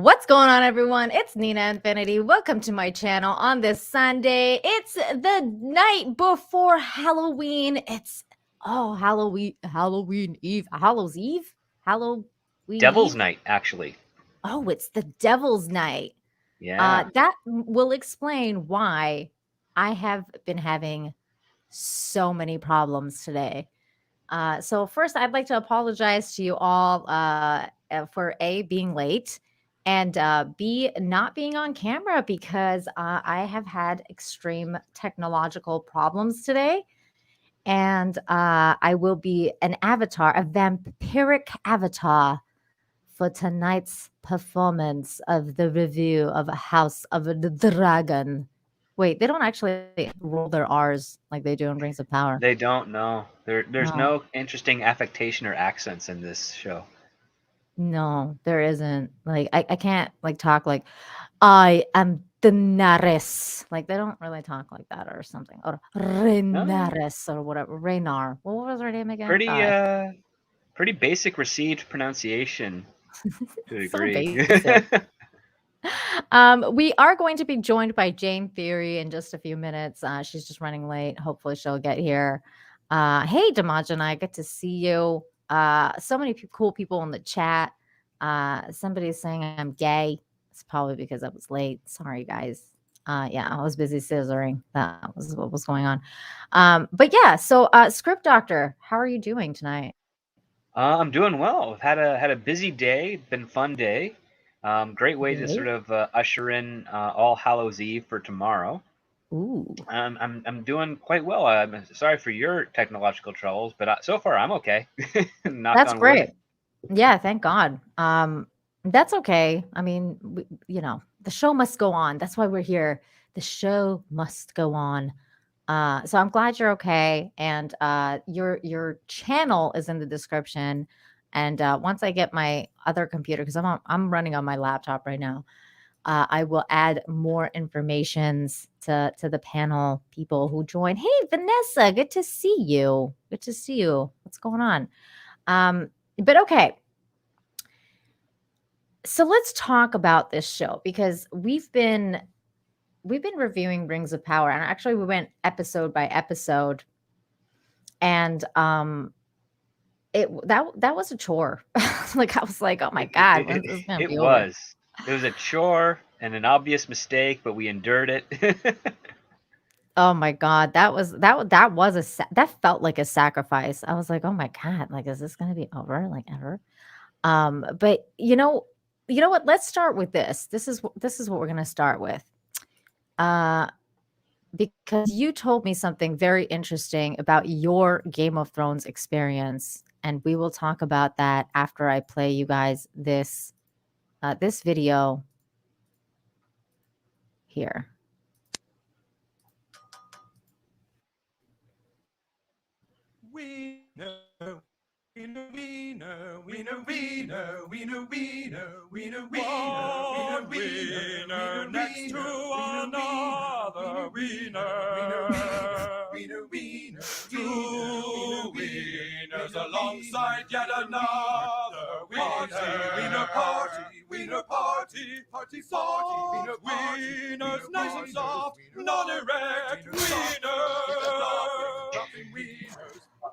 What's going on, everyone? It's Nina Infinity. Welcome to my channel on this Sunday. It's the night before Halloween. It's Halloween Eve. Hallows Eve? Halloween Devil's Eve? Night, actually. Oh, it's the Devil's Night. Yeah. That will explain why I have been having so many problems today. So first, I'd like to apologize to you all for A, being late, and B, not being on camera because I have had extreme technological problems today. And I will be an avatar, a vampiric avatar for tonight's performance of the review of a House of the Dragon. Wait, they don't actually roll their R's like they do in Rings of Power. They don't know. There's No. no interesting affectation or accents in this show. No, there isn't. Like I can't like talk like I am Daenerys. Like they don't really talk like that or something. Or No. Rhaenyra or whatever. Rhaenyra. What was her name again? Pretty God. pretty basic received pronunciation to a So degree. basic. We are going to be joined by Jane Theory in just a few minutes. She's just running late. Hopefully she'll get here. Hey Damaj and I good to see you. So many cool people in the chat. Somebody's saying I'm gay. It's probably because I was late. Sorry guys. Yeah, I was busy scissoring. That was what was going on. But yeah, so Script Doctor, how are you doing tonight? I'm doing well. I've had a busy day. Been a fun day. Great way to sort Great. of usher in All Hallows Eve for tomorrow. Ooh. I'm doing quite well. I'm sorry for your technological troubles, but so far I'm okay. Knock That's on wood. great. Yeah, thank God. That's okay. I mean, the show must go on. That's why we're here. The show must go on. So I'm glad you're okay, and your channel is in the description. And once I get my other computer, because I'm running on my laptop right now, I will add more informations to the panel people who join. Hey, Vanessa, good to see you. Good to see you. What's going on? But okay, so let's talk about this show because we've been reviewing Rings of Power, and actually we went episode by episode, and that was a chore. Like I was like, oh my It, it, god, it, when's this gonna it be over? was. It was a chore and an obvious mistake, but we endured it. Oh my god, that felt like a sacrifice. I was like, oh my god, like is this gonna be over like ever? But you know what? Let's start with this. This is what we're gonna start with. Uh, because you told me something very interesting about your Game of Thrones experience, and we will talk about that after I play you guys this video here. We know, we know, we know, we know, we know, we know, we know, we know, we know, we know, next to another winner. We know, we know, two winners alongside yet another winner. Winner party, winner party, party soft, winners nice and soft, non-erect winners.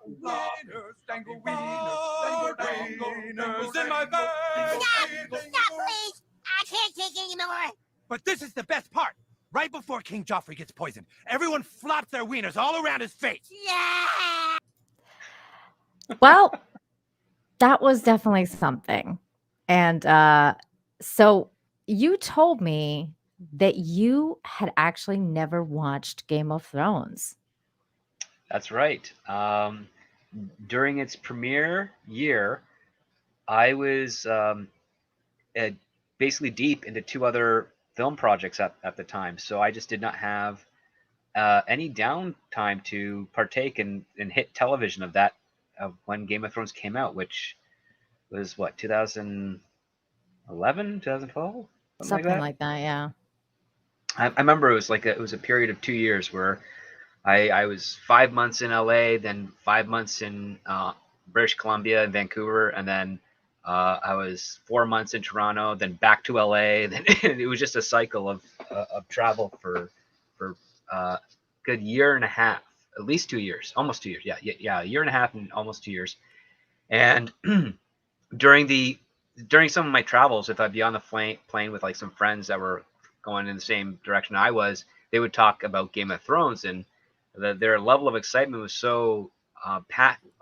Winners, dangle winners, dangle winners in my bag. Stop, please! I can't take it anymore. But this is the best part. Right before King Joffrey gets poisoned, everyone flops their wieners all around his face. Yeah. Well, that was definitely something. And so you told me that you had actually never watched Game of Thrones. That's right. During its premiere year, I was basically deep into two other film projects at the time, so I just did not have any downtime to partake in hit television of when Game of Thrones came out, which was what 2011, 2012, something like Something that. like that, yeah. I remember it was a period of 2 years where I was 5 months in LA, then 5 months in British Columbia and Vancouver, and then I was 4 months in Toronto, then back to LA. Then it was just a cycle of travel for a good year and a half, at least 2 years, almost 2 years. Yeah, a year and a half and almost 2 years. And during some of my travels, if I'd be on the plane with like some friends that were going in the same direction I was, they would talk about Game of Thrones, and their level of excitement was so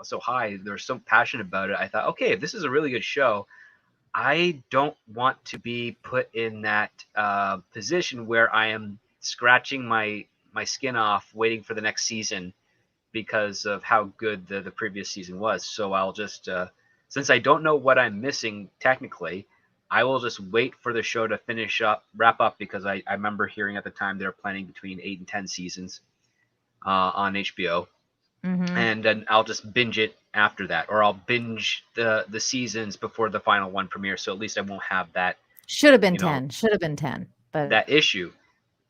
so high. They were so passionate about it. I thought, okay, if this is a really good show, I don't want to be put in that position where I am scratching my skin off, waiting for the next season because of how good the previous season was. So I'll just, since I don't know what I'm missing technically, I will just wait for the show to wrap up, because I remember hearing at the time they were planning between 8 and 10 seasons on HBO. Mm-hmm. And then I'll just binge it after that, or I'll binge the seasons before the final one premieres. So at least I won't have that. Should have been 10. Should have been 10. But that issue.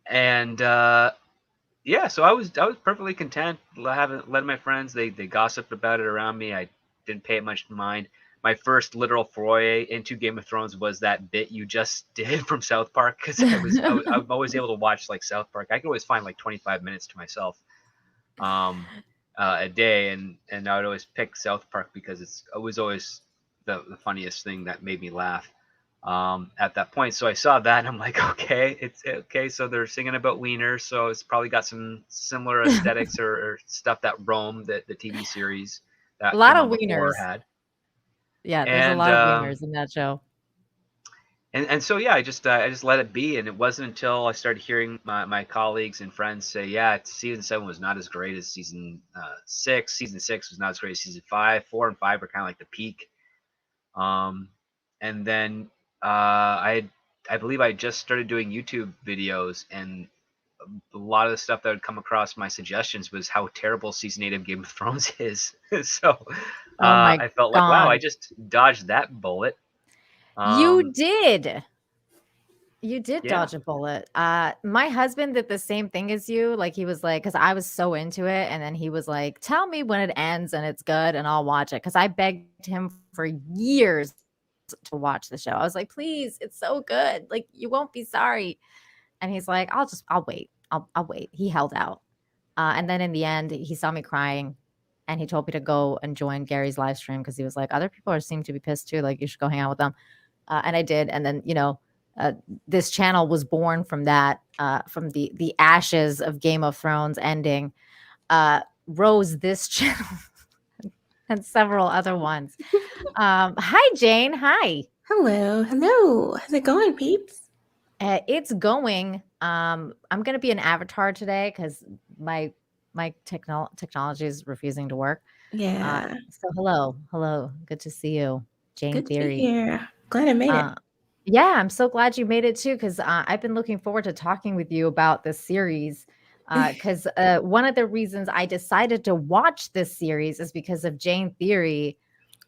And yeah, so I was perfectly content. Having led my friends, they gossiped about it around me. I didn't pay it much mind. My first literal foray into Game of Thrones was that bit you just did from South Park, because I'm always able to watch like South Park. I could always find like 25 minutes to myself a day, and I would always pick South Park because it was always the funniest thing that made me laugh at that point. So I saw that and I'm like, okay, it's okay. So they're singing about wieners, so it's probably got some similar aesthetics or stuff that Rome, the TV series that a lot came of on before, wieners had. Yeah, there's a lot of wieners in that show. And so yeah, I just let it be, and it wasn't until I started hearing my colleagues and friends say, yeah, season 7 was not as great as season 6. Season 6 was not as great as season 5. 4 and 5 were kind of like the peak. And then I believe I just started doing YouTube videos, and a lot of the stuff that would come across my suggestions was how terrible season 8 of Game of Thrones is. So Oh my I felt like, wow, God. I just dodged that bullet. You did. You did Yeah. dodge a bullet. My husband did the same thing as you. Like, he was like, because I was so into it, and then he was like, tell me when it ends and it's good and I'll watch it. Because I begged him for years to watch the show. I was like, please, it's so good. Like, you won't be sorry. And he's like, I'll wait. I'll wait. He held out. And then in the end, he saw me crying, and he told me to go and join Gary's live stream, because he was like, other people seem to be pissed too. Like, you should go hang out with them. And I did. And then, this channel was born from that, from the ashes of Game of Thrones ending, rose this channel and several other ones. Hi, Jane. Hi. Hello. How's it going, peeps? It's going. I'm gonna be an avatar today because my technology is refusing to work. Yeah. So hello, good to see you, Jane Good to Theory. hear. Glad I made it. Yeah, I'm so glad you made it too, because I've been looking forward to talking with you about this series. Because one of the reasons I decided to watch this series is because of Jane Theory,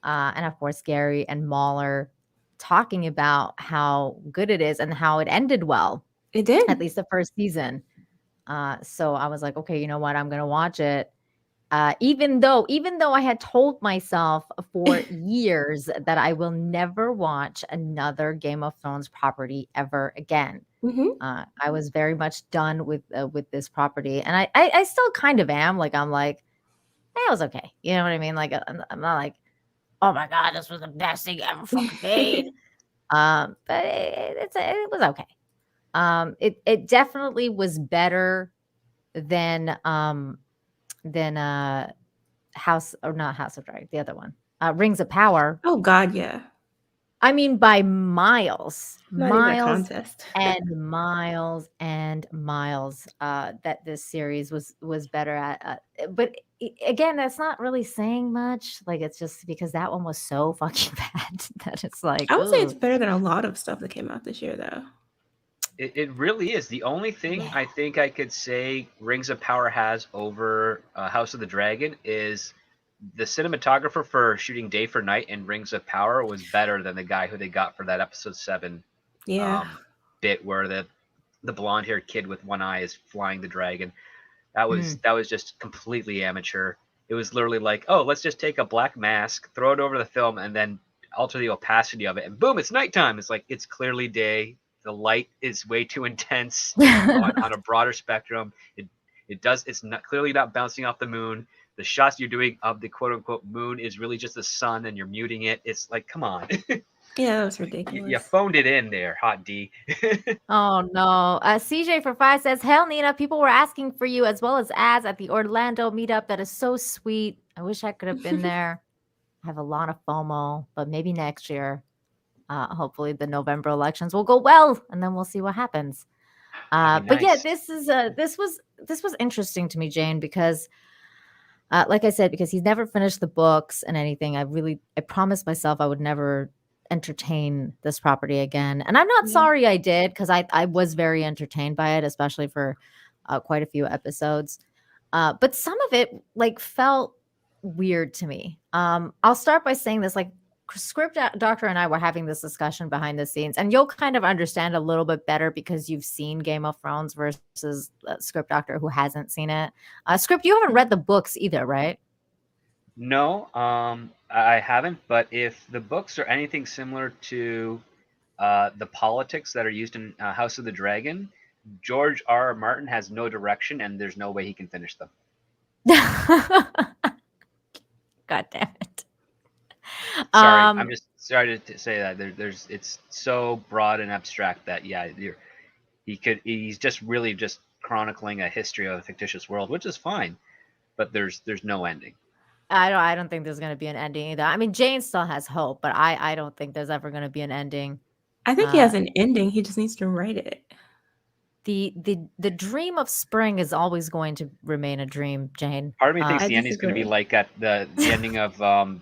and of course Gary and Mahler talking about how good it is and how it ended well. It did. At least the first season. So I was like, okay, you know what? I'm gonna watch it. Even though I had told myself for years that I will never watch another Game of Thrones property ever again. Mm-hmm. I was very much done with this property, and I still kind of am. Like, I'm like, it was okay. You know what I mean? Like, I'm not like, oh my God, this was the best thing ever fucking made. But it was okay. It definitely was better than House, or not House of Dragon, the other one, Rings of Power. Oh God, yeah. I mean, by miles, Not even a contest. and miles and miles, that this series was better at. But again, that's not really saying much. Like, it's just because that one was so fucking bad that it's like, I would say ugh. it's better than a lot of stuff that came out this year, though. It really is. The only thing I think I could say Rings of Power has over House of the Dragon is the cinematographer for shooting day for night in Rings of Power was better than the guy who they got for that episode 7 bit where the blonde-haired kid with one eye is flying the dragon. That was just completely amateur. It was literally like, oh, let's just take a black mask, throw it over the film, and then alter the opacity of it, and boom, it's nighttime. It's like it's clearly day. The light is way too intense on a broader spectrum. It's not clearly not bouncing off the moon. The shots you're doing of the quote unquote moon is really just the sun, and you're muting it. It's like, come on. Yeah, that was You ridiculous. phoned it in there, Hot D. Oh no. CJ for five says, "Hell, Nina, people were asking for you as well as ads at the Orlando meetup. That is so sweet. I wish I could have been there. I have a lot of FOMO, but maybe next year. Hopefully the November elections will go well, and then we'll see what happens." That'd be But yeah, nice. this was interesting to me, Jane, because like I said, because he's never finished the books and anything. I promised myself I would never entertain this property again, and I'm not Yeah. sorry I did, because I was very entertained by it, especially for quite a few episodes. But some of it like felt weird to me. I'll start by saying this, like doctor and I were having this discussion behind the scenes, and you'll kind of understand a little bit better because you've seen Game of Thrones versus script doctor who hasn't seen it. Script, you haven't read the books either, right? No, I haven't. But if the books are anything similar to the politics that are used in House of the Dragon, George R. R. Martin has no direction, and there's no way he can finish them. God damn it. Sorry, I'm just sorry to say that. It's so broad and abstract that yeah, he's just really just chronicling a history of a fictitious world, which is fine, but there's no ending. I don't think there's gonna be an ending either. I mean, Jane still has hope, but I don't think there's ever gonna be an ending. I think he has an ending. He just needs to write it. The dream of spring is always going to remain a dream, Jane. Part of me thinks I the ending is going to be disagree. like at the ending of Lord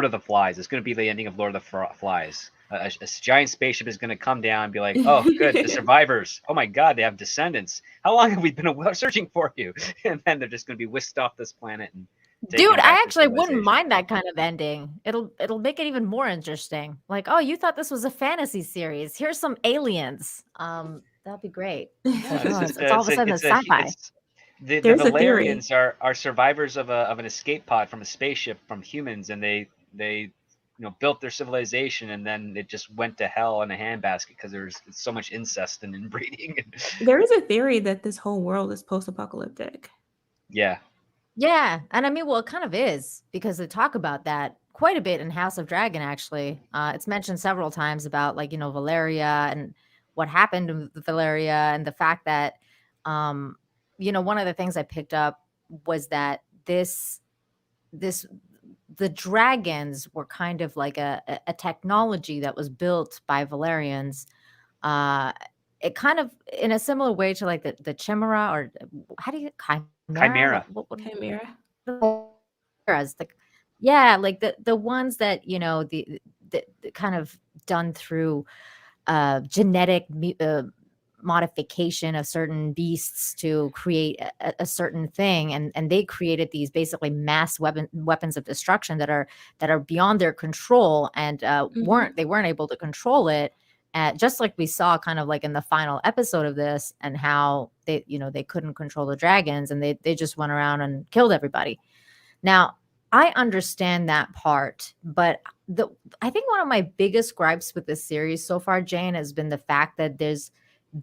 of the Flies. It's going to be the ending of Lord of the Flies. A giant spaceship is going to come down and be like, "Oh, good, the survivors. Oh my God, they have descendants. How long have we been searching for you?" And then they're just going to be whisked off this planet and taken Dude, back I to actually wouldn't civilization. mind that kind of ending. It'll make it even more interesting. Like, oh, you thought this was a fantasy series. Here's some aliens. That'd be great. It's like, oh, it's all of a sudden it's sci-fi. The There's a theory. Valerians are survivors of an escape pod from a spaceship from humans, and they built their civilization, and then it just went to hell in a handbasket because there's so much incest and inbreeding. There is a theory that this whole world is post-apocalyptic. Yeah, Yeah, and I mean, well, it kind of is, because they talk about that quite a bit in House of Dragon. Actually, it's mentioned several times about, like, Valeria and what happened to Valeria, and the fact that, um, one of the things I picked up was that this the dragons were kind of like a technology that was built by Valerians. Uh, it kind of in a similar way to like the chimera, or how do you chimera? Chimera. What Chimera. chimeras? Like, yeah, like the ones that the kind of done through genetic modification of certain beasts to create a certain thing, and they created these basically mass weapons of destruction that are beyond their control, and Mhm. they weren't able to control it, just like we saw kind of like in the final episode of this, and how they couldn't control the dragons, and they just went around and killed everybody. Now, I understand that part, but I think one of my biggest gripes with this series so far, Jane, has been the fact that there's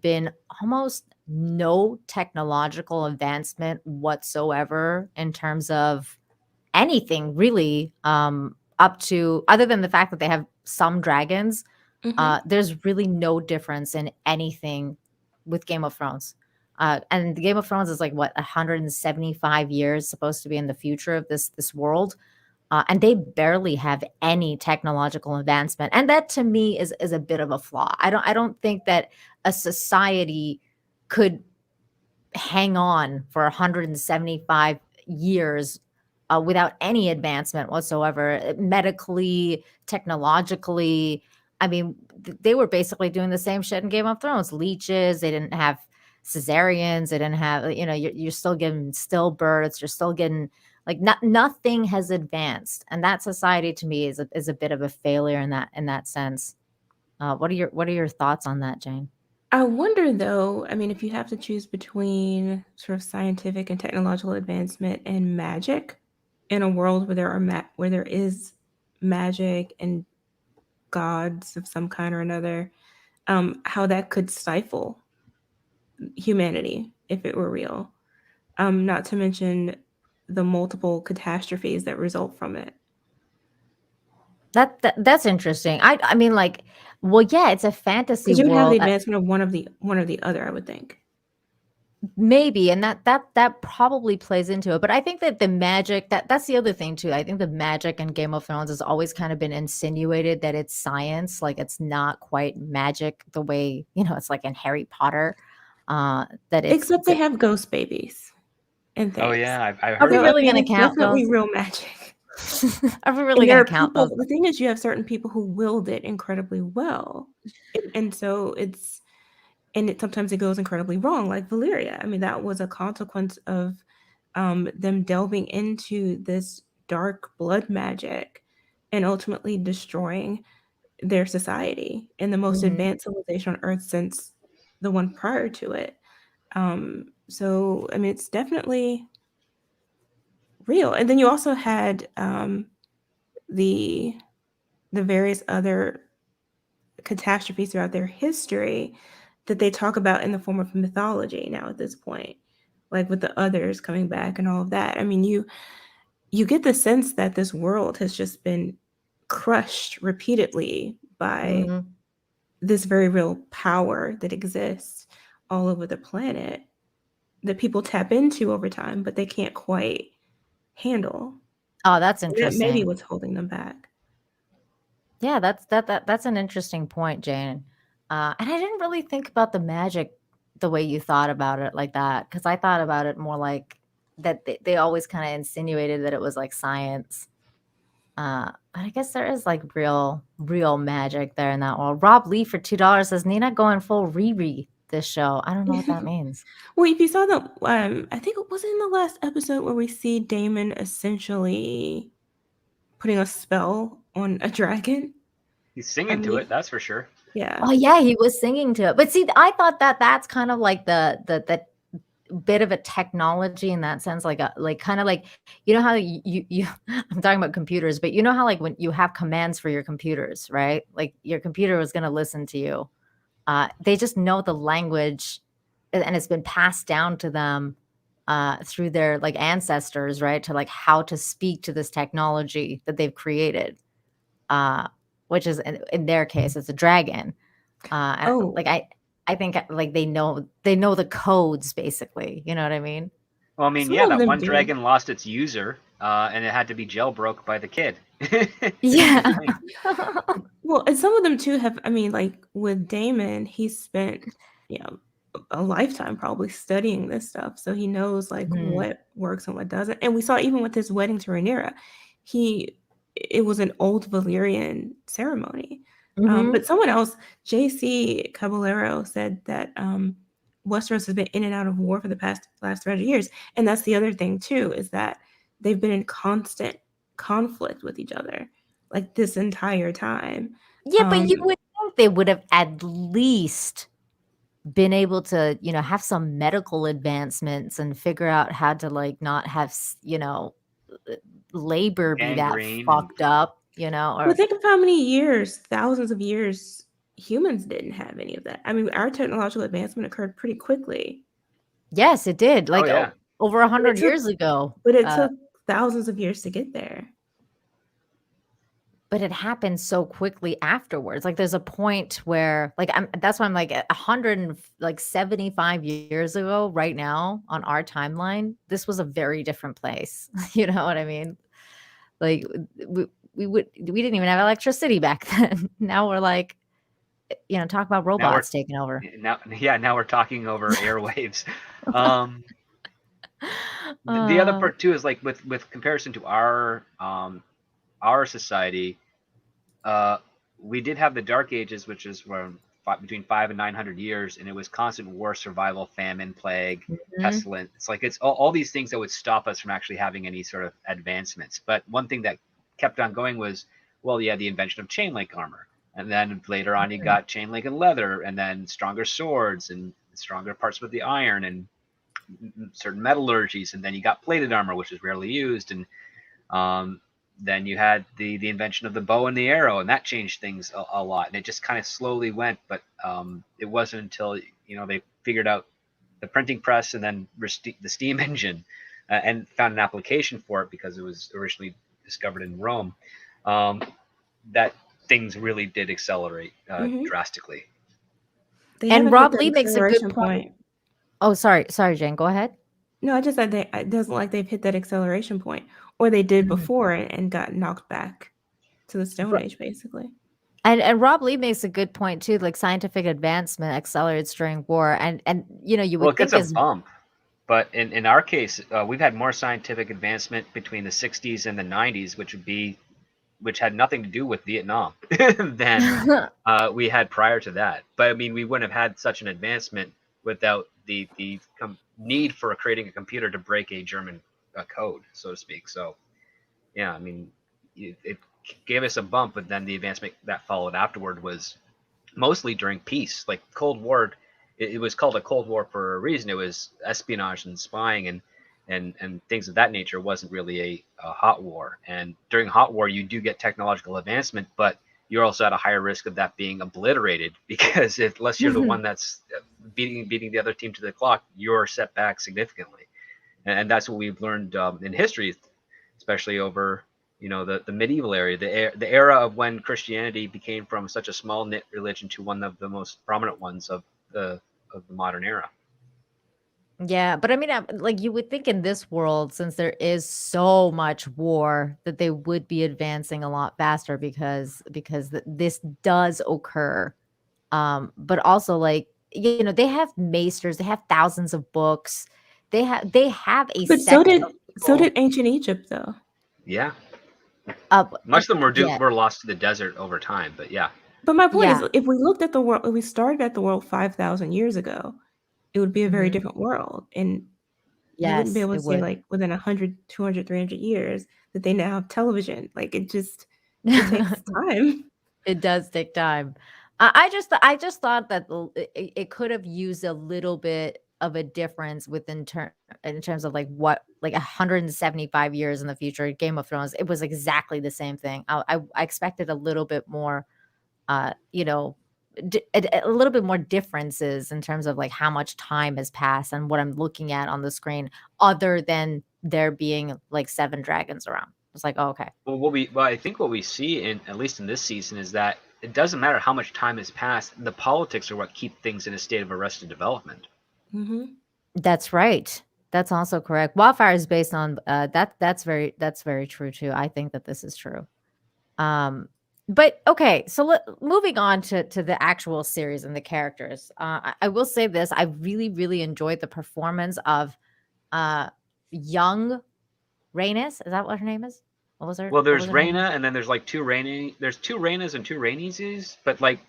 been almost no technological advancement whatsoever in terms of anything really, up to, other than the fact that they have some dragons. Mhm. There's really no difference in anything with Game of Thrones. And the Game of Thrones is like what, 175 years supposed to be in the future of this world, and they barely have any technological advancement. And that to me is a bit of a flaw. I don't think that a society could hang on for 175 years without any advancement whatsoever, medically, technologically. I mean, they were basically doing the same shit in Game of Thrones. Leeches, they didn't have cesareans, they didn't have, you're still getting stillbirths, you're still getting, like, nothing has advanced. And that society to me is a bit of a failure in that sense. What are your thoughts on that, Jane? I wonder though, I mean, if you have to choose between sort of scientific and technological advancement and magic in a world where where there is magic and gods of some kind or another, how that could stifle humanity if it were real. Not to mention the multiple catastrophes that result from it. That's interesting. I mean, like, well, yeah, it's a fantasy Because you would have the world. advancement of one or the other, I would think. Maybe, and that probably plays into it. But I think that the magic that's the other thing too. I think the magic in Game of Thrones has always kind of been insinuated that it's science, like it's not quite magic the way, it's like in Harry Potter. That Except they have ghost babies and Oh things. yeah, I've Are heard we about really that. going to It's count definitely those? real magic. Are we And really there going are to count those? people, the thing is, you have certain people who wield it incredibly well. And so sometimes it goes incredibly wrong, like Valyria. I mean, that was a consequence of them delving into this dark blood magic and ultimately destroying their society in the most Mhm. advanced civilization on Earth since the one prior to it. So, I mean, it's definitely real. And then you also had the various other catastrophes throughout their history that they talk about in the form of mythology now at this point, like with the others coming back and all of that. I mean, you get the sense that this world has just been crushed repeatedly by Mhm. this very real power that exists all over the planet that people tap into over time, but they can't quite handle. Oh, that's And that may be interesting. what's holding them back. Yeah, that's an interesting point, Jane. And I didn't really think about the magic the way you thought about it like that, because I thought about it more like that they always kind of insinuated that it was like science. But I guess there is like real magic there in that world. Rob Lee for $2 says Nina going full Riri this show. I don't know what that means. Well, if you saw the, I think it was in the last episode where we see Daemon essentially putting a spell on a dragon. He's I singing to believe, it, that's for sure. yeah. Oh yeah, he was singing to it. But see, I thought that that's kind of like the bit of a technology in that sense, like kind of like how you I'm talking about computers, but you know how like when you have commands for your computers, right? Like your computer was going to listen to you. They just know the language, and it's been passed down to them through their like ancestors, right? To like how to speak to this technology that they've created, uh, which is in their case, it's a dragon. Oh, Like I think like they know the codes basically. You know what I mean? Well, I mean, some yeah, of that them one do. dragon lost its user, and it had to be jailbroke by the kid. Yeah. Well, and some of them too have, I mean, like with Damon, he spent, you know, a lifetime probably studying this stuff. So he knows like Mhm. what works and what doesn't. And we saw even with his wedding to Rhaenyra, it was an old Valyrian ceremony. Mhm. But someone else, JC Caballero, said that Westeros has been in and out of war for the last 300 years. And that's the other thing too, is that they've been in constant conflict with each other like this entire time. Yeah, but Um, you would think they would have at least been able to, have some medical advancements and figure out how to like not have, uh, labor be that Gangrene and fucked up, but or think of how many years, thousands of years, humans didn't have any of that. I mean, our technological advancement occurred pretty quickly, yes, it did. oh Like yeah, over but it 100 took years ago. but it took thousands of years to get there. But it happened so quickly afterwards. Like there's a point where like that's why I'm like 175 years ago right now on our timeline, this was a very different place. You know what I mean? Like we didn't even have electricity back then. Now we're like, talk about now we're robots taking over. now we're talking over airwaves. Um, the other Uh, part too is like with comparison to our society, uh, we did have the Dark Ages, which is around between 500 and 900 years, and it was constant war, survival, famine, plague, mhm. pestilence. It's like it's all these things that would stop us from actually having any sort of advancements. But one thing that kept on going was, well, yeah, the invention of chain link armor, and then later on you got chain link and leather, and then stronger swords and stronger parts with the iron and certain metallurgies, and then you got plated armor, which is rarely used, and Then you had the invention of the bow and the arrow, and that changed things a lot. And it just kind of slowly went, but it wasn't until they figured out the printing press and then the steam engine, and found an application for it because it was originally discovered in Rome, that things really did accelerate drastically. They And haven't hit Rob that Lee makes a good acceleration point. point. Oh, sorry, Jane. Go ahead. No, I just said it doesn't like they've hit that acceleration point, or they did Mhm. before and got knocked back to the Stone Age, basically. And Rob Lee makes a good point too. Like scientific advancement accelerates during war, and you Well, would it gets think a as bump, but in our case, we've had more scientific advancement between the 60s and the 90s, which had nothing to do with Vietnam than we had prior to that. But I mean, we wouldn't have had such an advancement without the need for creating a computer to break a German code, so to speak. So yeah, I mean, it gave us a bump, but then the advancement that followed afterward was mostly during peace. Like Cold War, it was called a Cold War for a reason. It was espionage and spying and things of that nature. It wasn't really a hot war. And during hot war, you do get technological advancement, but you're also at a higher risk of that being obliterated because unless you're the one that's beating the other team to the clock, you're set back significantly. And that's what we've learned in history, especially over the medieval area, the era of when Christianity became from such a small knit religion to one of the most prominent ones of the modern era. Yeah, but I mean, like you would think in this world, since there is so much war, that they would be advancing a lot faster because this does occur. But also like they have maesters, they have thousands of books, they have a But so sect did of people. ancient Egypt, though. Yeah, Uh, much of them yeah, were lost to the desert over time, but yeah. But my point yeah. is, if we looked at the world, if we started at the world 5,000 years ago, it would be a very Mhm. different world, and you wouldn't be Yes, able it to say would. like within 100, 200, 300 years that they now have television. Like it takes time. It does take time. I just thought that it could have used a little bit of a difference in terms of like what like 175 years in the future. Game of Thrones, it was exactly the same thing. I expected a little bit more, uh, you know, a little bit more differences in terms of like how much time has passed and what I'm looking at on the screen, other than there being like 7 dragons around. It's like, oh, okay. Well, I think what we see in at least in this season is that it doesn't matter how much time has passed. The politics are what keep things in a state of arrested development. Hmm. That's right. That's also correct. Wildfire is based on that's very true too. I think that this is true. Um, but okay, so moving on to the actual series and the characters. I will say this: I really really enjoyed the performance of uh young Rhaenys. Is that what her name is? Well, What there's was her name? Rhaena, and then there's like there's two Rhaenas and two Rhaenyses, but like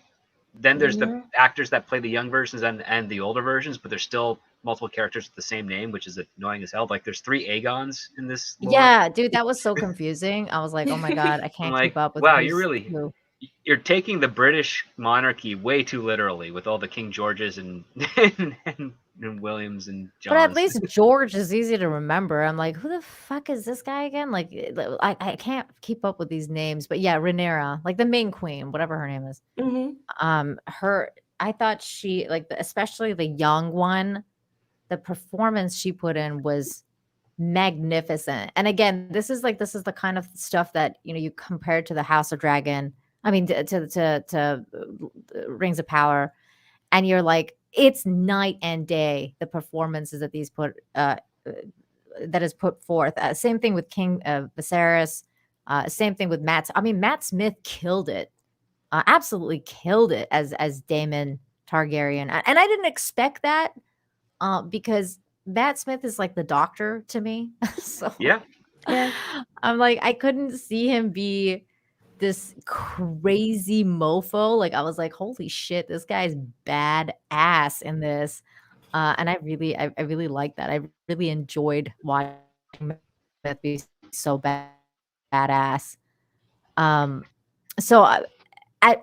then there's the Rhaenyra? actors that play the young versions and the older versions, but there's still multiple characters with the same name, which is annoying as hell. Like there's 3 Aegons in this lore. Yeah, dude, that was so confusing. I was like, oh my god, I I'm can't keep like, up with wow, who's who. you're taking the British monarchy way too literally with all the King Georges and and Williams and But at Johns. least George is easy to remember. I'm like, who the fuck is this guy again? Like, I can't keep up with these names. But yeah, Rhaenyra, like the main queen, whatever her name is. Hmm. Her, I thought she like, especially the young one, the performance she put in was magnificent. And again, this is the kind of stuff that you compare to the House of Dragon. I mean, to Rings of Power, and you're like, it's night and day, the performances that these put that is put forth. Same thing with King Viserys. Same thing with Matt Smith killed it, absolutely killed it as Daemon Targaryen, and I didn't expect that, because Matt Smith is like the Doctor to me. So Yeah, Yeah. I'm like, I couldn't see him be this crazy mofo. Like I was like, holy shit, this guy's badass in this. And I really like that. I really enjoyed watching Smith be so badass. Um, so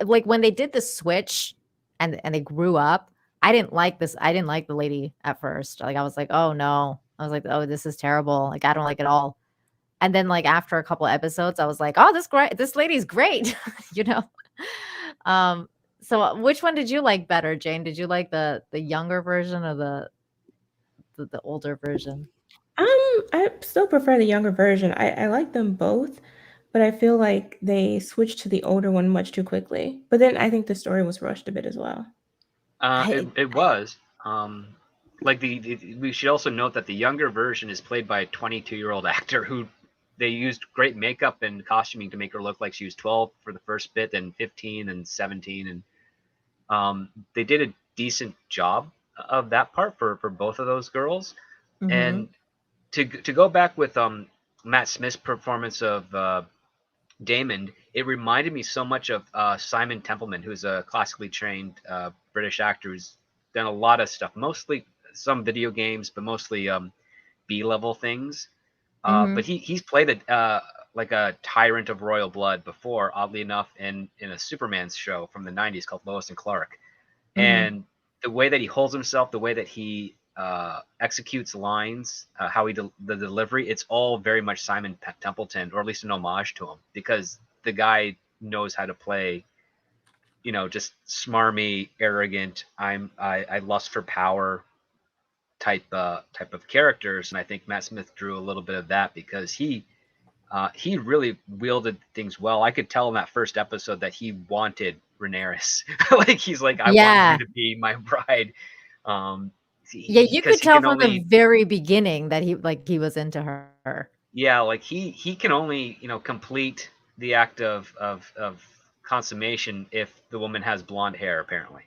like when they did the switch and they grew up, I didn't like this. I didn't like the lady at first. Like I was like, oh no. I was like, oh, this is terrible. Like I don't like it all. And then like after a couple episodes, I was like, oh, this lady's great, you know. Um, so which one did you like better, Jane? Did you like the younger version or the older version? I still prefer the younger version. I like them both, but I feel like they switched to the older one much too quickly. But then I think the story was rushed a bit as well. It, I it was. Like we should also note that the younger version is played by a 22-year-old actor who they used great makeup and costuming to make her look like she was 12 for the first bit, then 15 and 17, and they did a decent job of that part for both of those girls. Mhm. And to go back with Matt Smith's performance of Daemon, it reminded me so much of Simon Templeman, who's a classically trained British actor who's done a lot of stuff, mostly some video games, but mostly B-level things. But Mhm. he's played like a tyrant of royal blood before, oddly enough, in a Superman show from the '90s called Lois and Clark. Mhm. And the way that he holds himself, the way that he executes lines, how the delivery, it's all very much Simon Templeton, or at least an homage to him, because the guy knows how to play, just smarmy, arrogant. I lust for power type of characters, and I think Matt Smith drew a little bit of that because he really wielded things well. I could tell in that first episode that he wanted Rhaenyra. Like he's like, I want you Yeah. to be my bride. Um, Yeah, you because could he tell can from the only, very beginning that he was into her. yeah, like he can only complete the act of consummation if the woman has blonde hair. Apparently,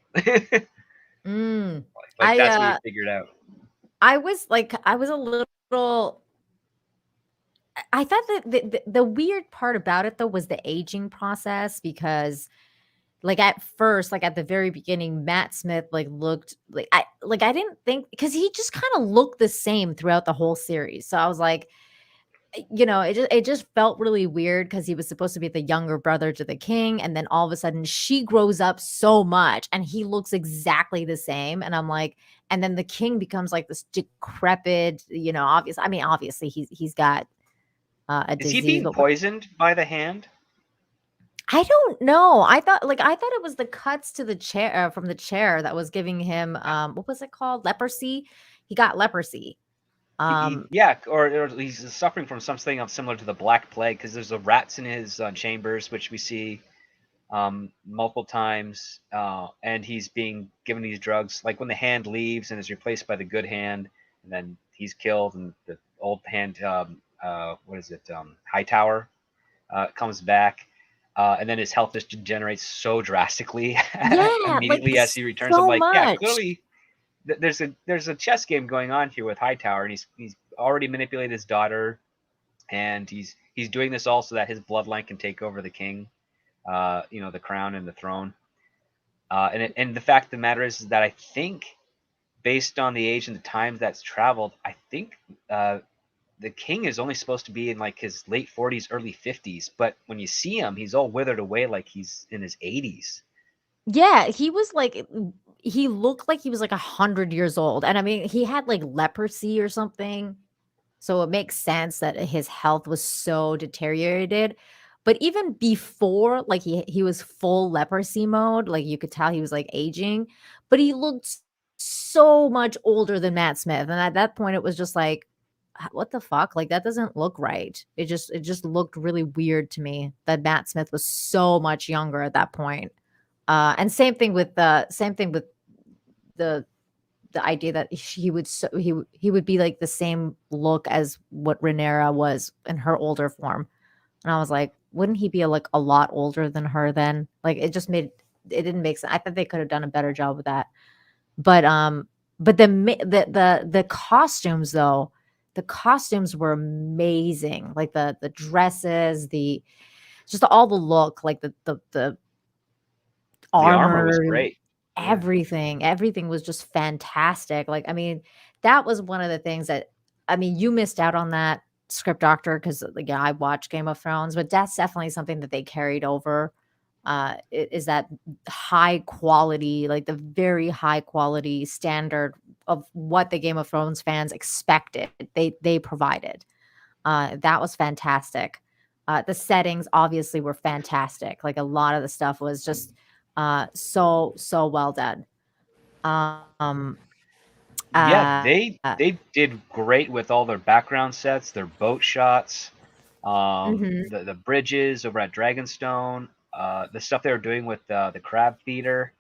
Mm. like I that's what he figured out. I was a little I thought that the weird part about it though was the aging process because like at first, like at the very beginning, Matt Smith like looked like I didn't think because he just kind of looked the same throughout the whole series. So I was like, it just felt really weird because he was supposed to be the younger brother to the king, and then all of a sudden she grows up so much and he looks exactly the same. And I'm like, and then the king becomes like this decrepit, obviously he's got a Is he disease, being but poisoned by the hand? I don't know. I thought it was the cuts to the chair from the chair that was giving him what was it called? Leprosy. He got leprosy. Um Yeah, or he's suffering from something similar to the Black Plague because there's the rats in his chambers, which we see multiple times, and he's being given these drugs. Like when the hand leaves and is replaced by the good hand, and then he's killed, and the old hand, what is it, Hightower, comes back, and then his health just degenerates so drastically yeah, like immediately as he returns. I'm so like, yeah, much. clearly there's a chess game going on here with Hightower, and he's already manipulated his daughter, and he's doing this all so that his bloodline can take over the king, the crown and the throne. And the fact of the matter is that I think, based on the age and the times that's traveled, I think the king is only supposed to be in like his late 40s, early 50s. But when you see him, he's all withered away like he's in his 80s. Yeah, he was like he looked like he was like 100 years old. And I mean, he had like leprosy or something. So it makes sense that his health was so deteriorated. But even before, like he was full leprosy mode, like you could tell he was like aging, but he looked so much older than Matt Smith. And at that point, it was just like, what the fuck? Like that doesn't look right. It just looked really weird to me that Matt Smith was so much younger at that point. And same thing with the idea that he would he would be like the same look as what Rhaenyra was in her older form. And I was like, wouldn't he be like a lot older than her then? Like it didn't make sense. I thought they could have done a better job with that. But the costumes though, the costumes were amazing. Like the dresses, the just all the look, like the The armor was armor, great. Yeah. everything was just fantastic. Like, I mean, that was one of the things that I mean, you missed out on that script doctor because like yeah, I watch Game of Thrones, but that's definitely something that they carried over. Is that high quality, like the very high quality standard of what the Game of Thrones fans expected. They provided. That was fantastic. The settings obviously were fantastic. Like a lot of the stuff was just so well done. Um, Yeah, uh, they did great with all their background sets, their boat shots, mhm, the bridges over at Dragonstone, the stuff they were doing with the crab feeder.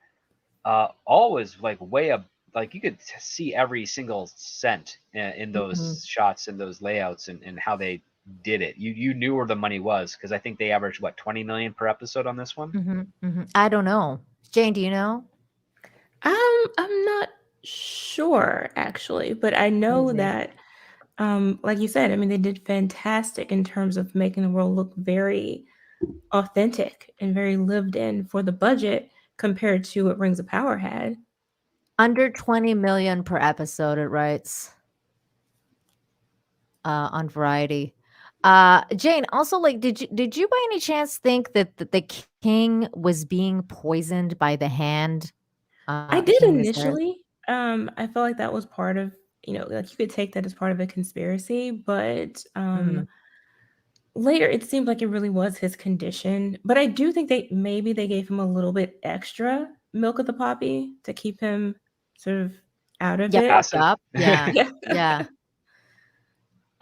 All was like way up. Like you could see every single cent in mhm, those shots and those layouts and how they did it. You knew where the money was because I think they averaged what 20 million per episode on this one. mhm, mhm. I don't know. Jane, do you know? I'm not sure actually, but I know Crazy. that, like you said, I mean, they did fantastic in terms of making the world look very authentic and very lived in for the budget compared to what Rings of Power had. Under 20 million per episode, it writes on Variety. Jane, also, like, did you by any chance think that the king was being poisoned by the hand? I did King Viserys. initially. I felt like that was part of, like you could take that as part of a conspiracy, but Mm. later it seemed like it really was his condition. But I do think they gave him a little bit extra milk of the poppy to keep him sort of out of Yep, it. Passive. yep, yeah, Yeah. yeah.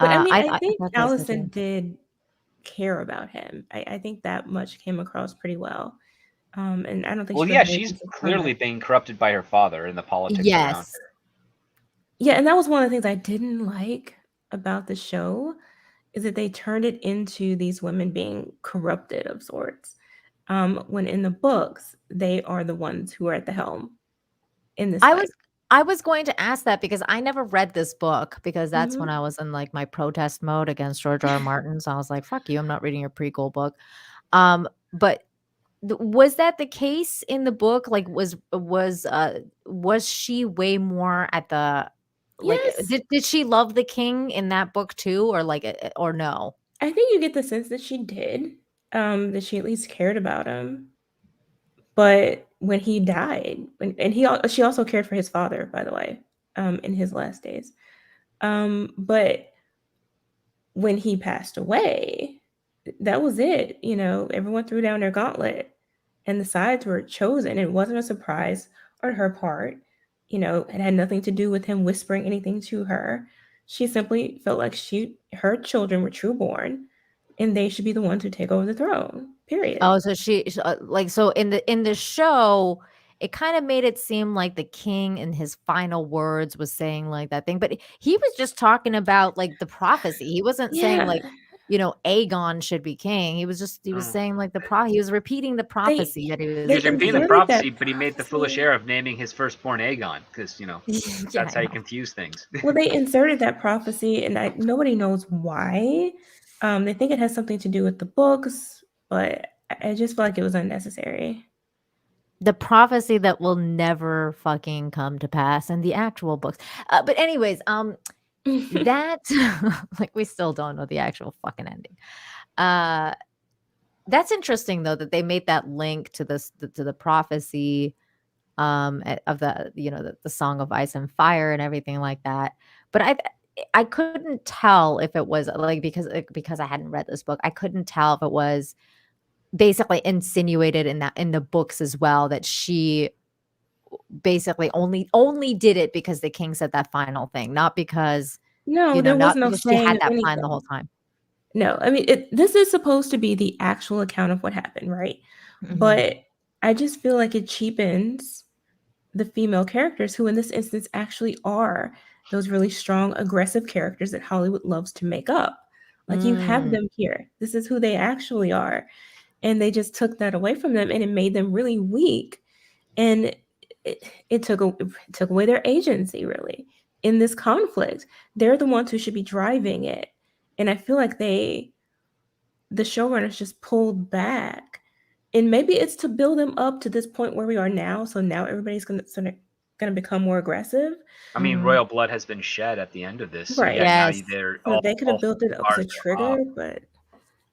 But I mean, I I think thought that was good too. Alicent did care about him. I think that much came across pretty well. And I don't think Well, she would yeah, have made she's him so clearly permanent. being corrupted by her father and the politics around Yes. her. Yeah, and that was one of the things I didn't like about the show is that they turned it into these women being corrupted of sorts. When in the books, they are the ones who are at the helm in this I life. was I was going to ask that because I never read this book because that's when Mhm. I was in like my protest mode against George R. R. Martin. So I was like, "Fuck you! I'm not reading your prequel book." But was that the case in the book? Like, was she way more at the like? Yes, Did she love the king in that book too, or like, or no? I think you get the sense that she did, that she at least cared about him. But when he died, she also cared for his father, by the way, in his last days. But when he passed away, that was it. Everyone threw down their gauntlet and the sides were chosen. It wasn't a surprise on her part. It had nothing to do with him whispering anything to her. She simply felt like her children were true born and they should be the ones who take over the throne. Period. Oh, so like, so in the show, it kind of made it seem like the king in his final words was saying like that thing, but he was just talking about like the prophecy. He wasn't saying like, Yeah. Aegon should be king. He was Oh. saying like he was repeating the They prophecy that he He they was was repeating the repeating. inserted prophecy, that but he made the foolish prophecy. error of naming his firstborn Aegon because Yeah, that's I how you know. confuse things. Well, they inserted that prophecy, and nobody knows why. They think it has something to do with the books, but I just feel like it was unnecessary. The prophecy that will never fucking come to pass in the actual books. But anyways, that like we still don't know the actual fucking ending. Uh That's interesting though that they made that link to to the prophecy of the Song of Ice and Fire and everything like that. But I couldn't tell if it was like because I hadn't read this book. I couldn't tell if it was basically insinuated in the books as well that she basically only did it because the king said that final thing, not because, No, there was not no because she saying had of that plan the whole anything. time. No, I mean, this is supposed to be the actual account of what happened, right? Mhm. But I just feel like it cheapens the female characters who in this instance actually are those really strong, aggressive characters that Hollywood loves to make up. Like you have Mm. them here. This is who they actually are. And they just took that away from them and it made them really weak. And it took away their agency really in this conflict. They're the ones who should be driving it. And I feel like the showrunners just pulled back. And maybe it's to build them up to this point where we are now. So now everybody's gonna become more aggressive. I mean, Mhm. royal blood has been shed at the end of this, so yeah, Right. now Yes. they're So all they could have all built it up as a cards are trigger, off but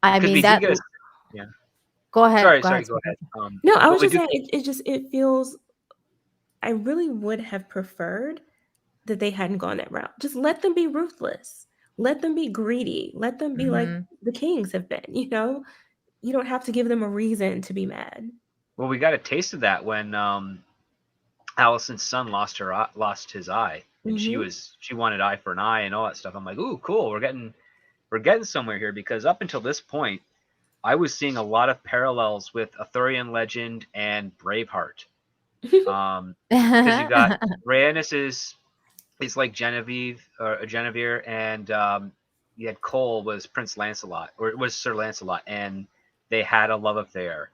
I because mean we do that get a yeah. Go ahead. Sorry, Go ahead. sorry, go ahead. no, I But was we just do saying it feels I really would have preferred that they hadn't gone that route. Just let them be ruthless. let them be greedy. Let them be like Mhm. the kings have been, you know? You don't have to give them a reason to be mad. Well, we got a taste of that when Alicent's son lost his eye, and Mm-hmm. she wanted eye for an eye and all that stuff. I'm like, ooh, cool. We're getting somewhere here, because up until this point, I was seeing a lot of parallels with Arthurian legend and Braveheart. Because you got Rhaenys is like Genevieve or Genevieve, and you had Cole was Prince Lancelot, or it was Sir Lancelot, and they had a love affair,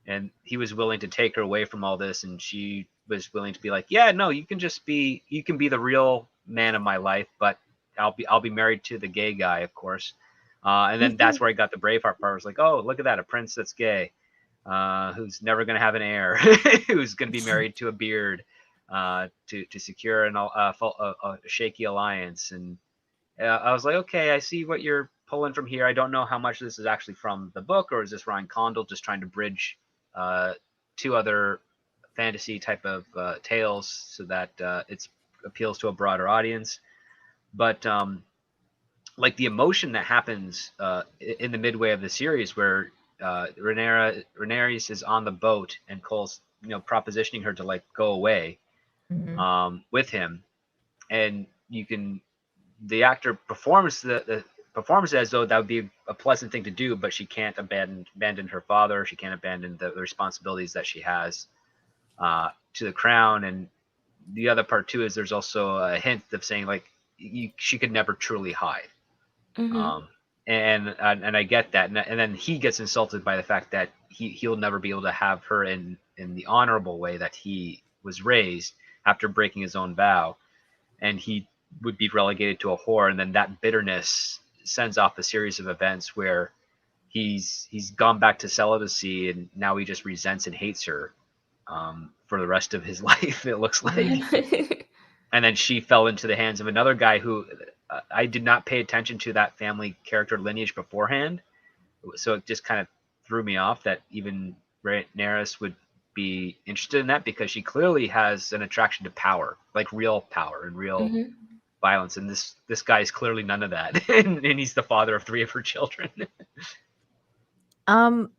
and he was willing to take her away from all this, and she was willing to be like, yeah, no, you can be the real man of my life, but I'll be married to the gay guy, of course. And then that's where I got the Braveheart part. I was like, oh, look at that, a prince that's gay, who's never going to have an heir, who's going to be married to a beard, to secure a shaky alliance. And I was like, okay, I see what you're pulling from here. I don't know how much this is actually from the book, or is this Ryan Condal just trying to bridge two other fantasy type of tales so that it appeals to a broader audience. But like the emotion that happens in the midway of the series, where Rhaenyra is on the boat and Cole's propositioning her to like go away Mhm. with him, and the actor performs it as though that would be a pleasant thing to do, but she can't abandon her father. She can't abandon the responsibilities that she has to the crown. And the other part too is there's also a hint of saying like she could never truly hide. Mm-hmm. Um, and I get that, and then he gets insulted by the fact that he'll never be able to have her in the honorable way that he was raised after breaking his own vow, and he would be relegated to a whore. And then that bitterness sends off a series of events where he's gone back to celibacy, and now he just resents and hates her for the rest of his life, it looks like. And then she fell into the hands of another guy who I did not pay attention to that family character lineage beforehand, so it just kind of threw me off that even Rhaenyra would be interested in that, because she clearly has an attraction to power, like real power and real Mm-hmm. violence, and this guy is clearly none of that, and he's the father of 3 of her children. Um,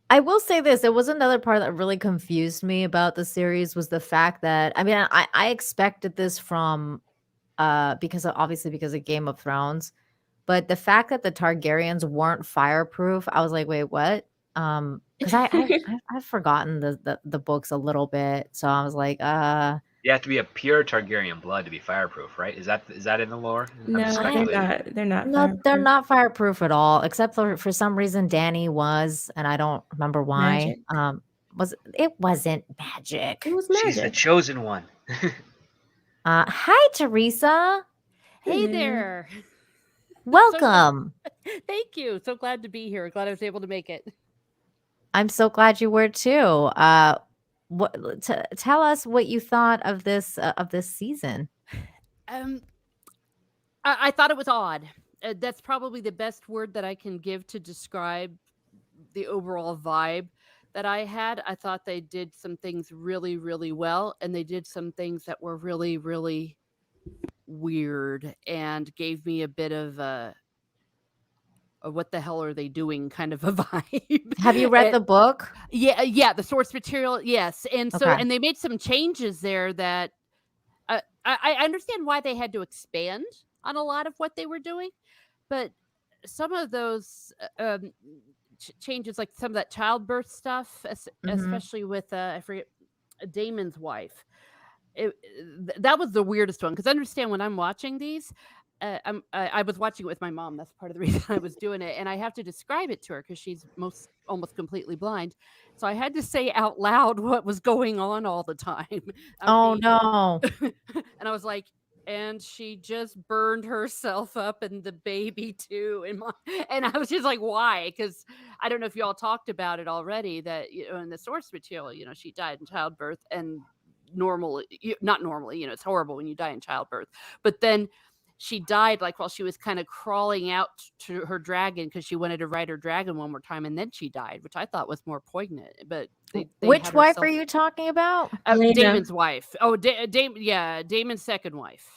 I will say this, there was another part that really confused me about the series was the fact that I mean, I expected this from obviously because of Game of Thrones, but the fact that the Targaryens weren't fireproof, I was like, "Wait, what?" Because I've forgotten the books a little bit, so I was like, You have to be a pure Targaryen blood to be fireproof, right? Is that in the lore? I'm just No, they're speculating. not. They're not no, they're fireproof. not fireproof at all, except for some reason Dany was, and I don't remember why. Magic. It wasn't It magic. was She's the magic. chosen one. Hi, Teresa. Hey Hello. there. So glad. Welcome. Thank you. So glad to be here. Glad I was able to make it. I'm so glad you were too. Tell us what you thought of this season. Um, I thought it was odd. That's probably the best word that I can give to describe the overall vibe that I had. I thought they did some things really, really well, and they did some things that were really, really weird and gave me a bit of a what the hell are they doing kind of a vibe. Have you read And the book? yeah, the source material, yes. And so, Okay. and they made some changes there that I understand why they had to expand on a lot of what they were doing, but some of those changes, like some of that childbirth stuff, Mhm. especially with I forget Damon's wife, that was the weirdest one. Because understand when I'm watching these. I was watching it with my mom. That's part of the reason I was doing it, and I have to describe it to her because she's almost completely blind. So I had to say out loud what was going on all the time. I'm Oh, being no. and I was like, and she just burned herself up and the baby too. And I was just like, why? Because I don't know if you all talked about it already that, in the source material, she died in childbirth and not normally, it's horrible when you die in childbirth, but then she died like while she was kind of crawling out to her dragon because she wanted to ride her dragon one more time, and then she died, which I thought was more poignant. But they Which had wife are herself. you talking about? Lena. Damon's wife. Oh, Damon's second wife.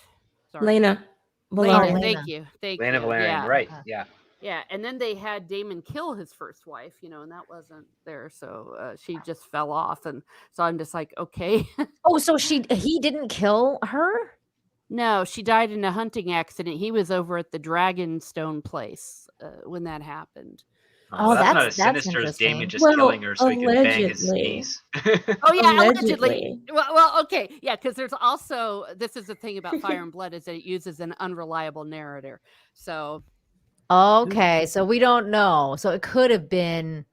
Sorry. Lena. Lena, Valerian. thank Lena. you, thank Laena you. Valerian, Yeah, right? Okay. Yeah. yeah. And then they had Damon kill his first wife, and that wasn't there, so she just fell off, and so I'm just like, okay. Oh, so he didn't kill her? No, she died in a hunting accident. He was over at the Dragonstone place when that happened. Oh, well, Oh, that's not as that's sinister as Damon interesting. just killing Well, her so he can bang his allegedly. niece. Oh yeah, allegedly. Allegedly. Well, okay, yeah, because there's also this is the thing about Fire and Blood is that it uses an unreliable narrator. So Okay, so we don't know. So it could have been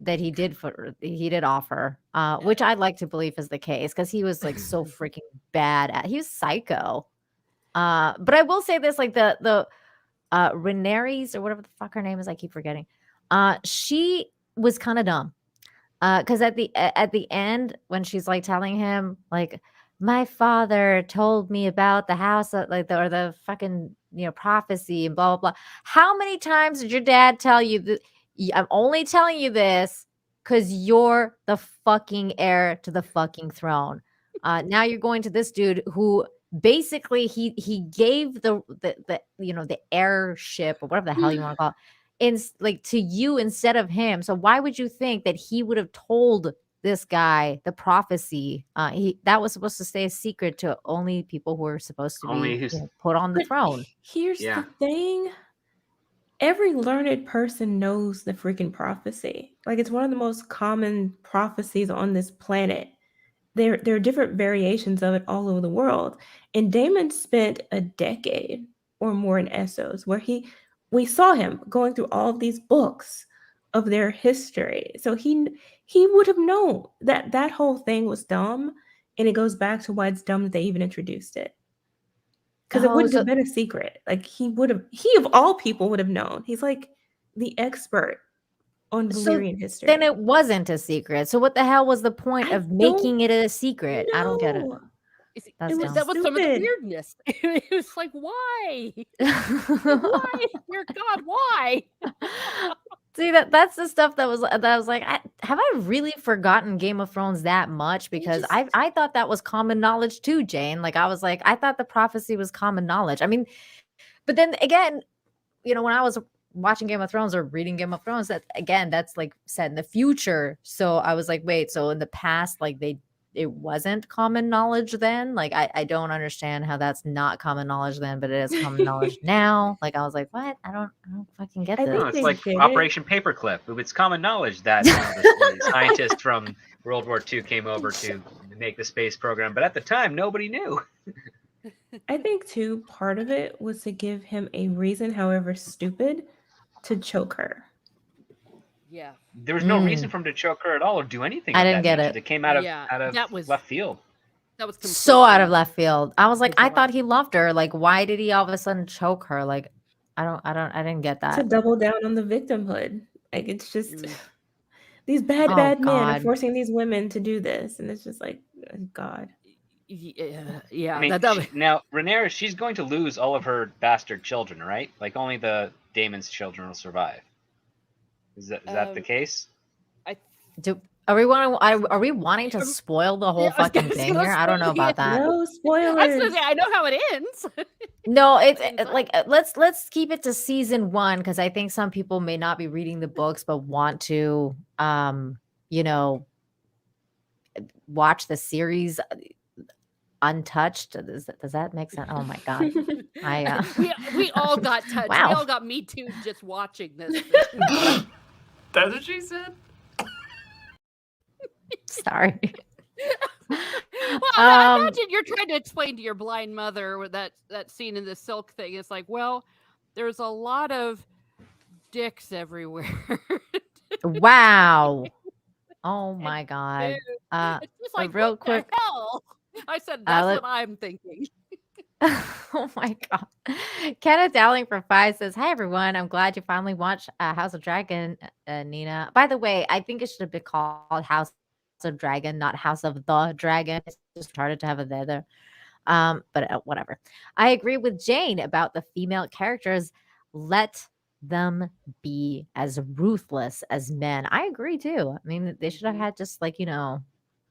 that he did offer, which I'd like to believe is the case because he was like so freaking bad at. He was psycho. But I will say this, like the Rhaenyra or whatever the fuck her name is, I keep forgetting. She was kind of dumb. Because at the end, when she's like telling him, like, my father told me about the house, or the fucking prophecy and blah blah blah. How many times did your dad tell you that? I'm only telling you this because you're the fucking heir to the fucking throne. Now you're going to this dude who basically he gave the heirship or whatever the hell you want to call it like to you instead of him. So why would you think that he would have told this guy the prophecy? That was supposed to stay a secret to only people who are supposed to Only be who's put on the But throne. here's Yeah. the thing. Every learned person knows the freaking prophecy. Like, it's one of the most common prophecies on this planet. There are different variations of it all over the world. And Damon spent a decade or more in Essos, where we saw him going through all of these books of their history. So he would have known that that whole thing was dumb, and it goes back to why it's dumb that they even introduced it. Because it Oh, wouldn't so have been a secret. Like, he of all people would have known. He's like the expert on so Valyrian then history. it wasn't a secret. So what the hell was the point I of don't making it a secret? I don't get it. know. you see, It That's was that dumb. was some of the stupid. weirdness. It was like, why? Why? Dear God, why? See, that's the stuff that I was like, have I really forgotten Game of Thrones that much? You Because just I thought that was common knowledge too, Jane. Like I was like, I thought the prophecy was common knowledge. I mean, but then again, when I was watching Game of Thrones or reading Game of Thrones, that's like set in the future. So I was like, wait, so in the past, like it wasn't common knowledge then? Like I don't understand how that's not common knowledge then, but it is common knowledge now. Like I was like, what? I don't fucking get I this. No, think it's they like did it. Operation Paperclip. It's common knowledge that the scientists from World War II came over to make the space program, but at the time nobody knew. I think too, part of it was to give him a reason, however stupid, to choke her. yeah. There was no reason for him to choke her at all or do anything I of didn't that get nature. it. That came out of Yeah, out of left field. that was So out of completely left field. I was like, I bizarre. thought he loved her. Like, why did he all of a sudden choke her? Like, I didn't get To that. double down on the victimhood. Like, it's just Mm. these bad, Oh bad men are God. forcing these women to do this. And it's just like, God. Yeah, I yeah. mean, That now Rhaenyra, she's going to lose all of her bastard children, right? Like only the Daemon's children will survive. Is that the case? I Are we wanting to spoil the whole yeah, I was fucking gonna thing say, here? I don't know yeah. about that. No I was spoilers. gonna say I know how it ends. No, it's Ends up. like let's keep it to season 1 because I think some people may not be reading the books but want to you know watch the series untouched. Does that make sense? Oh my God. I we all got touched. We wow. all got me too just watching this. That's what she said. Sorry. Well, I imagine you're trying to explain to your blind mother with that scene in the silk thing. It's like, well, there's a lot of dicks everywhere. Wow. Oh And my God. dude, it's just like, Real what quick. the hell? I said, that's let- what I'm thinking. Oh my God. Kenneth Dowling for 5 says, hi everyone. I'm glad you finally watched House of Dragon, Nina. By the way, I think it should have been called House of Dragon, not House of the Dragon. It's just started to have a there. But whatever. I agree with Jane about the female characters. Let them be as ruthless as men. I agree too. I mean, they should have had just like,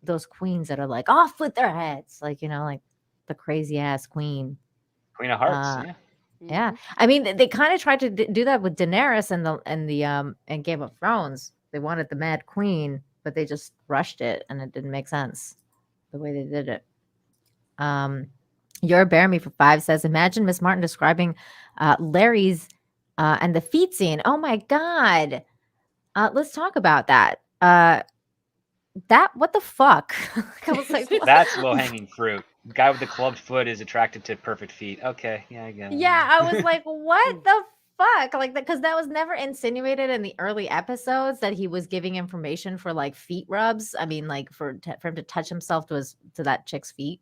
those queens that are like off with their heads, like, like the crazy ass queen. Queen of Hearts. Yeah. Yeah. Mhm. I mean, they kind of tried to do that with Daenerys and Game of Thrones. They wanted the Mad Queen, but they just rushed it and it didn't make sense the way they did it. Um, Your Bear Me for 5 says, imagine Miss Martin describing Larry's and the feet scene. Oh my God. Let's talk about that. What the fuck? I was like, what? That's low hanging fruit. Guy with the clubbed foot is attracted to perfect feet. Okay, yeah, I get it. Yeah, I was like, what the fuck? Like, because that was never insinuated in the early episodes that he was giving information for like feet rubs. I mean, like for him to touch himself to that chick's feet.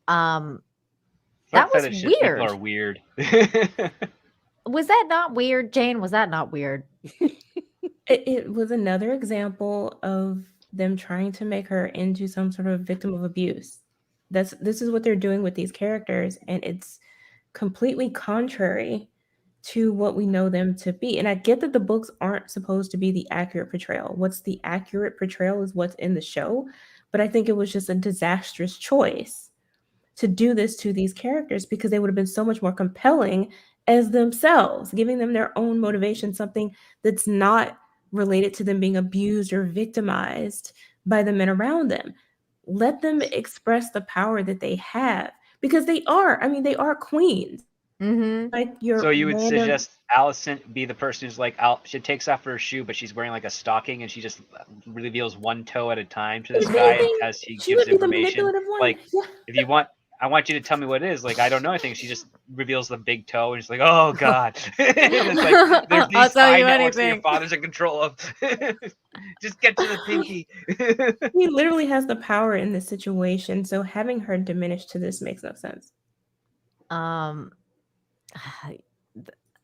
Um, Foot that was fetishes, people are weird. weird. Was that not weird, Jane? Was that not weird? It was another example of them trying to make her into some sort of victim of abuse. This is what they're doing with these characters, and it's completely contrary to what we know them to be. And I get that the books aren't supposed to be the accurate portrayal. What's the accurate portrayal is what's in the show, but I think it was just a disastrous choice to do this to these characters because they would have been so much more compelling as themselves, giving them their own motivation, something that's not related to them being abused or victimized by the men around them. Let them express the power that they have because they are. I mean, they are queens. Mm-hmm. Like your So you would random. suggest Alicent be the person who's like, she takes off her shoe, but she's wearing like a stocking, and she just reveals one toe at a time to this guy Exactly. as he She gives would be the information. manipulative one. Like, Yeah. if you want, I want you to tell me what it is. Like, I don't know anything. She just reveals the big toe, and she's like, oh god. And it's like, there's I'll these tell spy you networks that your anything. father's in control of. Just get to the pinky. He literally has the power in this situation, so having her diminish to this makes no sense. Um,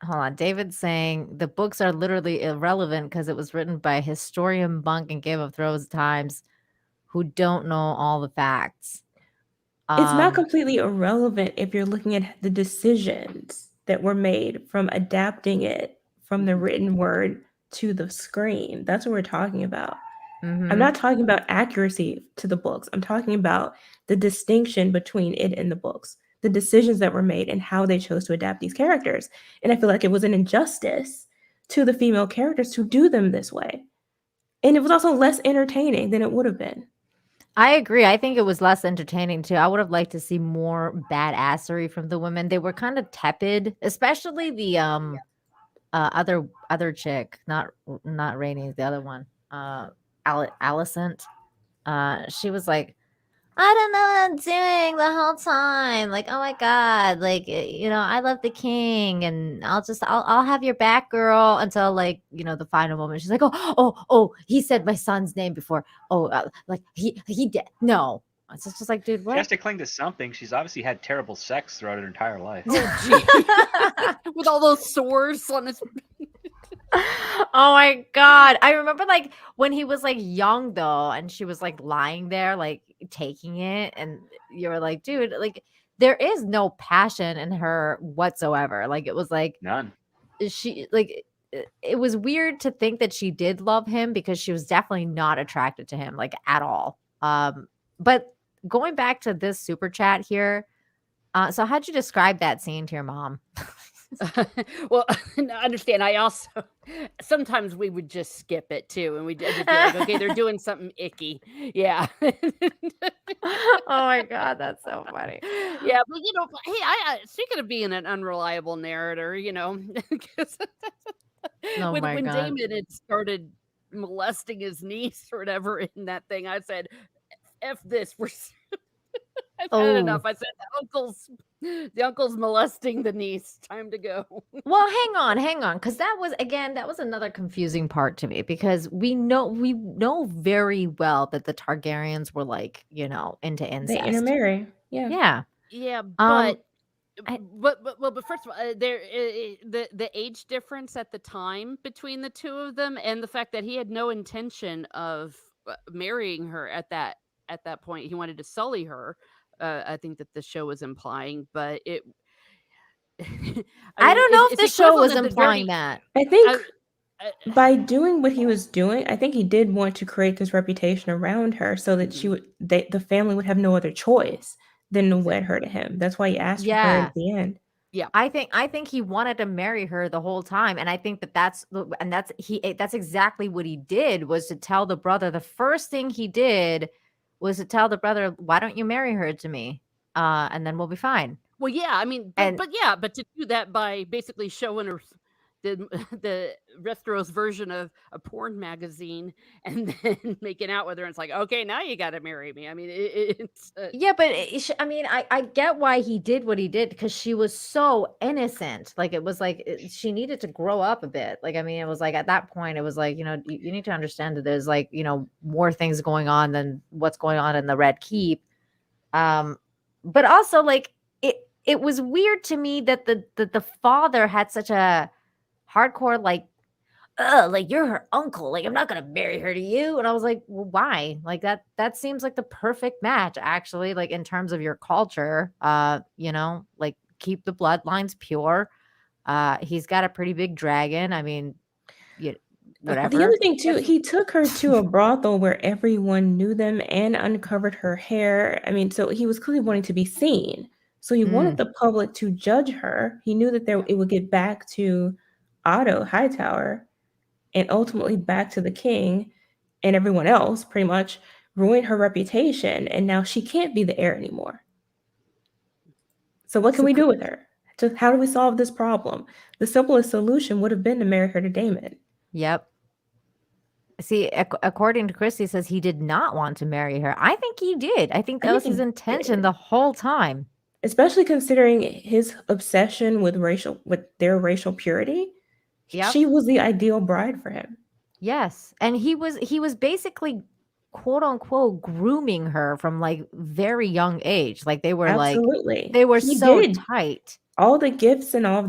hold on. David's saying the books are literally irrelevant because it was written by historian bunk in Game of Thrones times who don't know all the facts. It's not completely irrelevant if you're looking at the decisions that were made from adapting it from the written word to the screen. That's what we're talking about. I'm Mhm. not talking about accuracy to the books. I'm talking about the distinction between it and the books, the decisions that were made and how they chose to adapt these characters. And I feel like it was an injustice to the female characters to do them this way. And it was also less entertaining than it would have been. I agree. I think it was less entertaining too. I would have liked to see more badassery from the women. They were kind of tepid, especially the other chick, not Rhaenys, the other one, Alicent. She was like, I don't know what I'm doing the whole time. Like, oh my god, like I love the king, and I'll have your back, girl, until like the final moment. She's like, oh, he said my son's name before. Oh, like he did. No, it's just like, dude, She what? has to cling to something. She's obviously had terrible sex throughout her entire life. Oh, gee. With all those sores on his. Oh my god, I remember like when he was like young though, and she was like lying there like taking it, and you were like, dude, like there is no passion in her whatsoever. Like it was like None. she like it was weird to think that she did love him because she was definitely not attracted to him like at all. But going back to this super chat here, so how'd you describe that scene to your mom? Well, I understand. I also sometimes we would just skip it too, and we'd just be like, okay, they're doing something icky. Yeah. Oh my god, that's so funny. Yeah, but hey, I speaking of being an unreliable narrator, 'cause Oh my when god. Damon had started molesting his niece or whatever in that thing, I said, "F this, I've had enough." Oh. I said, the uncle's molesting the niece. Time to go." Well, hang on, because that was another confusing part to me because we know very well that the Targaryens were like, into They incest. intermarry. Yeah. Yeah. Yeah, I- but first of all, the age difference at the time between the two of them, and the fact that he had no intention of marrying her at that point. He wanted to sully her. I think that the show was implying, but it. I don't know if it's the show was equivalent of the implying dirty. that. I think I- by doing what he was doing, I think he did want to create this reputation around her so that the family would have no other choice than to wed her to him. That's why he asked for her Yeah. at the end. Yeah. I think he wanted to marry her the whole time, and I think that's exactly what he did, was to tell the brother. The first thing he did was to tell the brother, "Why don't you marry her to me? And then we'll be fine." Well, yeah, I mean, And but to do that by basically showing her the the Westeros version of a porn magazine and then making out with her, and it's like, okay, now you got to marry me. I mean, it's yeah, but I mean, I get why he did what he did, because she was so innocent. Like, it was like she needed to grow up a bit. Like, I mean, it was like at that point, it was like, you need to understand that there's like, more things going on than what's going on in the Red Keep. But also, like, it was weird to me that the father had such a hardcore, like, like, you're her uncle, like, I'm not gonna marry her to you. And I was like, well, why? Like, that seems like the perfect match, actually, like, in terms of your culture. Like, keep the bloodlines pure. He's got a pretty big dragon. I mean, you The other whatever. thing too, he took her to a brothel where everyone knew them and uncovered her hair. I mean, so he was clearly wanting to be seen. So he wanted Mm, the public to judge her. He knew that yeah. it would get back to Otto Hightower and ultimately back to the king and everyone else, pretty much ruin her reputation. And now she can't be the heir anymore. So what can so we do with her? Just how do we solve this problem? The simplest solution would have been to marry her to Daemon. yep. See, according to Chris, he says he did not want to marry her. I think he did. I think I that think was his he intention did. the whole time. Especially considering his obsession with their racial purity. Yep. She was the ideal bride for him. Yes, and he was basically, quote unquote, grooming her from, like, very young age. Like, Absolutely. they were He so did. tight. All the gifts and all of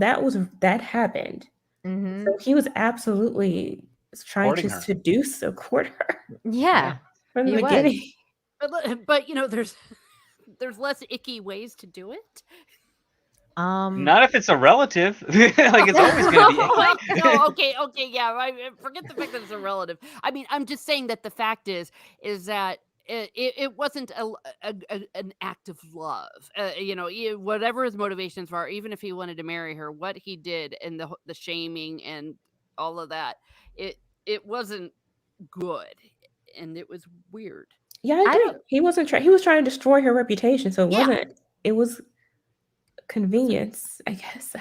that happened. Mhm. So he was absolutely trying Courting to her. court her Yeah. Yeah, from the he was. beginning. But there's less icky ways to do it. Um, Not if it's a relative. Like, it's always going to be Well, icky. no, okay, yeah, right. Forget the fact that it's a relative. I mean, I'm just saying that the fact is that it wasn't an act of love. Whatever his motivations were, even if he wanted to marry her, what he did and the shaming and all of that, it wasn't good, and it was weird. Yeah, I I agree. don't He was trying to destroy her reputation, so Yeah, it was wasn't convenience, I guess.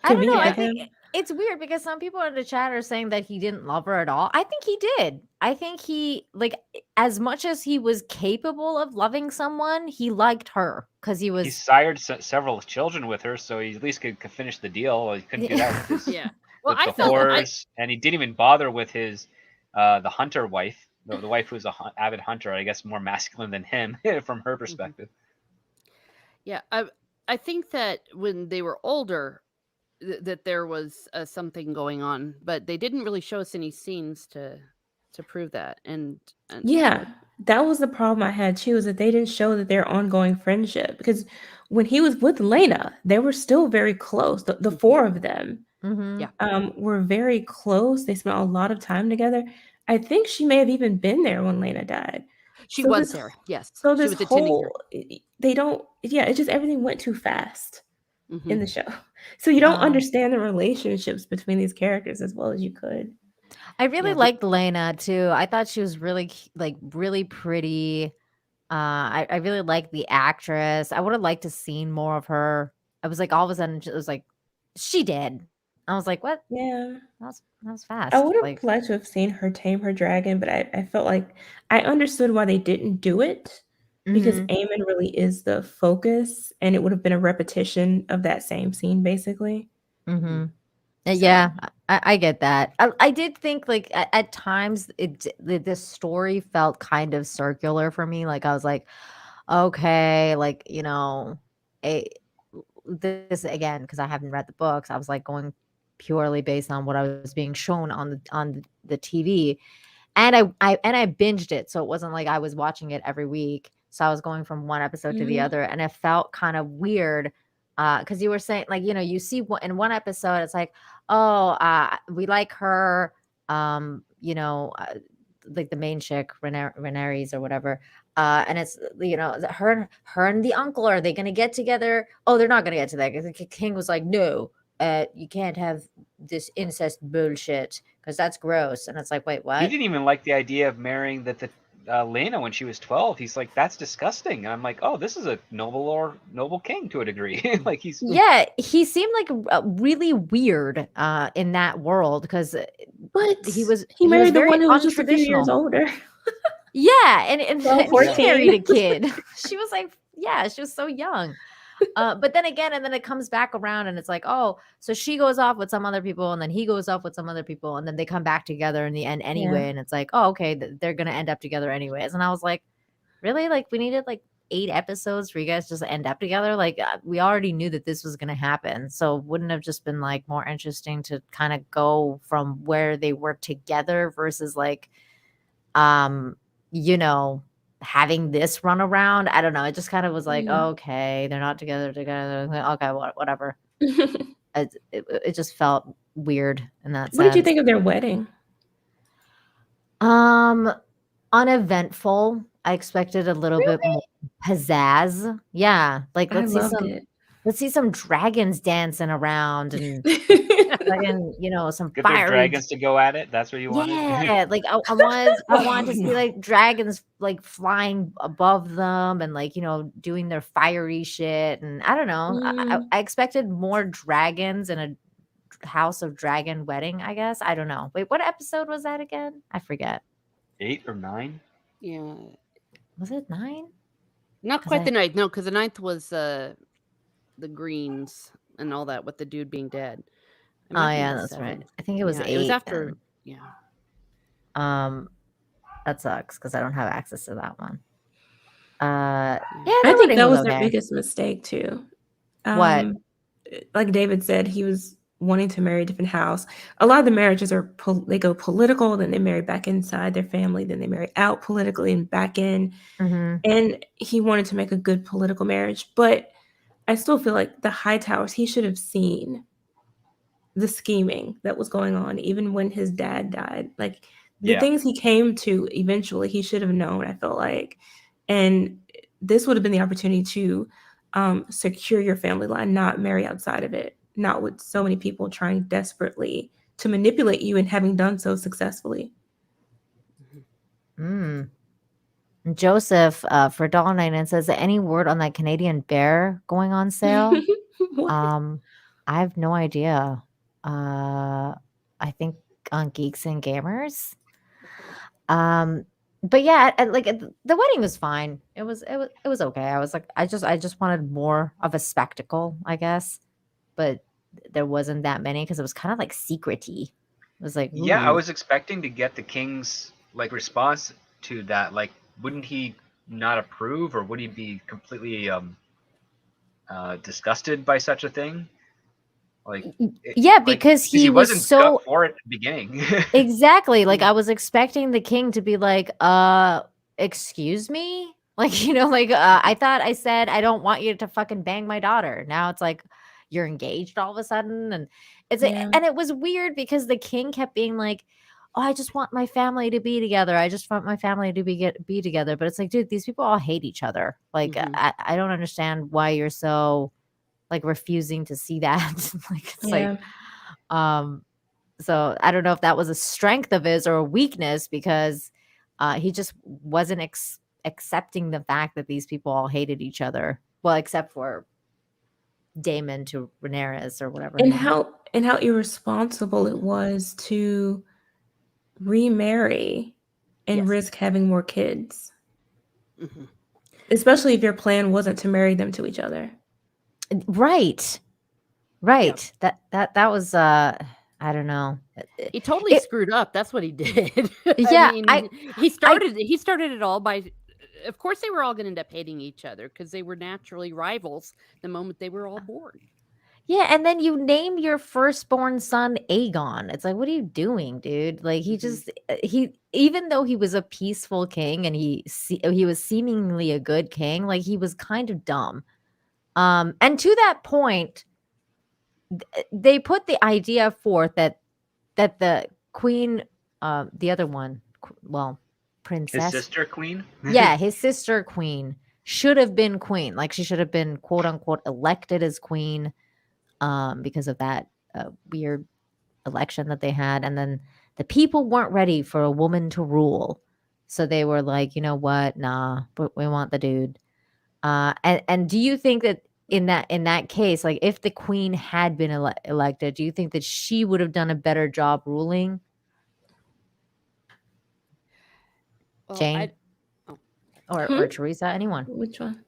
I don't know. Convenient I to yeah. think him. it's weird because some people in the chat are saying that he didn't love her at all. I think he did. I think he, like, as much as he was capable of loving someone, he liked her because he He was. sired several children with her, so he at least could finish the deal. Well, he couldn't do that with his Yeah. Well, with I the felt whores, and he didn't even bother with his the hunter wife, the wife who's a avid hunter. I guess more masculine than him from her Mhm. perspective. Yeah, I think that when they were older, that there was something going on, but they didn't really show us any scenes to prove that. And Yeah, that was the problem I had too, is that they didn't show that their ongoing friendship. Because when he was with Lena, they were still very close. The Mhm. four of them Mhm. Yeah, were very close. They spent a lot of time together. I think she may have even been there when Lena died. she So was this there. Yes, so she this was attending her. whole they don't yeah, it just everything went too fast Hmm. in the show. So you don't Um, understand the relationships between these characters as well as you could. I really Yeah, liked Laena too. I thought she was really, like, really pretty. I really liked the actress. I would have liked to seen more of her. I was like, all of a sudden, it was like, she did. I was like, what? Yeah. That was I fast. would have Like, liked to have seen her tame her dragon, but I felt like I understood why they didn't do it because hmm Aemon really is the focus, and it would have been a repetition of that same scene, basically. hmm hmm So, Yeah, I get that. I did think, like, at times the story felt kind of circular for me. Like, I was like, okay, like, a, this again, because I haven't read the books. I was like going purely based on what I was being shown on the TV, and I binged it, so it wasn't like I was watching it every week. So I was going from one episode to the mhm. other, and it felt kind of weird, because you were saying, like, you see in one episode, it's like, oh, we like her, like the main chick, Rhaenyra or whatever. And it's her and the uncle, are they gonna get together? Oh, they're not gonna get together. The king was like, no, you can't have this incest bullshit because that's gross. And it's like, wait, He what? didn't even like the idea of marrying the Laena when she was 12. He's like, that's disgusting. And I'm like, oh, this is a noble king to a degree. Like he's Yeah, he seemed like really weird in that world because But he was married the very one who was just a few years untraditional. older. Yeah, and 12, he 14. married a kid. She was like, yeah, she was so young. But then again, and then it comes back around and it's like, oh, so she goes off with some other people and then he goes off with some other people and then they come back together in the end anyway. Yeah. And it's like, oh, okay, they're going to end up together anyways. And I was like, really? Like, we needed like 8 episodes for you guys just to end up together? Like, we already knew that this was going to happen. So wouldn't it have just been like more interesting to kind of go from where they were together versus like, having this run around? I don't know. It just kind of was like, okay, they're not together. Okay, whatever. It just felt weird in that sense. What did you think of their wedding? Uneventful. I expected a little bit more pizzazz. Yeah, like I loved it. let's see some dragons dancing around and fucking, some get their fiery dragons to go at it. That's what you wanted. Yeah, like I wanted to see like dragons like flying above them and like doing their fiery shit, and I don't know. I expected more dragons in a House of Dragon wedding, I guess. I don't know. Wait, what episode was that again? I forget. 8 or 9? Yeah. Was it 9? Not quite the 9th. No, because the 9th was the Greens and all that with the dude being dead. Oh yeah, that's right. I think it was 8. It was after. Then. That sucks because I don't have access to that one. Yeah, I think that was their biggest mistake too. What? Like David said, he was wanting to marry a different house. A lot of the marriages are they go political, then they marry back inside their family, then they marry out politically and back in. Mm-hmm. And he wanted to make a good political marriage, but I still feel like the Hightowers, he should have seen the scheming that was going on, even when his dad died. Like the things he came to eventually, he should have known, I feel like. And this would have been the opportunity to secure your family line, not marry outside of it, not with so many people trying desperately to manipulate you and having done so successfully. Joseph for $1.99 says, any word on that Canadian bear going on sale? I have no idea. I think on Geeks and Gamers. But yeah, like the wedding was fine. It was okay. I was like, I just wanted more of a spectacle, I guess. But there wasn't that many because it was kind of like secret-y. It was like, yeah, I was expecting to get the king's like response to that. Like, wouldn't he not approve, or would he be completely disgusted by such a thing? Like, yeah, because he wasn't so for it at the beginning. Exactly. Like I was expecting the king to be like, excuse me? Like, I thought I said I don't want you to fucking bang my daughter. Now it's like you're engaged all of a sudden. And and it was weird because the king kept being like, oh, I just want my family to be together. I just want my family to be together. But it's like, dude, these people all hate each other. Like, I don't understand why you're so like refusing to see that. Like, it's like, so I don't know if that was a strength of his or a weakness because he just wasn't accepting the fact that these people all hated each other. Well, except for Daemon to Rhaenyra or whatever. And how irresponsible it was to remarry and risk having more kids. Mm-hmm. Especially if your plan wasn't to marry them to each other. Right. Yeah. That was I don't know. He totally screwed up. That's what he did. Yeah, he started it all by. Of course, they were all going to end up hating each other because they were naturally rivals the moment they were all born. Yeah, and then you name your firstborn son Aegon. It's like, what are you doing, dude? Like he even though he was a peaceful king and he was seemingly a good king, like he was kind of dumb. And to that point, they put the idea forth that the queen, the other one, well, His princess. sister queen. Yeah, his sister queen should have been queen. Like she should have been quote unquote elected as queen because of that weird election that they had. And then the people weren't ready for a woman to rule. So they were like, you know what? Nah, but we want the dude. And do you think that in that case, like if the queen had been elected, do you think that she would have done a better job ruling? Well, Jane oh, or Teresa, anyone? Which one?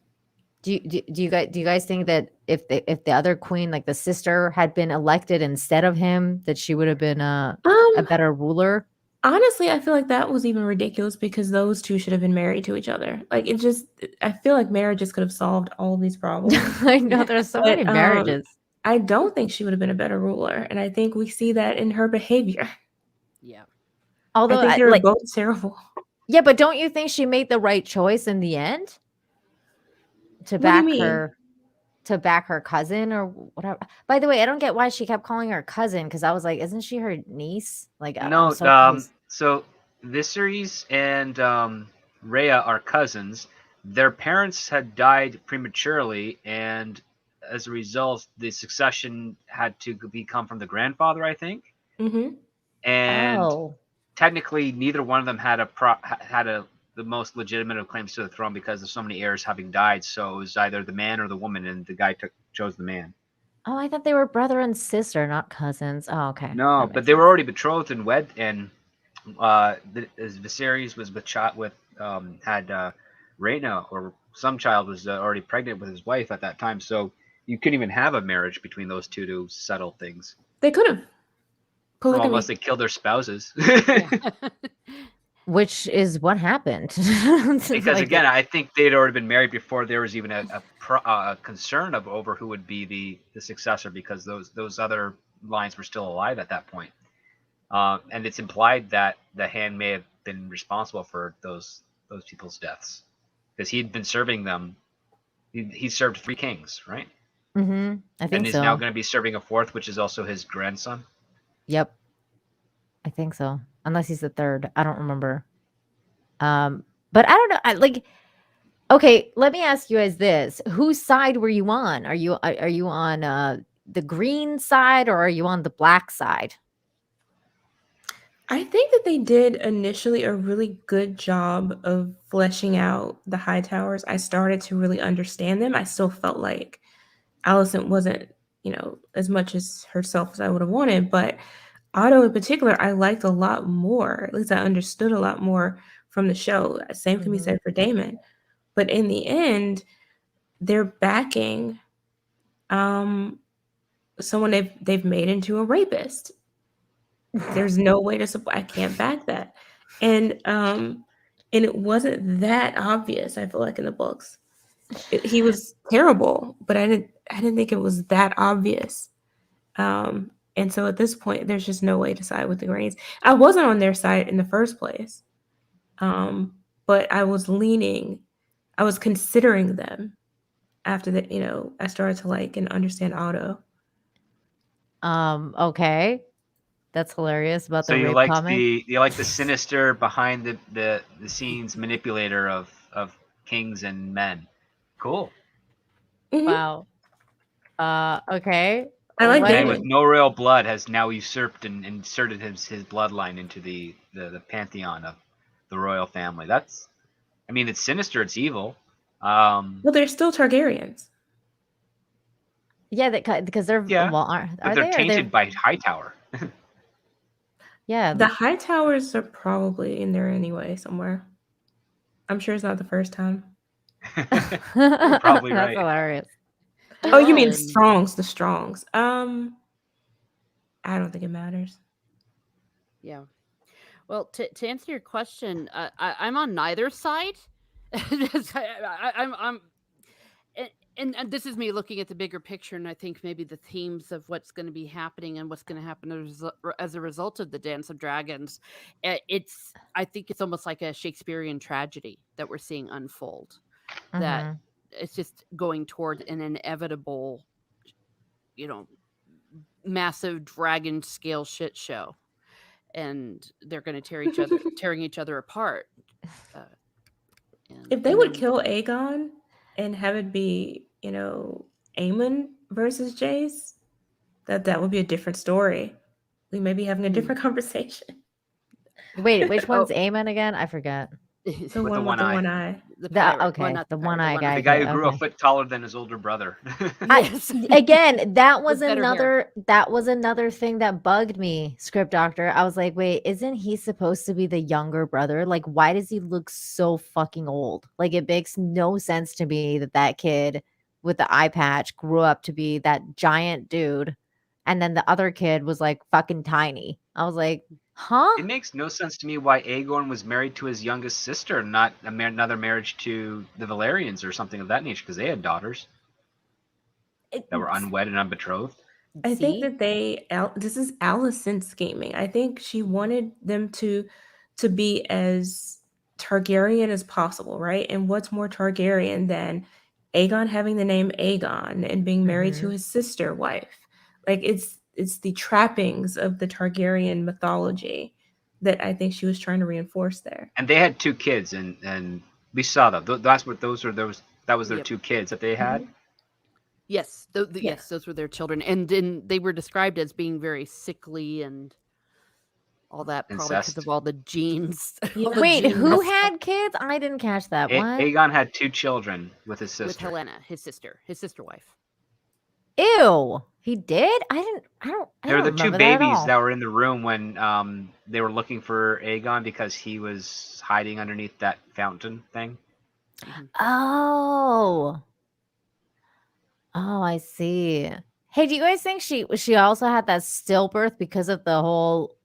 Do you guys think that if the other queen, like the sister, had been elected instead of him, that she would have been a better ruler? Honestly, I feel like that was even ridiculous because those two should have been married to each other. Like it just, I feel like marriage just could have solved all of these problems. I know there's so many But marriages. I don't think she would have been a better ruler, and I think we see that in her behavior. yeah. I Although, think they were both terrible. yeah, but don't you think she made the right choice in the end to What do you back mean? her cousin or whatever? By the way, I don't get why she kept calling her cousin because I was like, isn't she her niece? Like, I'm No, so confused. so Viserys and Rhea are cousins. Their parents had died prematurely, and as a result, the succession had to become from the grandfather, I think. Mm-hmm. And Oh, technically, neither one of them had the most legitimate of claims to the throne because of so many heirs having died. So it was either the man or the woman, and the guy chose the man. oh, I thought they were brother and sister, not cousins. Oh, okay, No, that but makes they were sense. already betrothed and wed, and as Viserys was had Rhaena or some child was already pregnant with his wife at that time, so you couldn't even have a marriage between those two to settle things. They could have Well, unless polygamy. they killed their spouses. Yeah. Which is what happened. Because Like, again, I think they'd already been married before there was even a concern of over who would be the successor, because those other lines were still alive at that point. And it's implied that the hand may have been responsible for those people's deaths because he'd been serving them. He served three kings, right? I And think is now so. going to be serving a fourth, which is also his grandson. Yep, I think so. Unless he's the third, I don't remember. But I don't know. Okay, let me ask you as this: whose side were you on? Are you on the green side or are you on the black side? I think that they did initially a really good job of fleshing out the high towers. I started to really understand them. I still felt like Alicent wasn't, as much as herself as I would have wanted, but Otto in particular, I liked a lot more. At least I understood a lot more from the show. Same can be Mhm. said for Daemon. But in the end, they're backing um someone they've made into a rapist. There's no way to support. I can't back that. And it wasn't that obvious, I feel like, in the books. He was terrible, but I didn't think it was that obvious. And so at this point, there's just no way to side with the Greens. I wasn't on their side in the first place. But I was considering them after that, I started to like and understand Otto. Okay. That's hilarious about So the rape comment. you like the sinister behind the scenes manipulator of kings and men. Cool. Hmm. Wow. Okay. I like A What man is with Daemon. no royal blood has now usurped and inserted his bloodline into the pantheon of the royal family. That's, I mean, it's sinister, it's evil. Um, Well, they're still Targaryens. Yeah, because they're yeah, well, but are they're they or they're tainted by Hightower. yeah. The high towers are probably in there anyway somewhere. I'm sure it's not the first time. You're probably That's right. hilarious. Oh, They you are mean in. Strongs? The Strongs. I don't think it matters. Yeah. Well, to answer your question, I'm on neither side. I'm and, and this is me looking at the bigger picture, and I think maybe the themes of what's going to be happening and what's going to happen as a result of the Dance of Dragons. I think it's almost like a Shakespearean tragedy that we're seeing unfold. That Mhm. it's just going toward an inevitable, you know, massive dragon scale shit show. and they're going to tearing each other apart. Uh, If they and would then kill Aegon and have it be, Aemond versus Jace, that would be a different story. We may be having a different conversation. Wait, which Oh. one's Aemon again? I forget. The With the one one with the eye. one eye. the The pirate. okay, Well, not the pirate, one-eye guy. The guy who grew a Okay. foot taller than his older brother. Yes. Again, that was With better hair. another thing that bugged me, script doctor. I was like, wait, isn't he supposed to be the younger brother? Like, why does he look so fucking old? Like, it makes no sense to me that kid with the eye patch grew up to be that giant dude, and then the other kid was like fucking tiny. I was like, huh? It makes no sense to me why Aegon was married to his youngest sister, not another marriage to the Valerians or something of that nature, because they had daughters that were unwed and unbetrothed. I think See? that this is Alicent scheming. I think she wanted them to be as Targaryen as possible, right? And what's more Targaryen than Aegon having the name Aegon and being married to Mhm. his sister wife? Like it's the trappings of the Targaryen mythology that I think she was trying to reinforce there. And they had 2 kids, and we saw that. That was their Yep. 2 kids that they had. Yes, Yeah. yes, those were their children, and then they were described as being very sickly and all that, probably because Incest. of all the genes. Yeah. all the Wait, gene who mess had kids? I didn't catch that. What? Aegon had 2 children with his with sister. Helaena, his sister wife. Ew. He did? I don't They were the 2 remember that at babies all. that were in the room when they were looking for Aegon because he was hiding underneath that fountain thing. Oh. Oh, I see. Hey, do you guys think she also had that stillbirth because of the whole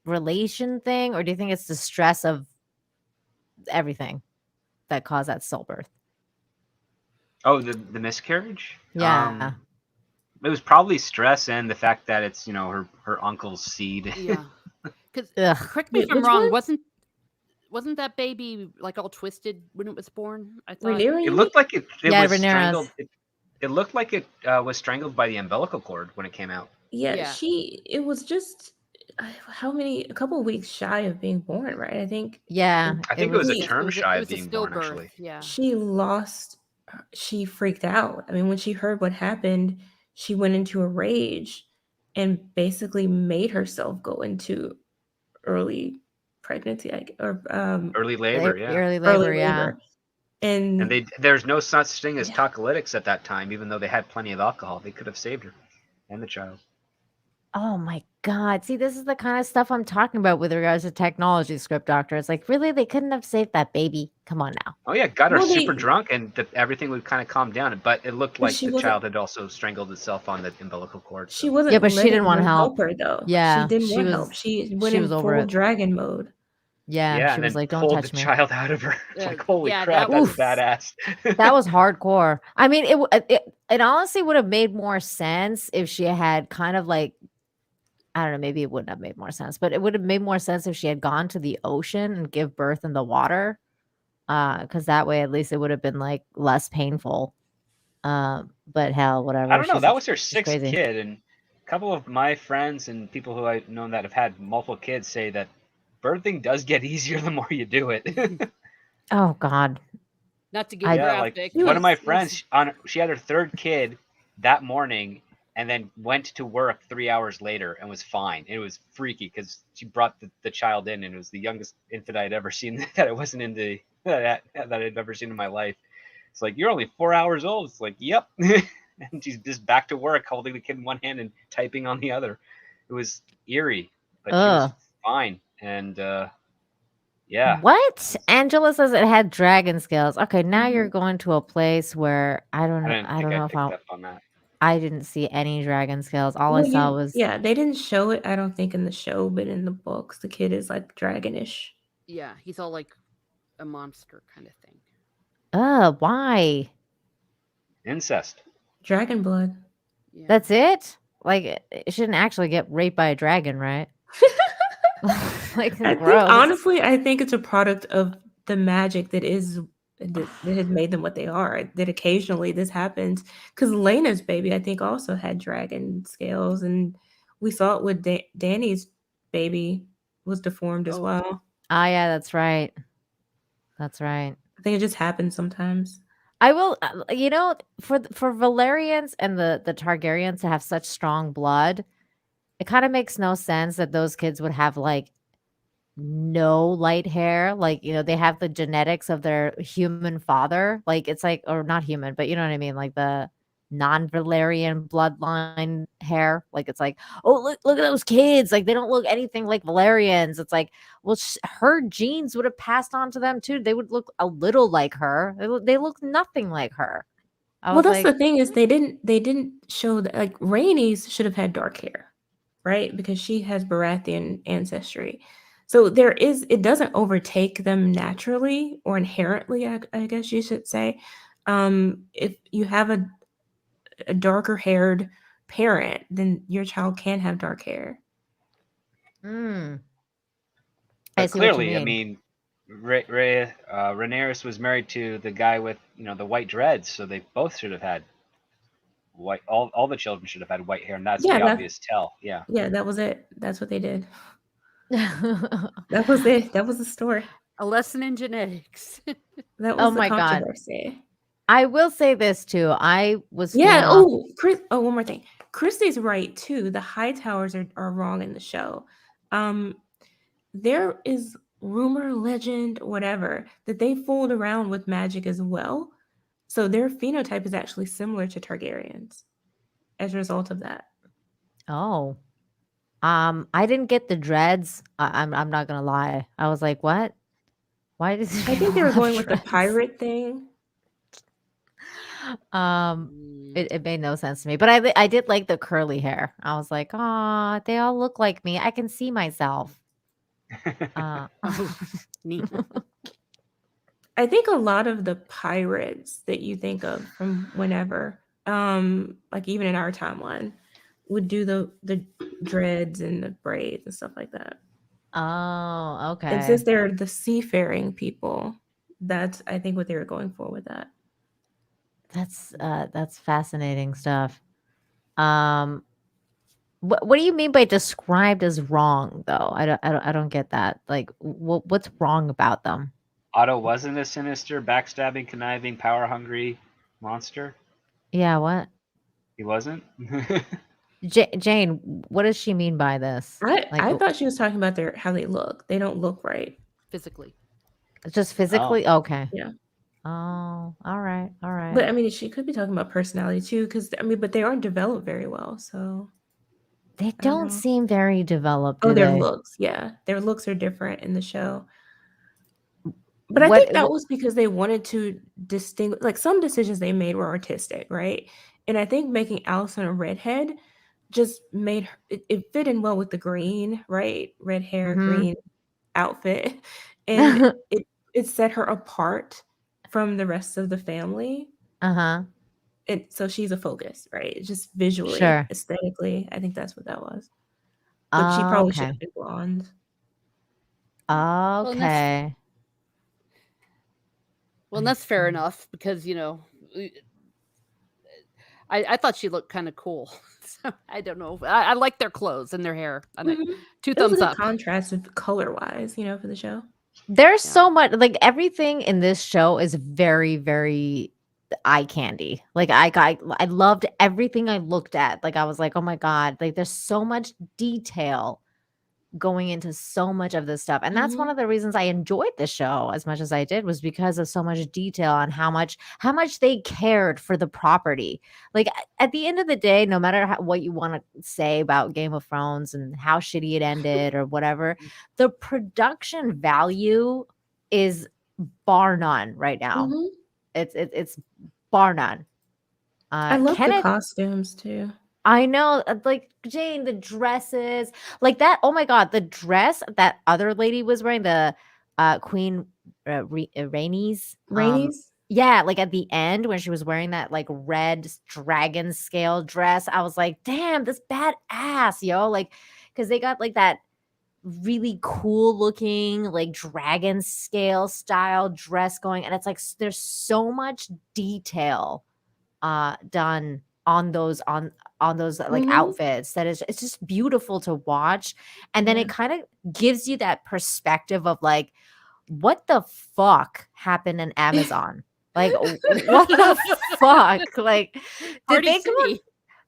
relation thing, or do you think it's the stress of everything that caused that stillbirth? Oh, the miscarriage? Yeah. It was probably stress and the fact that it's, her uncle's seed. Yeah, because Ugh. correct me if Wait, I'm which wrong. one? Wasn't that baby like all twisted when it was born? I thought. Rhaenyra, It you mean? looked like it Yeah, was Rhaenyra's. strangled. It looked like it was strangled by the umbilical cord when it came out. Yeah, Yeah. it was just a couple of weeks shy of being born, right? I think Yeah. I think it was a Yes, term shy it of was a being born, stillbirth. actually. Yeah. she freaked out. I mean, when she heard what happened, she went into a rage and basically made herself go into early pregnancy or Early labor, yeah. Early early labor, yeah. labor. And there's no such thing as Yeah. tocolytics at that time, even though they had plenty of alcohol. They could have saved her and the child. Oh my God. See, this is the kind of stuff I'm talking about with regards to technology, script doctor. It's like, really? They couldn't have saved that baby? Come on now. Oh yeah, got her Well, super drunk, and everything would kind of calm down. But it looked But like she the wasn't child had also strangled itself on the umbilical cord. she So. wasn't Yeah, but she letting didn't want him help. help her though. Yeah, She didn't she want was- help. She went she in was over full it. dragon mode. Yeah, Yeah, she and was then like, "Don't pulled touch the me." child out of her. It's like, holy yeah, crap, that that's was- badass. That was hardcore. I mean, it honestly would have made more sense if she had kind of like, I don't know, maybe it wouldn't have made more sense, but it would have made more sense if she had gone to the ocean and give birth in the water. Because that way at least it would have been like less painful. But hell, whatever. I don't know. she's- That was her she's 6th crazy. kid, and a couple of my friends and people who I've known that have had multiple kids say that birthing does get easier the more you do it. Oh God. Not to get Yeah, like graphic. one of my Yes, friends, she had her 3rd kid that morning, and then went to work 3 hours later and was fine. It was freaky because she brought the child in, and it was the youngest infant I'd ever seen that I wasn't in that I'd ever seen in my life. It's like, you're only 4 hours old. It's like, yep. And she's just back to work, holding the kid in one hand and typing on the other. It was eerie, but she was fine. And yeah. What? Angela says it had dragon scales. Okay, now Mhm. you're going to a place where I don't know. I I don't know if picked up on that. I didn't see any dragon scales. All I Well, saw was yeah, they didn't show it, I don't think, in the show, but in the books, the kid is like dragonish. Yeah, he's all like a monster kind of thing. why? Incest. Dragon blood. Yeah. That's it? Like it shouldn't actually get raped by a dragon, right? Like I think gross. honestly, I think it's a product of the magic that has made them what they are. That occasionally this happens because Lena's baby, I think, also had dragon scales, and we saw it with Danny's baby was deformed as Oh. well. Ah, yeah, that's right. That's right. I think it just happens sometimes. I will, for Valerians and the Targaryens to have such strong blood, it kind of makes no sense that those kids would have like no light hair. Like, they have the genetics of their human father. Like, it's like, or not human, but you know what I mean? Like the non-Valerian bloodline hair. Like, it's like, oh, look at those kids. Like, they don't look anything like Valerians. It's like, well, her genes would have passed on to them too. They would look a little like her. They look nothing like her. I Well, was that's like, the thing is they didn't show that like Rhaenys should have had dark hair, right? Because she has Baratheon ancestry. So it doesn't overtake them naturally or inherently, I guess you should say. If you have a darker haired parent, then your child can have dark hair. I But see what you clearly, I mean. mean, Rhaenyra was married to the guy with the white dreads, so they both should have had white. All the children should have had white hair, and that's Yeah, the obvious tell. Yeah. that was it. That's what they did. That was it. That was the story. A lesson in genetics. That Oh was the my God. controversy. I will say this too. I was Yeah. feeling off. One more thing. Christy's right too. The Hightowers are wrong in the show. There is rumor, legend, whatever, that they fooled around with magic as well. So their phenotype is actually similar to Targaryens as a result of that. Oh. I didn't get the dreads. I'm not gonna lie. I was like, what? Why does I think they were going with the pirate thing. It made no sense to me. But I did like the curly hair. I was like, ah, they all look like me. I can see myself. Neat. I think a lot of the pirates that you think of from whenever, like even in our timeline, would do the dreads and the braids and stuff like that. Oh, okay. And since they're the seafaring people, that's I think what they were going for with that. That's fascinating stuff. What do you mean by described as wrong though? I don't get that. Like, what's wrong about them? Otto wasn't a sinister, backstabbing, conniving, power-hungry monster. Yeah, what? He wasn't. Jane, what does she mean by this? I thought she was talking about how they look. They don't look right. Physically. Just physically? Okay. Yeah. Oh, all right, all right. But I mean, she could be talking about personality too, because I mean, but they aren't developed very well. So They I don't don't know. seem very developed, Oh, do their they? looks, yeah, their looks are different in the show. But I What? think that was because they wanted to distinguish, like some decisions they made were artistic, right? And I think making Alicent a redhead just made her, it fit in well with the green, right? Red hair, green outfit, and it set her apart from the rest of the family. Uh-huh. And so she's a focus, right? Just visually, Sure. aesthetically, I think that's what that was. But she probably should Okay. have been blonde. Well, and that's Okay. fair enough because I thought she looked kind of cool. So I don't know. I like their clothes and their hair. And Mhm. two It was a thumbs good up. contrast with color-wise, for the show. There's Yeah. so much, like everything in this show is very, very eye candy. Like I loved everything I looked at. Like I was like, oh my God, like there's so much detail going into so much of this stuff. And that's one Mhm. of the reasons I enjoyed the show as much as I did, was because of so much detail on how much they cared for the property. Like at the end of the day, no matter what you want to say about Game of Thrones and how shitty it ended or whatever, the production value is bar none right now. Mhm. It's bar none. I love the Kenneth, costumes too. I know, like Jane, the dresses, like that. Oh my God, the dress that other lady was wearing, the Queen Rhaenys. Rhaenys? Yeah, like at the end when she was wearing that like red dragon scale dress, I was like, damn, this badass, yo. Like, because they got like that really cool looking like dragon scale style dress going, and it's like there's so much detail done on those on those like Mhm. outfits that is it's just beautiful to watch. And then Yeah. it kind of gives you that perspective of like what the fuck happened in Amazon? Like what the fuck? Like did Party they go City.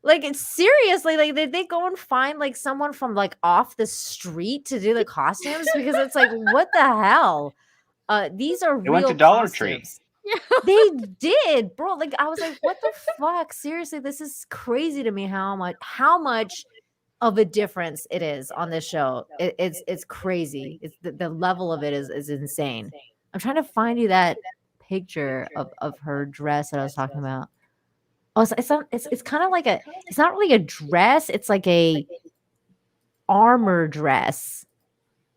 like it's seriously like did they go and find like someone from like off the street to do the costumes? Because it's like what the hell? These are They went to real Dollar Tree. costumes. They did, bro. Like I was like, what the fuck? Seriously, this is crazy to me how much of a difference it is on this show. It's crazy. It's the level of it is insane. I'm trying to find you that picture of her dress that I was talking about. Oh, it's kind of like it's not really a dress, it's like a armor dress.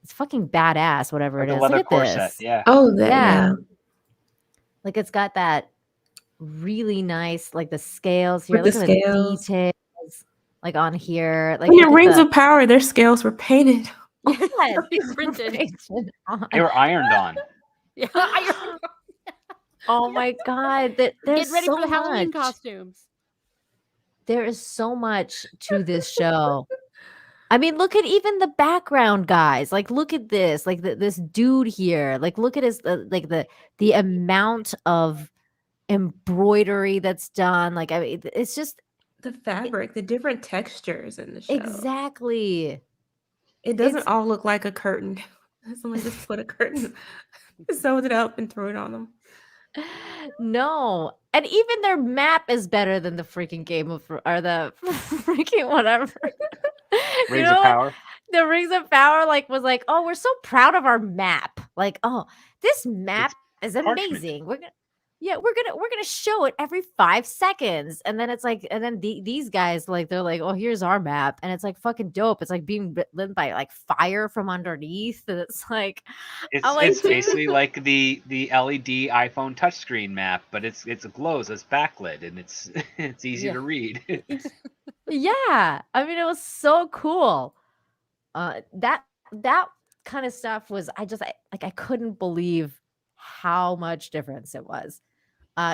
It's fucking badass, whatever Like it a is. Look leather at corset. this. Yeah. Oh, that Yeah. yeah. Like it's got that really nice, like the scales here. With Look the at scales. the details, like on here. Like When look in at Rings the of Power, their scales were painted. yeah, They printed. painted on. They were ironed on. Yeah. Oh my god, there's Get ready so for the Halloween much. costumes. There is so much to this show. I mean, look at even the background guys. Like, look at this. Like this dude here. Like, look at his like the amount of embroidery that's done. Like, I mean, it's just The fabric, the different textures in the show. exactly. It doesn't It's all look like a curtain. Somebody just put a curtain, sewed it up, and threw it on them. no, and even their map is better than the freaking or the freaking whatever. You Rings know of what? Power. The Rings of Power like was like, oh, we're so proud of our map. Like, oh, this map is parchment. amazing. We're gonna show it every 5 seconds, and then it's like, and then these guys like they're like, oh, here's our map, and it's like fucking dope. It's like being lit by like fire from underneath, and it's like, I'm like, It's basically like the LED iPhone touchscreen map, but it glows as backlit and it's it's easy Yeah. to read. yeah. I mean, it was so cool. That kind of stuff was I couldn't believe how much difference it was.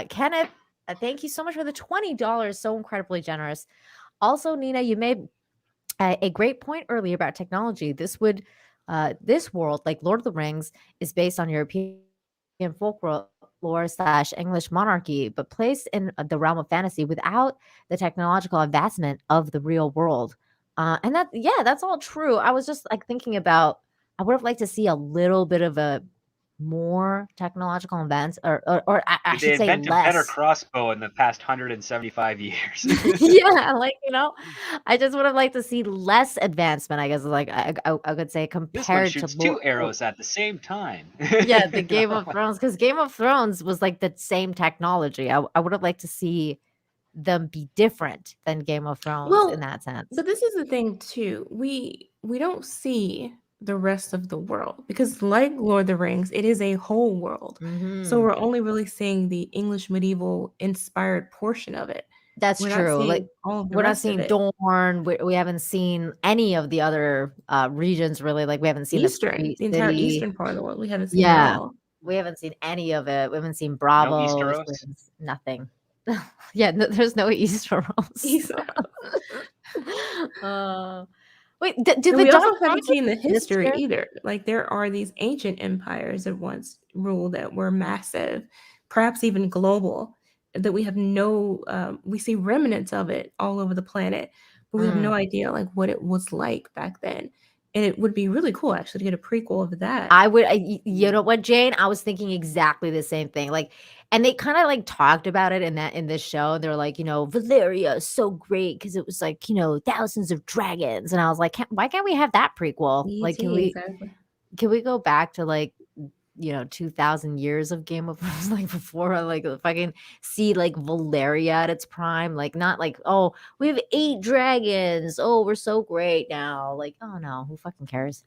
Kenneth, thank you so much for the $20. So incredibly generous. Also, Nina, you made a great point earlier about technology. This world, like Lord of the Rings, is based on European folklore / English monarchy, but placed in the realm of fantasy without the technological advancement of the real world. And that's all true. I was just like thinking about, I would have liked to see a little bit of a more technological advance, or I Did they should say invent a better less. crossbow in the past 175 years? Yeah, like I just would have liked to see less advancement. I guess like I could say This one compared to shoots 2 arrows at the same time. yeah, the Game of Thrones, because Game of Thrones was like the same technology. I would have liked to see them be different than Game of Thrones in Well, that sense. but this is the thing too. We don't see the rest of the world because, like Lord of the Rings, it is a whole world. So Mhm. we're only really seeing the English medieval inspired portion of it. That's We're not true. Like seeing all of the we're not rest of seeing it. Dorne. We haven't seen any of the other regions really. Like we haven't seen the Eastern, Free the entire City. eastern part of the world, we haven't seen at Yeah, all. we haven't seen any of it. We haven't seen No Bravos. We Easteros? haven't nothing. Yeah, there's no Easteros. Eastern. Wait, did the And we also Dothraki haven't seen the exist history here? either. Like there are these ancient empires that once ruled that were massive, perhaps even global, that we have we see remnants of it all over the planet, but we have no idea like what it was like back then. And it would be really cool actually to get a prequel of that. You know what, Jane? I was thinking exactly the same thing. Like, and they kind of like talked about it in this show. They were like, Valyria is so great because it was like, thousands of dragons. And I was like, why can't we have that prequel? Like, Exactly. can we go back to like 2,000 years of Game of Thrones, like before, like fucking see like Valyria at its prime, like not like, oh, we have 8 dragons, oh, we're so great now, like, oh no, who fucking cares?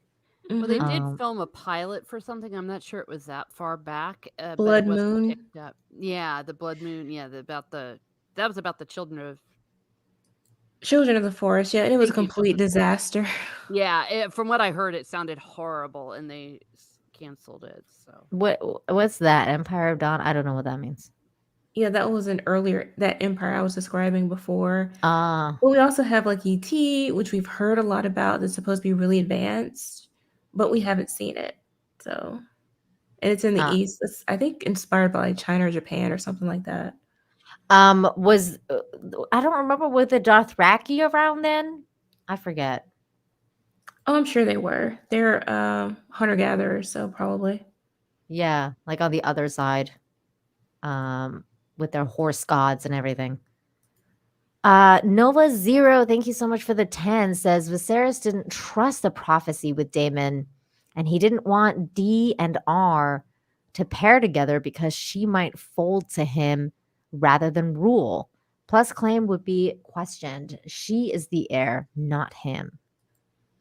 Well, they did Um, film a pilot for something. I'm not sure it was that far back, but Blood it wasn't Moon. picked up. Yeah, the Blood Moon. Yeah, that was about the children of. Children of the Forest, yeah, and it was a Thank you, complete disaster. Yeah, from what I heard, it sounded horrible, and they canceled it. So what's that? Empire of Dawn? I don't know what that means. Yeah, that was an earlier that empire I was describing before. Ah, But we also have like ET, which we've heard a lot about. That's supposed to be really advanced, but we haven't seen it. So, and it's in the uh, East. It's, I think, inspired by like China or Japan or something like that. was I don't remember, were the Dothraki around then? I forget. Oh, I'm sure they were. They're hunter gatherers, so probably. Yeah, like on the other side, with their horse gods and everything. Nova Zero, thank you so much for the 10, says Viserys didn't trust the prophecy with Daemon, and he didn't want D and R to pair together because she might fold to him rather than rule. Plus, claim would be questioned. She is the heir, not him.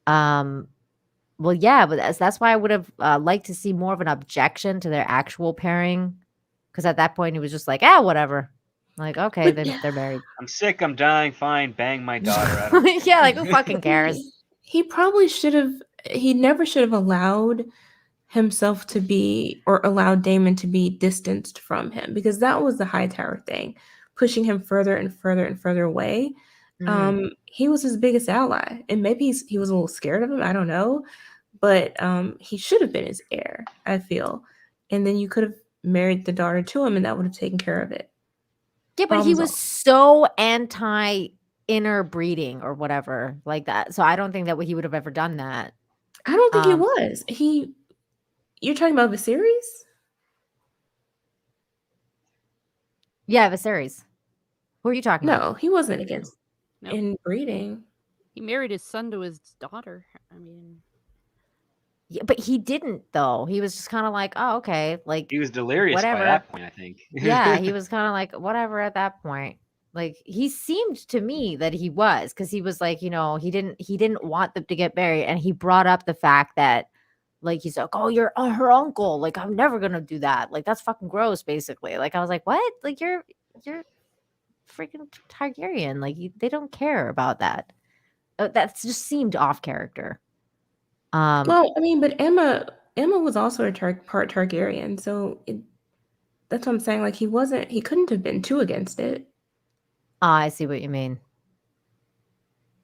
Um, well, yeah, but that's why I would have liked to see more of an objection to their actual pairing, because at that point he was just like, ah, whatever. Like, okay, But they're married. I'm sick. I'm dying. Fine. Bang my daughter. I don't. Yeah, like who fucking cares? he probably should have. He never should have allowed himself to be or allowed Damon to be distanced from him, because that was the high tower thing, pushing him further and further and further away. He was his biggest ally, and maybe he was a little scared of him. I don't know, but he should have been his heir, I feel, and then you could have married the daughter to him, and that would have taken care of it. Yeah, but he Problem was solved. so anti interbreeding or whatever like that. So I don't think that he would have ever done that. I don't think he Um, was. You're talking about Viserys? yeah, Viserys. Who are you talking about? No, he wasn't against Nope. inbreeding. He married his son to his daughter. I mean, Yeah, but he didn't though. He was just kind of like, oh, okay, like He was delirious by whatever. that point, I think. Yeah, he was kind of like whatever at that point. Like he seemed to me that he was, because he was like, he didn't want them to get married, and he brought up the fact that, like, he's like, oh, you're her uncle. Like, I'm never gonna do that. Like, that's fucking gross, basically. Like, I was like, what? Like, you're freaking Targaryen. Like, they don't care about that. That just seemed off character. Well, I mean, but Emma was also a part Targaryen, so that's what I'm saying. Like he couldn't have been too against it. I see what you mean.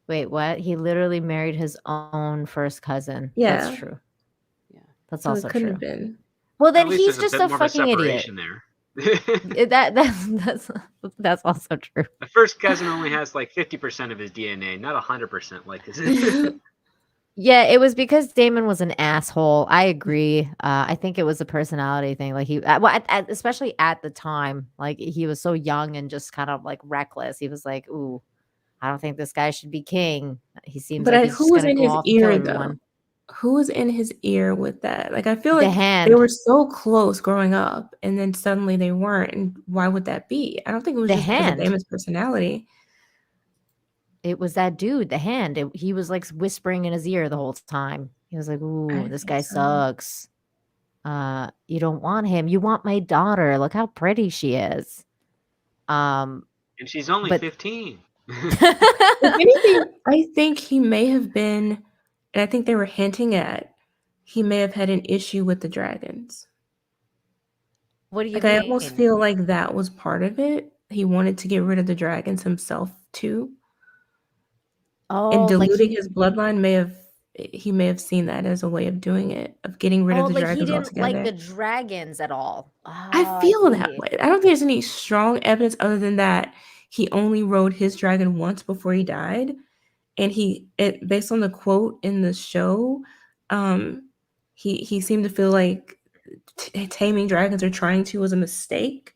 Wait, what? He literally married his own first cousin. That's Yeah, true. yeah. That's so also it couldn't true. have been. Well, At then least he's there's a just bit a more of a fucking idiot. separation there. That's also true. The first cousin only has like 50% of his DNA, not 100% like his. Yeah, it was because Damon was an asshole. I agree. I think it was a personality thing. Like especially at the time, like he was so young and just kind of like reckless. He was like, "Ooh, I don't think this guy should be king. He seems like he's Who just was gonna in go his off and kill ear though? everyone." Who was in his ear with that? Like I feel The like they hand, were so close growing up, and then suddenly they weren't. And why would that be? I don't think it was the just because of hand. Damon's personality. It was that dude, the hand. He was like whispering in his ear the whole time. He was like, I "Ooh, didn't this think guy so. sucks. You don't want him. You want my daughter. Look how pretty she is." And she's only But 15. If anything, I think he may have been, and I think they were hinting at, he may have had an issue with the dragons. what do you Like I almost mean? feel like that was part of it. He wanted to get rid of the dragons himself too, and Oh, like diluting his bloodline he may have seen that as a way of doing it, of getting rid of the like he dragons didn't like altogether. the dragons at all. Oh, I I feel that see. way. I don't think there's any strong evidence other than that he only rode his dragon once before he died, and based on the quote in the show, um, he seemed to feel like taming dragons or trying to was a mistake.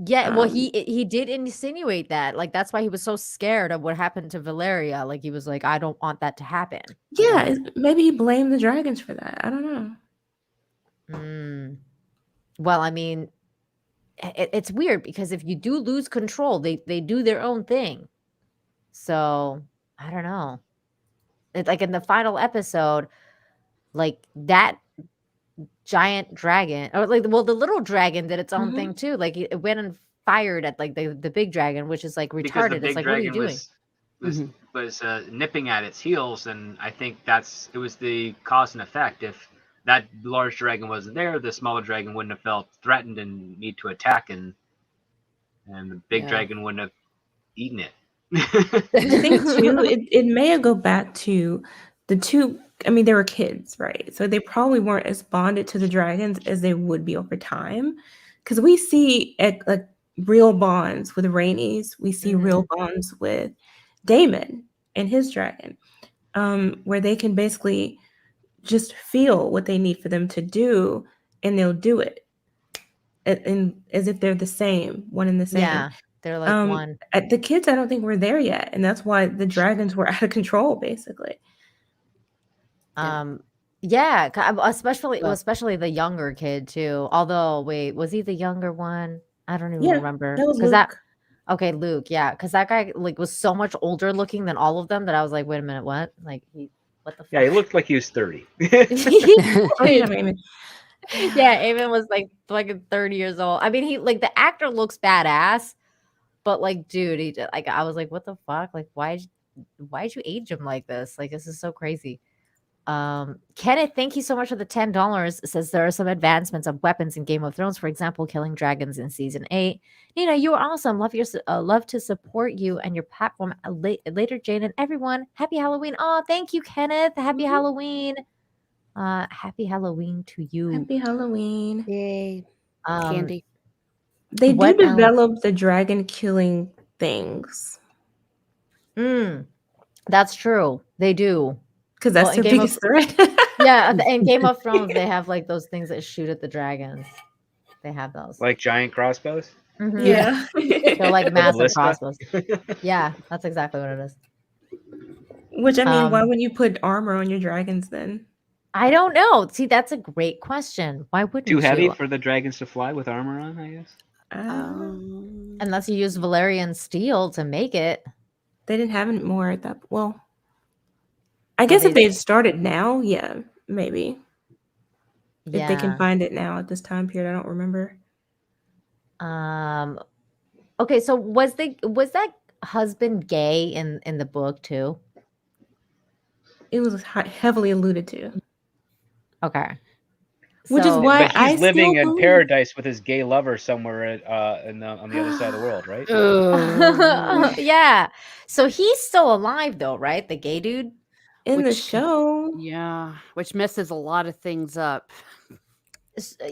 Yeah, well, Um, he did insinuate that. Like that's why he was so scared of what happened to Valeria. Like he was like, I don't want that to happen. yeah, maybe he blamed the dragons for that. I don't know. Well, I mean, it's weird because if you do lose control, they do their own thing. So I don't know. It's like in the final episode, like that giant dragon, or like, well, the little dragon did its own thing too. Like it went and fired at like the big dragon, which is like Because the retarded. It's big like, what are you dragon doing? was nipping at its heels, and I think it was the cause and effect. If that large dragon wasn't there, the smaller dragon wouldn't have felt threatened and need to attack. And and the big Yeah. dragon wouldn't have eaten it. I think too, it may go back to the two. I mean, they were kids, right? So they probably weren't as bonded to the dragons as they would be over time. Because we see like real bonds with Rhaenys, we see real bonds with Daemon and his dragon, where they can basically just feel what they need for them to do, and they'll do it, and as if they're the same, one and the same. Yeah, they're like one. The kids, I don't think were there yet, and that's why the dragons were out of control, basically. Yeah, especially Well- especially the younger kid too. Although, wait, was he the younger one? I don't even Yeah, remember. that was Because Luke. okay, Luke, yeah, because that guy like was so much older looking than all of them that I was like, wait a minute, what? Like what the fuck? Yeah, he looked like he was 30. Oh, yeah, Aemond. Yeah, Aemond was like 30 years old. I mean, he like the actor looks badass, but like, dude, he like I was like, what the fuck? Like, why'd you age him like this? Like, this is so crazy. Kenneth, thank you so much for the $10. Says there are some advancements of weapons in Game of Thrones, for example, killing dragons in season 8. Nina, you are awesome. Love to support you and your platform later, Jane and everyone. Happy Halloween. Oh, thank you, Kenneth. Happy Halloween. Happy Halloween to you. Happy Halloween. Yay. Candy. They do what else? develop the dragon killing things. That's true. They do. Because that's Well, their in Game biggest threat. Yeah, in Game of Thrones, they have like those things that shoot at the dragons. They have those. Like giant crossbows? Mhm. Yeah. They're like massive ballista? crossbows. Yeah, that's exactly what it is. Which, I mean, why Um, wouldn't you put armor on your dragons then? I don't know. See, that's a great question. Why wouldn't Too heavy you? for the dragons to fly with armor on, I guess. Unless you use Valyrian steel to make it. They didn't have it more at that. Well, I guess if they had started now, yeah, maybe. If they can Yeah. find it now at this time period, I don't remember. Okay, so was that husband gay in the book too? It was heavily alluded to. Okay. Which is So- why But he's I living still in believe- paradise with his gay lover somewhere on the other side of the world, right? Yeah. So he's still alive though, right? The gay dude? in the Which- show. Yeah, which messes a lot of things up.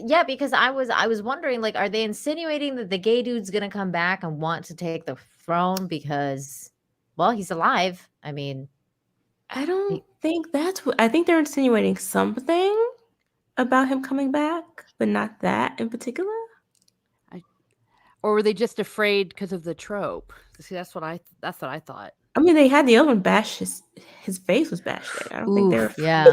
Yeah, because I was wondering, like, are they insinuating that the gay dude's gonna come back and want to take the throne because, well, he's alive. I mean, I don't think that's what I think they're insinuating something about him coming back, but not that in particular. Or were they just afraid because of the trope? See, that's what I thought. I mean, they had the other one bash his face was bashed in. I don't think they were. yeah.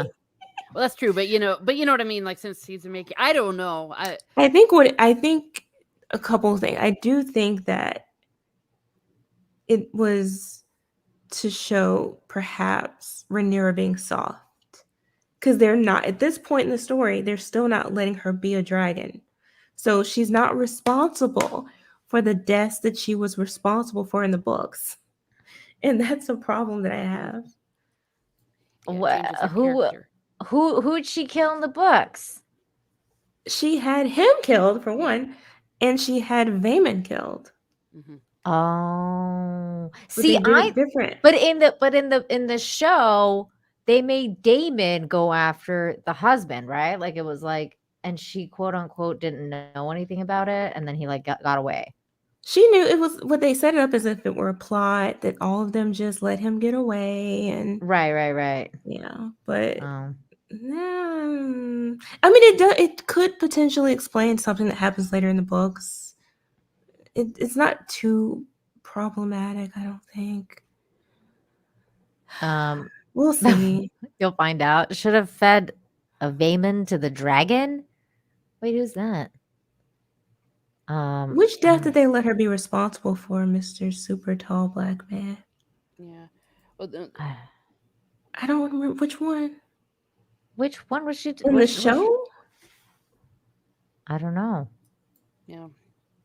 Well, that's true, but you know what I mean. Like since season making, I don't know. I think a couple of things. I do think that it was to show perhaps Rhaenyra being soft, because they're not at this point in the story. They're still not letting her be a dragon, so she's not responsible for the deaths that she was responsible for in the books, and that's a problem that I have. Yeah, it changes her character. Who'd she kill in the books? She had him killed for one, and she had Vaemond killed. Mhm. Oh, But see, they did it different. but in the show, they made Daemon go after the husband, right? Like it was like, and she quote unquote didn't know anything about it, and then he like got away. She knew it was what they set it up as if it were a plot that all of them just let him get away, and Right. yeah, but Oh. I mean, it could potentially explain something that happens later in the books. It's not too problematic, I don't think. We'll see. You'll find out. Should have fed a Vaemond to the dragon. Wait, who's that? Which death did they let her be responsible for, Mr. Super Tall Black Man? Yeah. Well, I don't remember which one. Which one was she In the show? I don't know. yeah,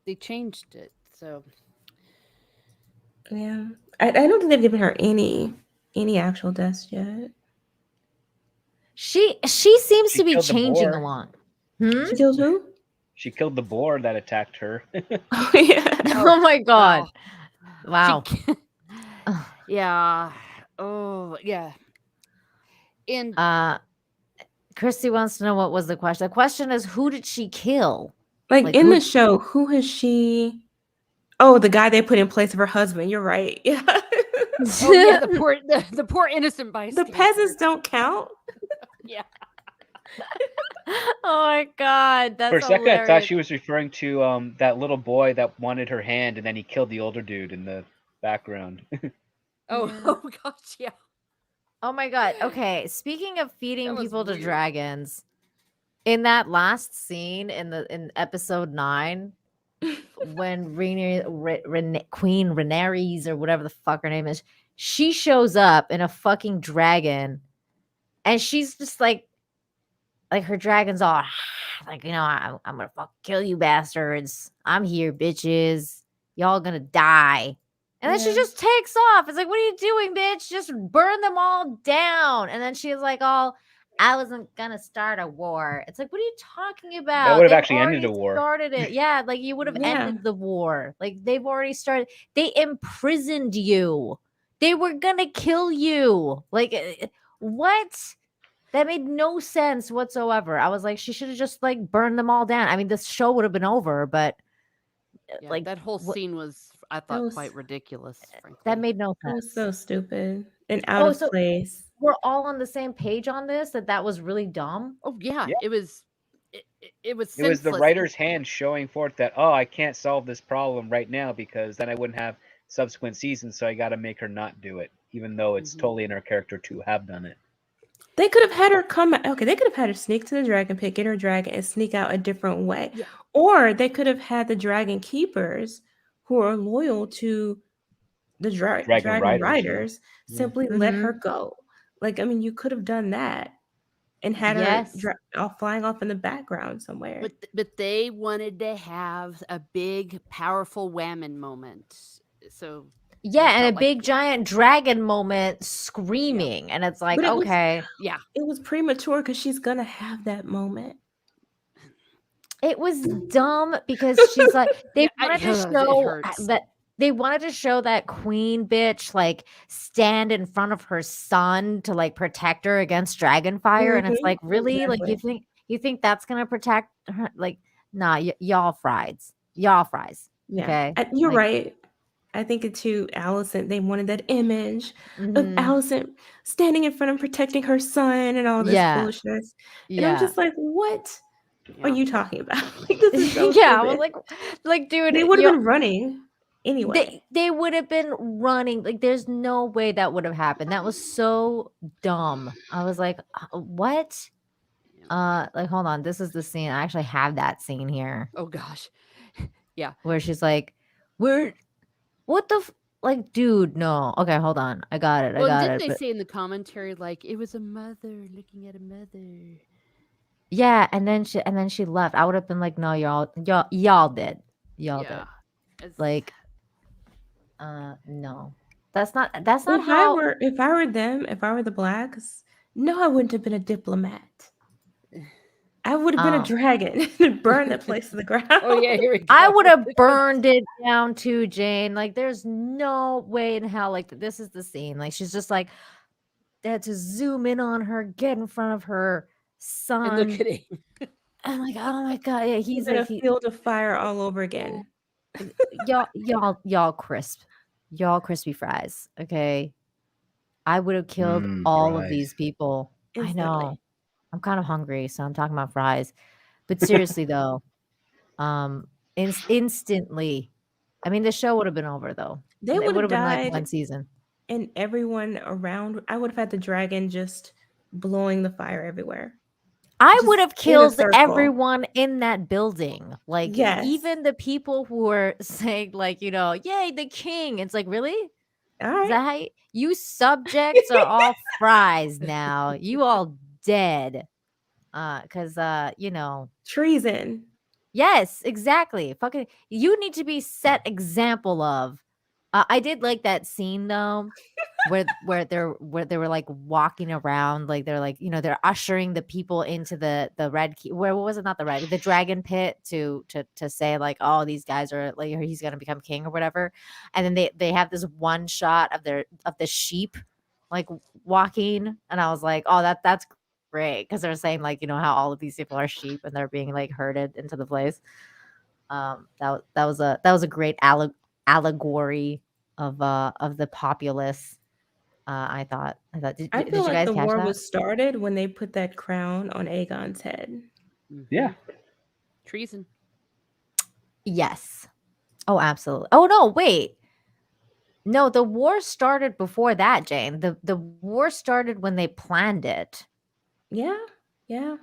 they changed it. So Yeah. I don't think they've given her any actual deaths yet. She seems She to be killed the changing boar. a lot. Hmm? She killed who? She killed the boar that attacked her. Oh yeah. Oh my god. wow. Wow. Yeah. Oh yeah. And Christy wants to know what was the question. The question is, who did she kill? Like in who the show, who has she? Oh, the guy they put in place of her husband. You're right. Yeah. oh yeah, the poor innocent The bystander. peasants don't count. Yeah. Oh my god, that's For a second, I thought hilarious. she was referring to that little boy that wanted her hand, and then he killed the older dude in the background. Oh, Yeah. oh gosh, yeah. Oh my god. Okay, speaking of feeding That was people to weird. dragons, in that last scene in episode 9, when Queen Rhaenys or whatever the fuck her name is, she shows up in a fucking dragon, and she's just like her dragon's all like, I'm gonna fucking kill you bastards. I'm here, bitches. Y'all gonna die. And then she Yeah. just takes off. It's like, what are you doing, bitch? Just burn them all down. And then she's like, I wasn't gonna start a war. It's like, what are you talking That about? would have They've actually ended already a war. started it. Yeah, like you would have Yeah. ended the war. Like they've already started. They imprisoned you. They were gonna kill you. Like what? That made no sense whatsoever. I was like, she should have just like burned them all down. I mean, this show would have been over, but Yeah, like that whole scene was, I thought, was- quite ridiculous, frankly. that made no It sense. was so stupid and out Oh, of so place. we're all on the same page on this. That was really dumb. Oh yeah, Yeah. it was. It was It was the senseless. writer's hand showing forth that, oh, I can't solve this problem right now because then I wouldn't have subsequent seasons, so I got to make her not do it, even though it's Mhm. totally in her character to have done it. They could have had her come. Okay, they could have had her sneak to the dragon pit, get her dragon, and sneak out a different way. Yeah. Or they could have had the dragon keepers, who are loyal to the dragon Riders, riders, yeah. simply let her Mhm. go. Like, I mean, you could have done that and had her Yes. flying off in the background somewhere. But they wanted to have a big, powerful whammon moment. So Yeah, they and a felt like- big giant dragon moment screaming, and it's like, But it was- okay, yeah, It was premature because she's gonna have that moment. it was dumb because she's like, they Yeah, wanted to it show hurts. that they wanted to show that queen bitch like stand in front of her son to like protect her against dragonfire, and it's Mhm, like, really, like exactly. you think that's gonna protect her? Like, nah, y'all fries, Yeah, okay, you're like, right. I think it too, Alicent. They wanted that image of mhm. Alicent standing in front and protecting her son and all this Yeah, foolishness. And I'm yeah. just like, what are yeah. you talking about? Like, this is so Yeah, I was stupid. like, dude, They would have been running anyway. they would have been running. Like, there's no way that would have happened. That was so dumb. I was like, what? Like, hold on. This is the scene. I actually have that scene here Oh gosh, where she's like, what the like, dude, no. Okay, hold on. I got it. well, I got didn't it. they But say in the commentary like it was a mother looking at a mother? yeah, and then she left. I would have been like, no, y'all did. Y'all did. Yeah, it's- Like, no. That's not If how I were them, if I were the blacks, no, I wouldn't have been a diplomat. I would have been a Um, dragon and burned that place to the ground. oh yeah, here we go. I would have burned it down too, Jane. Like, there's no way in hell. Like, this is the scene. Like, she's just like, they had to zoom in on her, get in front of her son. And look at him. I'm like, oh my god, yeah, he's in like, a field of fire all over again. y'all crispy fries. Okay, I would have killed all of Fries. these people. I Instantly. know. I'm kind of hungry, so I'm talking about fries. But seriously though, instantly. I mean, the show would have been over though. They It would would have have been like died, one season. and everyone around. I would have had the dragon just blowing the fire everywhere. I Just would have in a killed circle. everyone in that building. Like, Yes. even the people who were saying, like, yay, the king. It's like, really? All Is right. that how you subjects are all fries now? You all dead. Because Treason. yes, exactly. Fucking, you need to be set example of. I did like that scene though, where they were like walking around, like they're like, they're ushering the people into the red key, where what was it, not the red, the dragon pit, to say like, oh, these guys are like, he's gonna become king or whatever. And then they have this one shot of the sheep like walking, and I was like, oh, that's great, because they're saying like, how all of these people are sheep and they're being like herded into the place. That was a great allegory of the populace. I thought, I did feel you like guys the catch war that? was started when they put that crown on Aegon's head. Yeah. Treason. Yes. Oh, absolutely. Oh no, wait. No, the war started before that, Jane. The war started when they planned it. Yeah, yeah.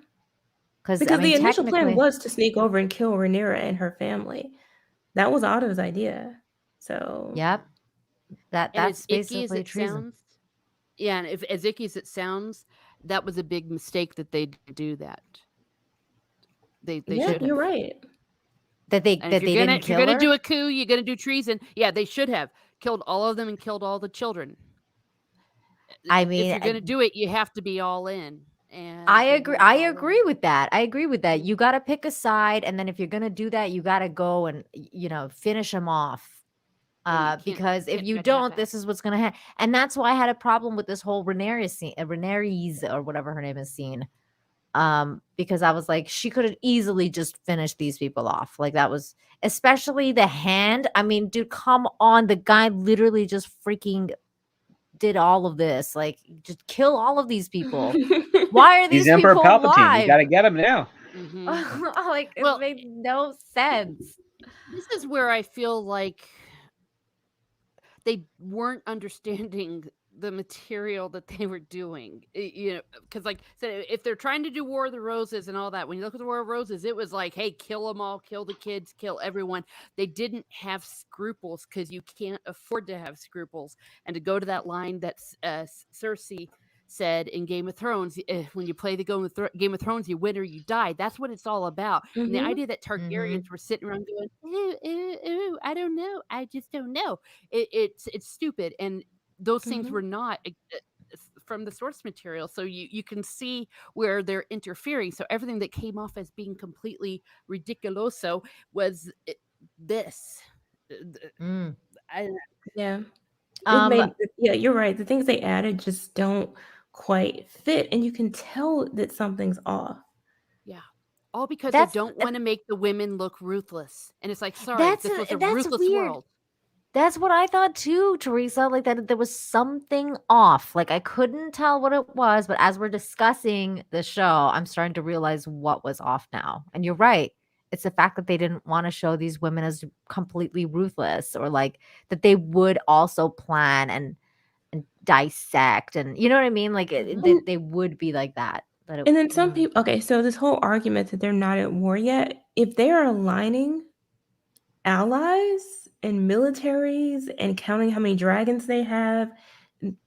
Because I Because the mean, initial plan technically, was to sneak over and kill Rhaenyra and her family. That was Otto's idea. So yep. And as That's icky as basically it treason. sounds, yeah, and if as icky as it sounds, that was a big mistake that they didn't do that. They yeah, should you're have. right. That they And that they didn't if you're kill gonna do her. a coup, you're gonna do treason. Yeah, they should have killed all of them and killed all the children. I If mean, you're gonna do it, you have to be all in, and I they agree. weren't I all agree in. with that. I agree with that. Mhm. You got to pick a side, and then if you're gonna do that, you got to go and finish them off. Yeah, you Because if can't you do it half don't, this ass. is what's gonna happen. And that's why I had a problem with this whole Rhaenyra scene, Rhaenyra's or whatever her name is scene. Because I was like, she could have easily just finished these people off. Like that was, especially the hand. I mean, dude, come on, the guy literally just freaking did all of this. Like, just kill all of these people. Why are He's these Emperor people Palpatine. You alive? got to get him now. Hmm. Like, it Well, made no sense. this is where I feel like they weren't understanding the material that they were doing. Because like I said, if they're trying to do War of the Roses and all that, when you look at the War of Roses, it was like, hey, kill them all, kill the kids, kill everyone. They didn't have scruples because you can't afford to have scruples. And to go to that line that Cersei said in Game of Thrones, when you play the Game of Thrones, you win or you die. That's what it's all about. And the Hmm. idea that Mm-hmm. Targaryens were sitting around going, ooh, ooh, ooh, I don't know, I just don't know. It's stupid, and those things Hmm. were not from the source material. So you can see where they're interfering. So everything that came off as being completely ridiculoso was this. Mm. I, Yeah. It Um, made, yeah, you're right. The things they added just don't quite fit, and you can tell that something's off. yeah, all because they that's don't want to make the women look ruthless. And it's like, sorry, that's this was a that's ruthless weird. world. That's what I thought too, Teresa. Like that there was something off. Like I couldn't tell what it was, but as we're discussing the show, I'm starting to realize what was off now. And you're right. It's the fact that they didn't want to show these women as completely ruthless, or like that they would also plan and dissect, and you know what I mean? Like And, they would be like that. But and then some people, okay, so this whole argument that they're not at war yet, if they are aligning allies and militaries and counting how many dragons they have,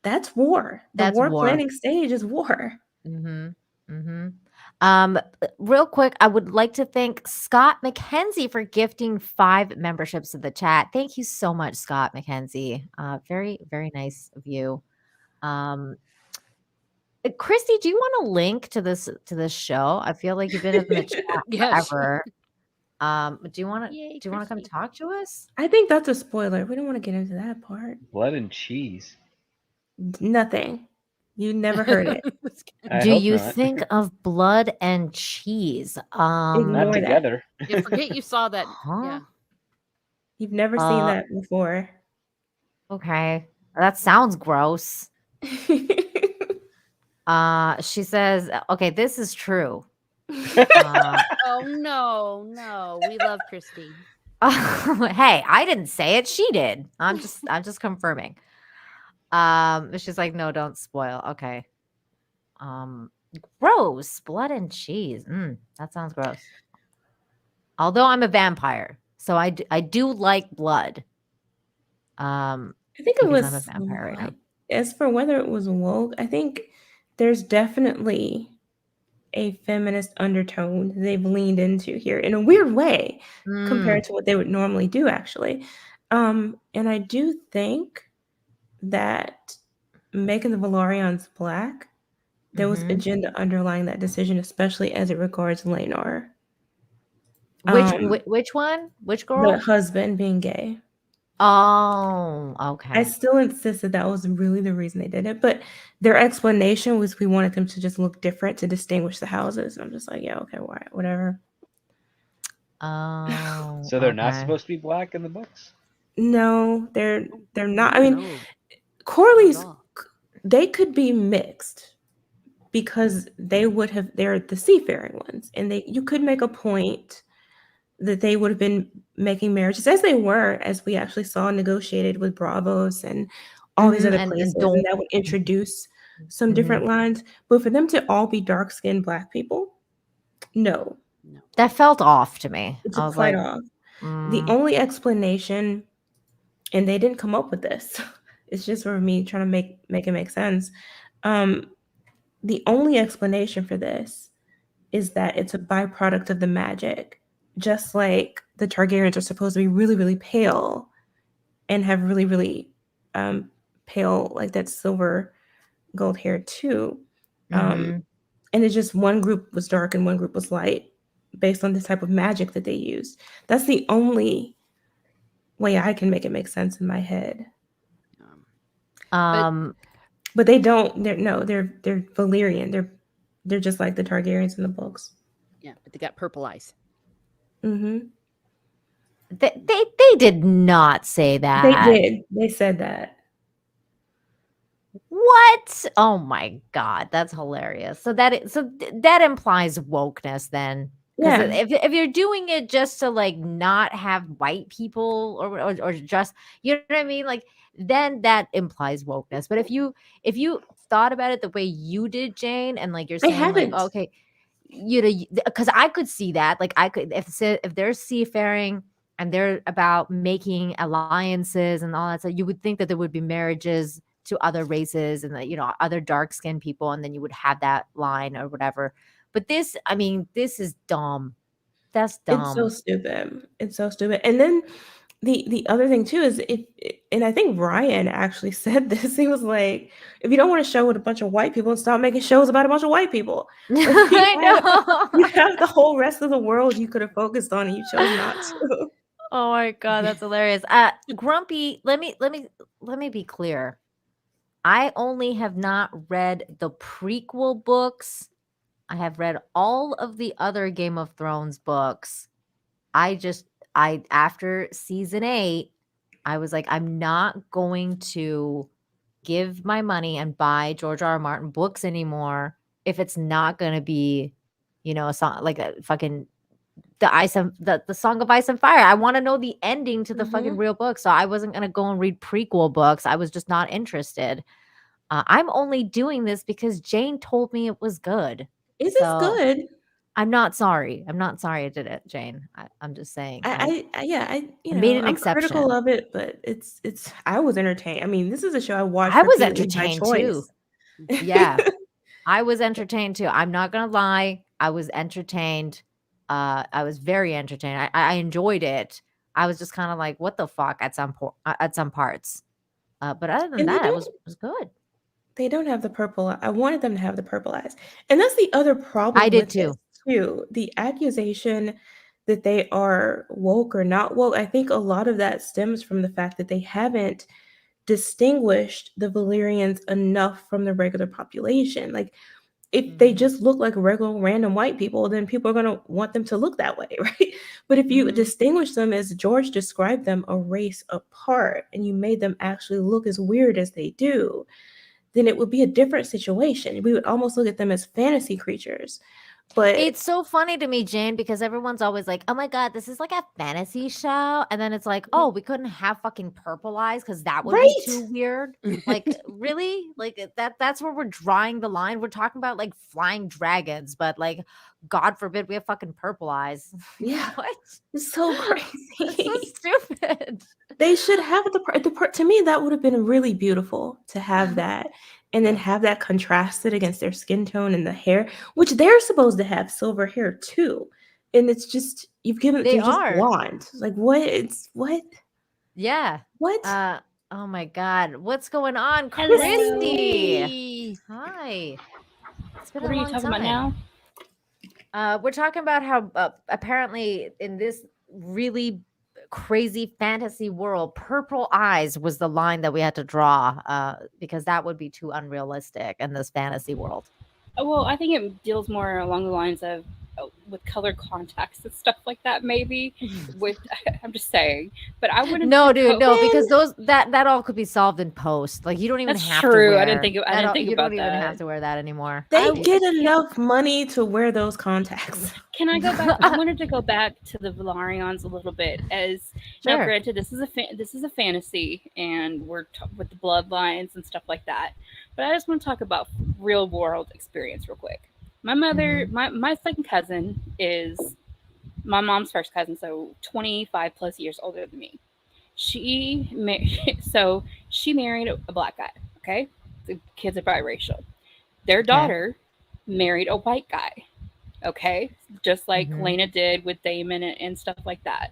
that's war. The that's war war. planning stage is war. Mhm. Mhm. Real quick, I would like to thank Scott McKenzie for gifting 5 memberships to the chat. Thank you so much, Scott McKenzie. Very, very nice of you. Um, Christy, do you want to link to this show? I feel like you've been in the chat Yeah, sure. forever. Do you want to Yay, come Christy. talk to us? I think that's a spoiler. We don't want to get into that part. Blood and cheese. Nothing. You never heard it. I Do hope you not. think of blood and cheese? Not Ignore that. together. Yeah, forget you saw that. Huh? Yeah. You've never seen Uh, that before. okay. That sounds gross. She says, okay, this is true. Oh no, no. We love Christy. Hey, I didn't say it. She did. I'm just confirming. She's like, no, don't spoil. Okay. Um, Gross. Blood and cheese. That sounds gross. Although I'm a vampire, so I do like blood. I think it Because I'm a was vampire right now. as for whether it was woke, I think there's definitely a feminist undertone they've leaned into here in a weird way Mm, compared to what they would normally do, actually. And I do think that making the Valorians black, there was Mhm. agenda underlying that decision, especially as it regards Which Laenor. which one? Which The girl? husband being gay. Oh, I okay. still insist that that was really the reason they did it, but their explanation was we wanted them to just look different to distinguish the houses. I'm just like, yeah, okay, why, whatever. Oh, So they're not okay. supposed to be black in the books? No, they're not. I mean, No, not at Corley's all. they could be mixed because they're the seafaring ones, and you could make a point that they would have been making marriages as they were, as we actually saw negotiated with Bravos and all these Mhm, other and places, don't. and that would introduce some Mhm. different lines. But for them to all be dark skinned black people, no, No. That felt off to me. it's I was quite like, off. The mm, only explanation, and they didn't come up with this. It's just for me trying to make it make sense. Um, the only explanation for this is that it's a byproduct of the magic. Just like the Targaryens are supposed to be really, really pale and have really, really um, pale, like that silver gold hair too. Um, mhm. and it's just one group was dark and one group was light based on the type of magic that they used. That's the only way I can make it make sense in my head. But Um, But they don't. They're Valyrian. They're just like the Targaryens in the books. yeah, but they got purple eyes. Hmm. they did not say They that. did. They said that. What? Oh my god, that's hilarious. That implies wokeness then. Because Yeah, if you're doing it just to like not have white people or just you know what I mean, like then that implies wokeness. But if you thought about it the way you did, Jane, and like you're I saying like haven't. okay, you know, because I could see that like I could if they're seafaring and they're about making alliances and all that stuff, you would think that there would be marriages to other races and other dark skinned people, and then you would have that line or whatever. But this, I mean, this is dumb. That's It's so dumb. stupid. It's so stupid. And then the other thing too is and I think Ryan actually said this. He was like, if you don't want to show with a bunch of white people, stop making shows about a bunch of white people. Like I you know. have the whole rest of the world you could have focused on and you chose not to. Oh my god, that's hilarious. Grumpy, let me be clear. I only have not read the prequel books. I have read all of the other Game of Thrones books. I just I after season 8, I was like, I'm not going to give my money and buy George R. R. Martin books anymore if it's not gonna be, a song like a fucking the Song of Ice and Fire. I want to know the ending to the fucking Mhm. real book. So I wasn't gonna go and read prequel books. I was just not interested. I'm only doing this because Jane told me it was good. It is So good. I'm not sorry. I'm not sorry I did it, Jane. I'm just saying. Yeah, I made an I'm critical exception. of it, but it's I was entertained. I mean, this is a show I watched I was repeatedly by entertained too. choice. Yeah, I was entertained too. I'm not gonna lie. I was entertained. I was very entertained. I enjoyed it. I was just kind of like, what the fuck at some parts. But other than And that, it was good. they don't have the purple. I wanted them to have the purple eyes. And that's the other I problem did with this too. too. The accusation that they are woke or not woke, I think a lot of that stems from the fact that they haven't distinguished the Valyrians enough from the regular population. Like if they Hmm. just look like regular random white people, then people are going to want them to look that way, right? But if you Hmm. distinguish them as George described them, a race apart, and you made them actually look as weird as they do, then it would be a different situation. We would almost look at them as fantasy creatures. But It's so funny to me, Jane, because everyone's always like, "Oh my god, this is like a fantasy show," and then it's like, "Oh, we couldn't have fucking purple eyes because that would be too right. weird." Like, really? Like that's where we're drawing the line. We're talking about like flying dragons, but like, God forbid we have fucking purple eyes. Yeah. What? It's so That's so crazy. stupid. They should have the part to me that would have been really beautiful to have that and then Yeah. have that contrasted against their skin tone and the hair, which they're supposed to have silver hair too. And it's just They they're just are. blonde. Like what? It's what? Yeah. What? Uh Oh my God. What's going on? Hello. Christy. Christy. Hi. It's been What a are you long talking about time. now? We're talking about how apparently in this really crazy fantasy world, purple eyes was the line that we had to draw because that would be too unrealistic in this fantasy world. Well, I think it deals more along the lines of with color contacts and stuff like that. Maybe with I'm just saying, but I wanted No, to dude, go. no, because those that all could be solved in post. Like you don't even That's have to true. wear I didn't think. I that. didn't All, think you don't about even have that. to wear that anymore. They I get enough money to wear those contacts. Can I go back? I wanted to go back to the Valarians a little bit. As now, Sure. granted, this is a fantasy, and we're with the bloodlines and stuff like that. But I just want to talk about real world experience real quick. My mother, my second cousin is my mom's first cousin, so 25 plus years older than me. So she married a black guy. Okay, the kids are biracial. Their Okay. daughter married a white guy. Okay, just like Mhm. Laena did with Daemon and stuff like that.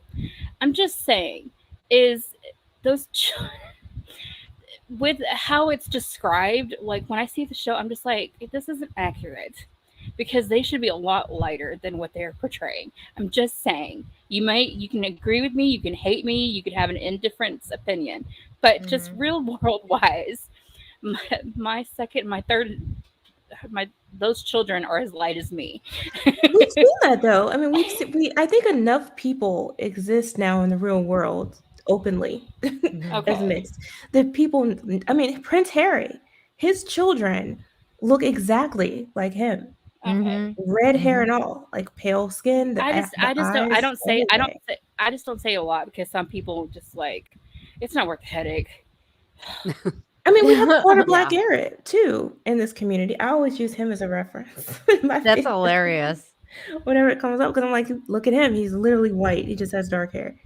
I'm just saying, is those with how it's described, like when I see the show, I'm just like, this isn't accurate because they should be a lot lighter than what they're portraying. I'm just saying, you can agree with me, you can hate me, you could have an indifferent opinion, but just Mhm. real world wise, my third, my those children are as light as me. We've seen that though. I mean, I think enough people exist now in the real world openly Mhm. as Okay. mixed. The people, I mean, Prince Harry, his children look exactly like him. Okay. Mhm. Red hair Mhm. and all, like pale skin, the I just don't eyes, everything. I just don't say a lot because some people just like it's not worth the headache. I mean, we have Quarter Black Yeah, Garrett too in this community. I always use him as a reference in my that's videos hilarious. whenever it comes up because I'm like, look at him. He's literally white. He just has dark hair.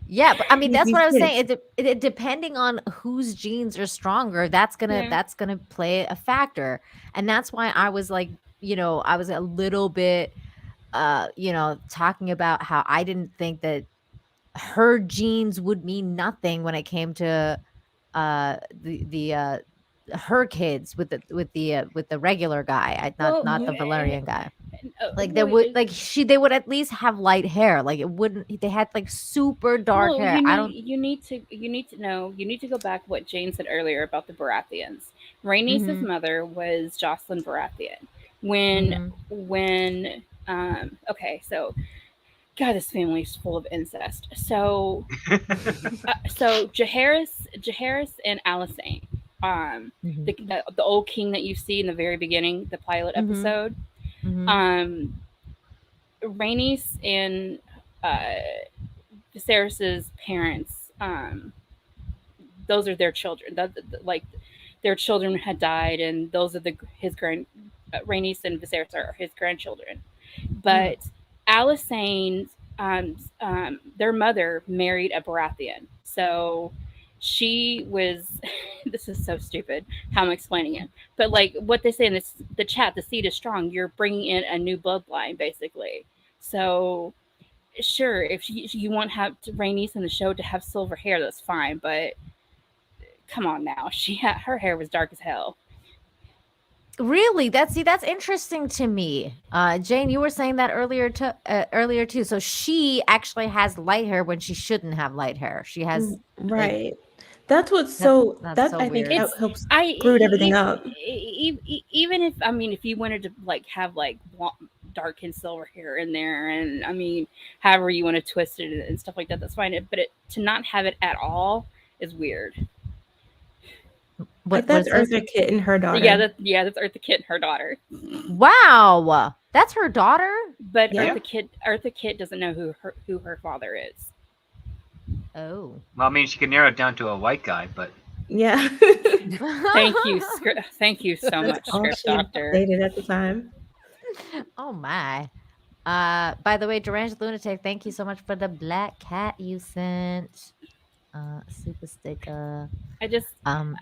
Yeah, but I mean, that's These what I was saying. kids. Depending on whose genes are stronger, Yeah. that's gonna play a factor, and that's why I was like, I was a little bit, talking about how I didn't think that her genes would mean nothing when it came to the her kids with the regular guy, Well, not the Mhm. Valerian guy. Like well, they would at least have light hair. Like it wouldn't they had like super dark well, hair. I don't you need to go back what Jane said earlier about the Baratheons. Rhaenys' mhm. mother was Jocelyn Baratheon. When Mhm. when okay, so God, this family is full of incest. So Jaehaerys and Alicent, Mhm. the old king that you see in the very beginning, the pilot Mhm. episode, Mhm. um, Rhaenys and uh, Viserys's parents, those are their children. Like their children had died, and those are his grand. Rhaenys and Viserys are his grandchildren, Mm. but Alicent, their mother married a Baratheon, so she was. This is so stupid how I'm explaining it, but like what they say in the chat, the seed is strong. You're bringing in a new bloodline, basically. So sure, if you want to have Rhaenys in the show to have silver hair, that's fine, but come on now, her hair was dark as hell. Really? That's interesting to me. Jane, you were saying that earlier too. So she actually has light hair when she shouldn't have light hair. She has like Right. That's what's that so that's that so I think weird. It's helps I screwed everything up. even if I mean if you wanted to like have like dark and silver hair in there, and I mean however you want to twist it and stuff like that, that's fine. But to not have it at all is weird. Like What that's is this? Eartha Kitt and her daughter. That's Eartha Kitt and her daughter. Wow. That's her daughter? But Yeah. Eartha Kitt doesn't know who her father is. Oh. Well, I mean, she could narrow it down to a white guy, but Yeah. Thank you so much, All Script she Doctor. dated at the time. Oh my. By the way, Deranged Lunatic, thank you so much for the black cat you sent. Super sticker. I just Um,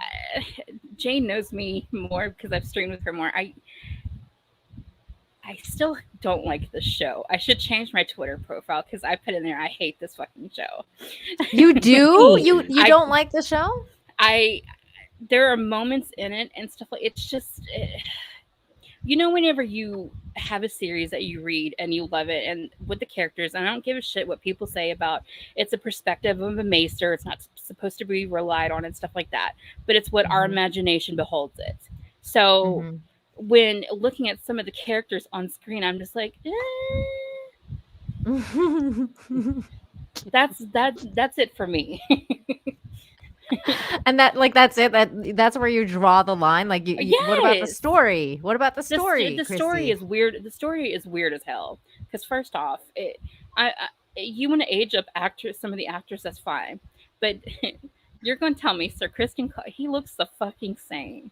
Jane knows me more because I've streamed with her more. I still don't like the show. I should change my Twitter profile because I put in there I hate this fucking show. You do? You I don't like the show? I there are moments in it and stuff like it's just you know, whenever you have a series that you read and you love it and with the characters, and I don't give a shit what people say about it's a perspective of a maester, it's not supposed to be relied on and stuff like that, but it's what our Mhm. imagination beholds it. So Mhm. when looking at some of the characters on screen, I'm just like, that's it for me. And that's it. That's where you draw the line. Like what about the Yes. story? What about the story? The story Chrissy? is weird. The story is weird as hell. Because first off, I you want to age up actors, some of the actors, that's fine, but you're going to tell me Sir Criston Cole, he looks the fucking same.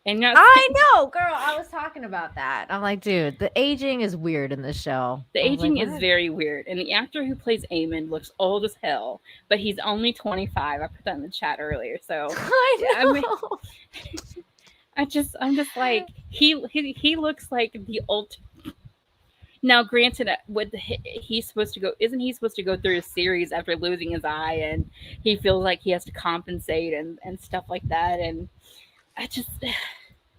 And not I know, girl. I was talking about that. I'm like, dude, the aging is weird in this show. the I was like, aging is what? very weird, and the actor who plays Aemond looks old as hell, but he's only 25. I put that in the chat earlier, so I I know. mean, I'm just like he looks like the old. Now, granted, what he's supposed to go? Isn't he supposed to go through a series after losing his eye, and he feels like he has to compensate and stuff like that? And I just,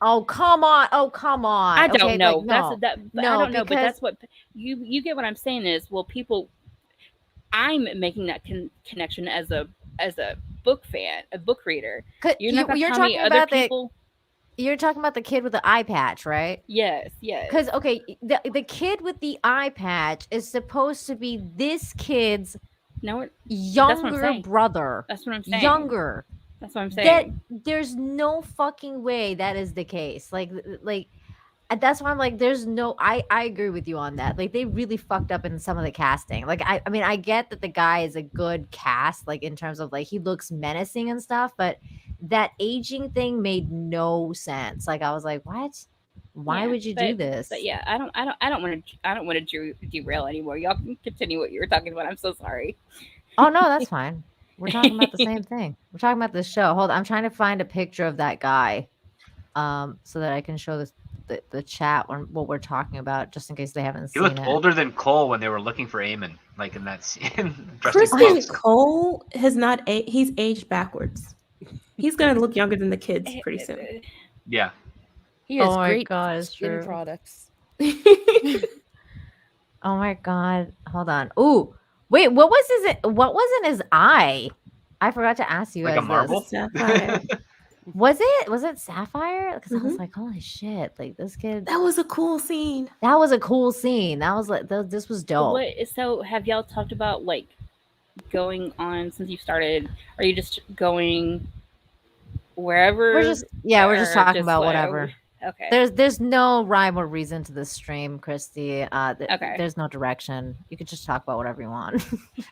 Oh come on! Oh come on! I don't Okay, know. like no, But I no, don't know. But because that's what you get. What I'm saying is, well, people, I'm making that connection as a book fan, a book reader. You're not gonna you're tell me talking other about people. you're talking about the kid with the eye patch, right? Yes, yes. Because okay, the kid with the eye patch is supposed to be this kid's No, that's what I'm younger saying. brother. That's what I'm saying. Younger. That's what I'm That saying. there's no fucking way that is the case. Like that's why I'm like, there's no. I agree with you on that. Like they really fucked up in some of the casting. Like I mean I get that the guy is a good cast, like in terms of like he looks menacing and stuff, but that aging thing made no sense. Like I was like, what? Why Yeah, would you do this? but yeah, I don't want to derail anymore. Y'all can continue what you were talking about. I'm so sorry. Oh no, that's fine. We're talking about the same thing. We're talking about the show. Hold on, I'm trying to find a picture of that guy, so that I can show the chat when what we're talking about, just in case they haven't He seen looked it. older than Cole when they were looking for Aemon, like in that scene. Dressed in Criston clothes. Cole has not he's aged backwards. He's gonna look younger than the kids pretty soon. Yeah. He has Oh my great God, it's skin true. products. Oh my God, hold on. Ooh, wait, what was in his eye? I forgot to ask you Like a guys marble? this. Sapphire. Was it sapphire? Because I was Mhm. like, holy shit, like this kid. That was a cool scene. That was a cool scene. That was like this was dope. What? So have y'all talked about like going on since you started? Are you just going wherever? We're just we're just or talking about like- whatever. Okay. There's no rhyme or reason to this stream, Christy. Okay. There's no direction. You could just talk about whatever you want.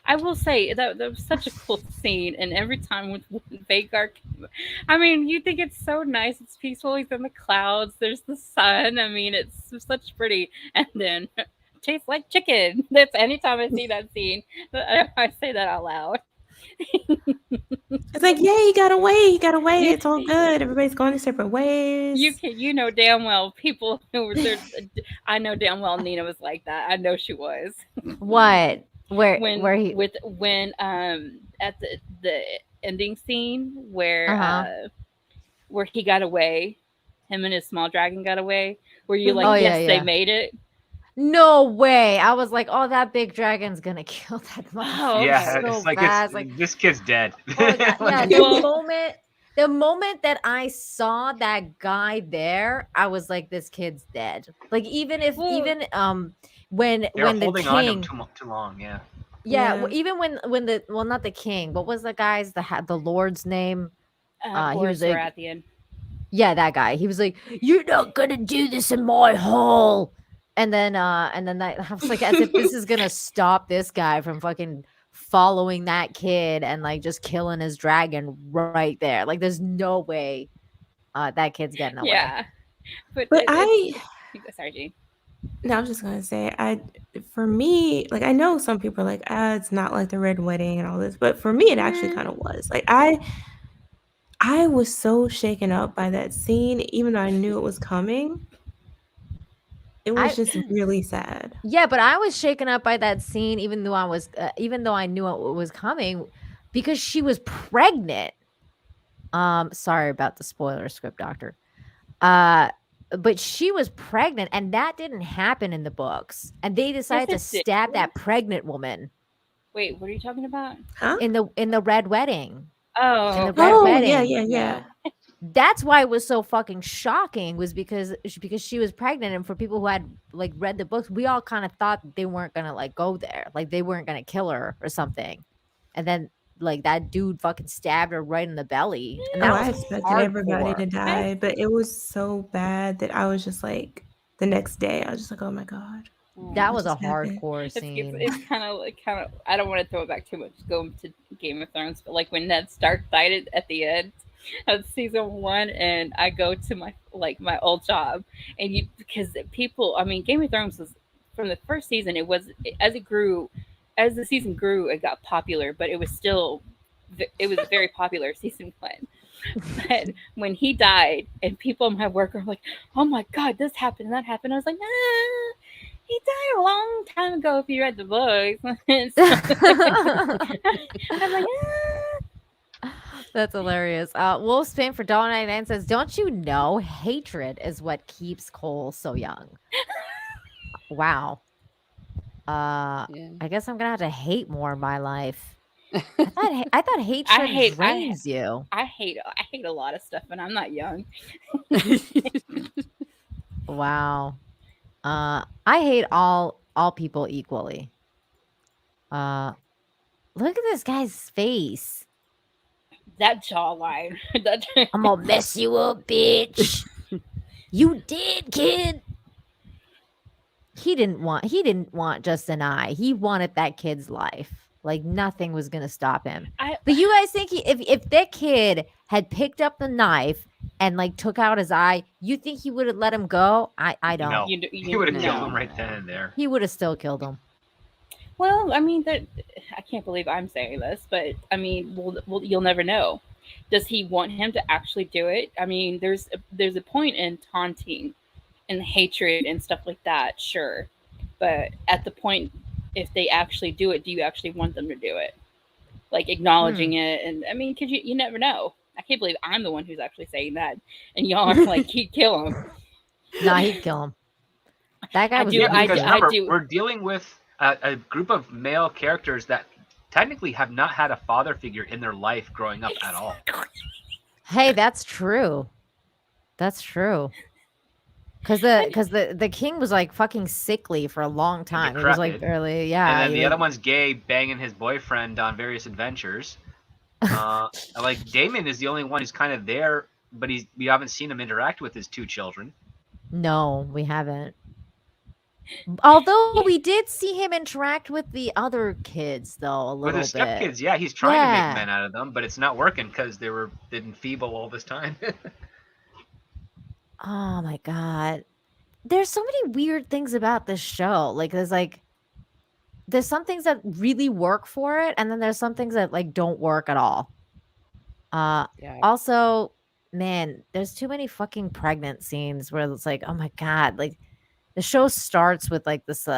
I will say that was such a cool scene, and every time when Vhagar, I mean, you think it's so nice, it's peaceful. He's in the clouds. There's the sun. I mean, it's such pretty, and then tastes like chicken. That's anytime I see that scene, I say that out loud. It's like, yay, he got away. He got away. It's all good. Everybody's going their separate ways. You know damn well people who were there. I know damn well Nina was like that. I know she was. What? Where he when at the ending scene where Uh-huh. where he got away, him and his small dragon got away. Where you're like, Oh, yes, yeah, they yeah. made it. No way. I was like, oh, that big dragon's gonna kill that Oh, motherfucker Yeah, okay. so it's like fast. it's, Like, this kid's dead. oh my God. Yeah, Like, Well- the moment that I saw that guy there, I was like, this kid's dead. Like even if Well- when they were when the holding on to him king too long. Yeah. yeah, Yeah. even when the well, not the king, what was the guy's the lord's name? He Horus was like, Baratheon. yeah, that guy. He was like, "You're not gonna do this in my hall." And then that, I was like, as if this is gonna stop this guy from fucking following that kid and like just killing his dragon right there. Like, there's no way that kid's getting away. Yeah, but sorry, G. No, I was just gonna say, for me, like I know some people are like, it's not like the Red Wedding and all this, but for me, it actually kind of was. Like I was so shaken up by that scene, even though I knew it was coming. It was just really sad. Yeah, but I was shaken up by that scene, even though I knew it was coming, because she was pregnant. Sorry about the spoiler, script doctor. But she was pregnant, and that didn't happen in the books. And they decided to it did. stab that pregnant woman Wait, what are you talking about? Huh? in the red wedding. Oh, the red Oh, wedding. yeah. That's why it was so fucking shocking, was because she was pregnant, and for people who had like read the books, we all kind of thought they weren't gonna like go there, like they weren't gonna kill her or something, and then like that dude fucking stabbed her right in the belly, and that Oh, I was expected everybody to hardcore. die, but it was so bad that I was just like, the next day, I was just like, oh my God. That What was a just happened? hardcore scene. It's kind of I don't want to throw it back too much, go to Game of Thrones, but like when Ned Stark died at the end of season 1, and I go to my old job, and because people, I mean, Game of Thrones was, from the first season, it was, as the season grew, it got popular, but it was still, it was very popular season 1. But when he died, and people in my work are like, oh my God, this happened and that happened, I was like, nah, he died a long time ago if you read the books. I'm like, That's hilarious. Wolfsbane for $1.99 says, "Don't you know hatred is what keeps Cole so young?" Wow. Yeah. I guess I'm gonna have to hate more in my life. I thought hatred drains you. I hate a lot of stuff, and I'm not young. Wow. I hate all people equally. Look at this guy's face. That jawline. I'm gonna mess you up, bitch. You did, kid. He didn't want just an eye. He wanted that kid's life. Like nothing was gonna stop him. But you guys think if that kid had picked up the knife and like took out his eye, you think he would have let him go? I don't. No, he would have killed him right then and there. He would have still killed him. Well, I mean, I can't believe I'm saying this, but I mean, you'll never know. Does he want him to actually do it? I mean, there's a point in taunting and hatred and stuff like that, sure. But at the point, if they actually do it, do you actually want them to do it? Like acknowledging it, and I mean, because you never know. I can't believe I'm the one who's actually saying that, and y'all are like, he'd kill him. Nah, he'd kill him. That guy was. We're dealing with a group of male characters that technically have not had a father figure in their life growing up at all. Hey, that's true. That's true. Because the king was like fucking sickly for a long time. He was like barely, yeah. And then the other one's gay, banging his boyfriend on various adventures. Like Daemon is the only one who's kind of there, but we haven't seen him interact with his 2 children. No, we haven't. Although we did see him interact with the other kids, though, a little bit. With his stepkids, yeah, he's trying to make men out of them, but it's not working because they've been feeble all this time. Oh my God. There's so many weird things about this show. Like there's some things that really work for it, and then there's some things that like don't work at all. Also, man, there's too many fucking pregnant scenes where it's like, oh my God, like the show starts with like this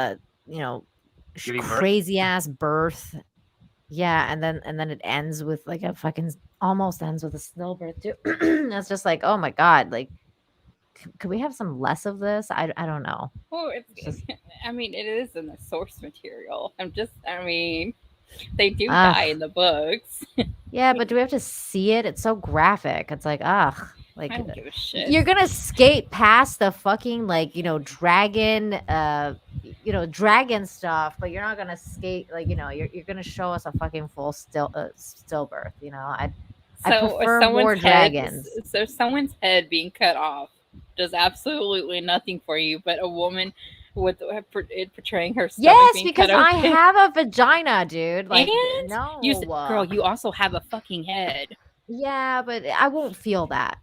crazy ass birth. Yeah, and then it ends with like almost ends with a stillbirth too. It's just like, oh my God, like could we have some less of this? I don't know. Well, I mean, it is in the source material. I mean, they do die in the books. Yeah, but do we have to see it? It's so graphic. It's like, like I don't give a shit. You're gonna skate past the fucking dragon, dragon stuff, but you're not gonna skate you're gonna show us a fucking full stillbirth. I prefer more dragons. So someone's head being cut off does absolutely nothing for you, but a woman with it portraying her stomach being because cut I have a vagina, dude. Like, and no, girl, you also have a fucking head. Yeah, but I won't feel that.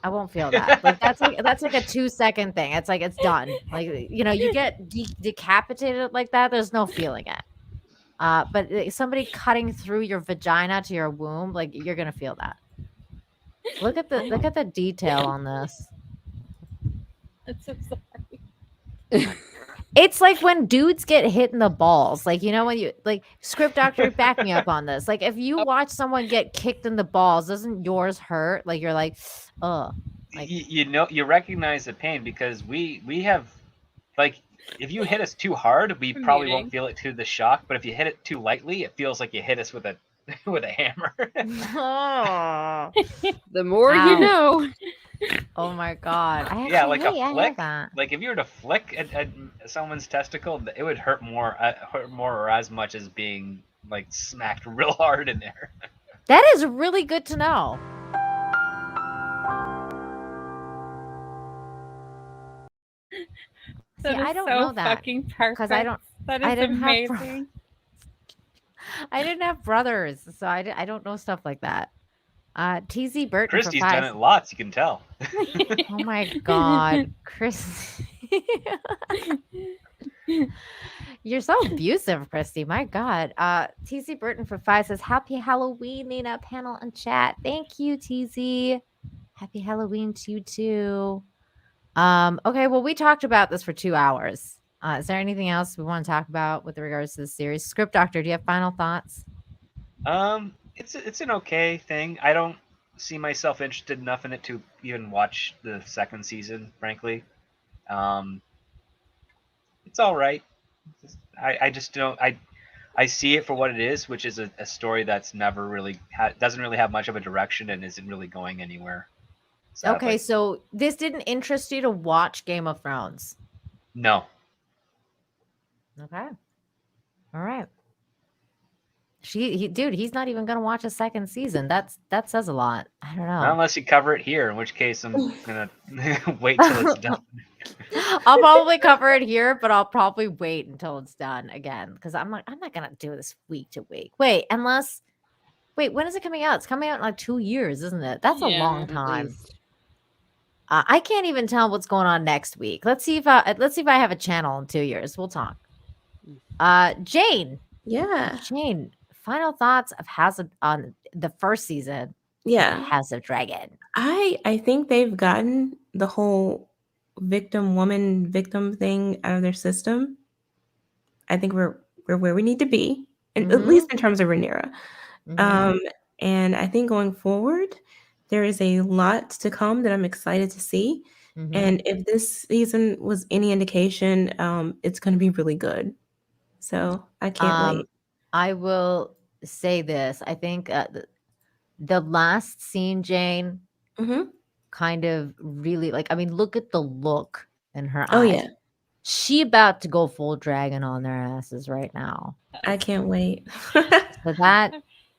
Like that's like a 2-second thing. It's like it's done. Like you get decapitated like that. There's no feeling it. But somebody cutting through your vagina to your womb, like you're gonna feel that. Look at the detail on this. I'm so sorry. It's like when dudes get hit in the balls. Like, when you like script doctor, back me up on this. Like, if you watch someone get kicked in the balls, doesn't yours hurt? Like, you're like, oh, like, You recognize the pain because we have, like, if you hit us too hard, we probably won't feel it to the shock. But if you hit it too lightly, it feels like you hit us with a with a hammer. oh, The more Ow. you know. oh my god. Yeah, like a I have flick. that. Like if you were to flick at someone's testicle, it would hurt more or as much as being like smacked real hard in there. That is really good to know. See, That is I don't so know that fucking perfect. because I don't. That I is didn't have amazing. I didn't have brothers, so I don't know stuff like that. TZ Burton for Christy's done five. it lots, you can tell. Oh my god, Chris. You're so abusive, Christy. My god. TZ Burton for 5 says, Happy Halloween, Lena, panel and chat. Thank you, TZ. Happy Halloween to you too. Okay, well, we talked about this for 2 hours. Is there anything else we want to talk about with regards to the series? Script Doctor, do you have final thoughts? It's an okay thing. I don't see myself interested enough in it to even watch the second season, frankly. It's all right. I just don't. I see it for what it is, which is a story that's never really doesn't really have much of a direction and isn't really going anywhere. Sadly. Okay, so this didn't interest you to watch Game of Thrones? No. Okay. All right. Dude, he's not even gonna watch a second season. That says a lot. I don't know. Not unless you cover it here, in which case I'm gonna wait till it's done. I'll probably cover it here, but I'll probably wait until it's done again because I'm not gonna do this week to week. Wait, when is it coming out? It's coming out in like 2 years, isn't it? That's a long time. I can't even tell what's going on next week. Let's see if I have a channel in 2 years. We'll talk. Jane. Yeah. Jane, final thoughts of on the first season. Yeah. House of Dragon. I think they've gotten the whole victim thing out of their system. I think we're where we need to be, and at least in terms of Rhaenyra. And I think going forward, there is a lot to come that I'm excited to see. And if this season was any indication, it's going to be really good. So I can't wait. I will say this. I think the last scene, Jane, kind of really look at the look in her eyes. Oh yeah. She about to go full dragon on their asses right now. I can't wait. So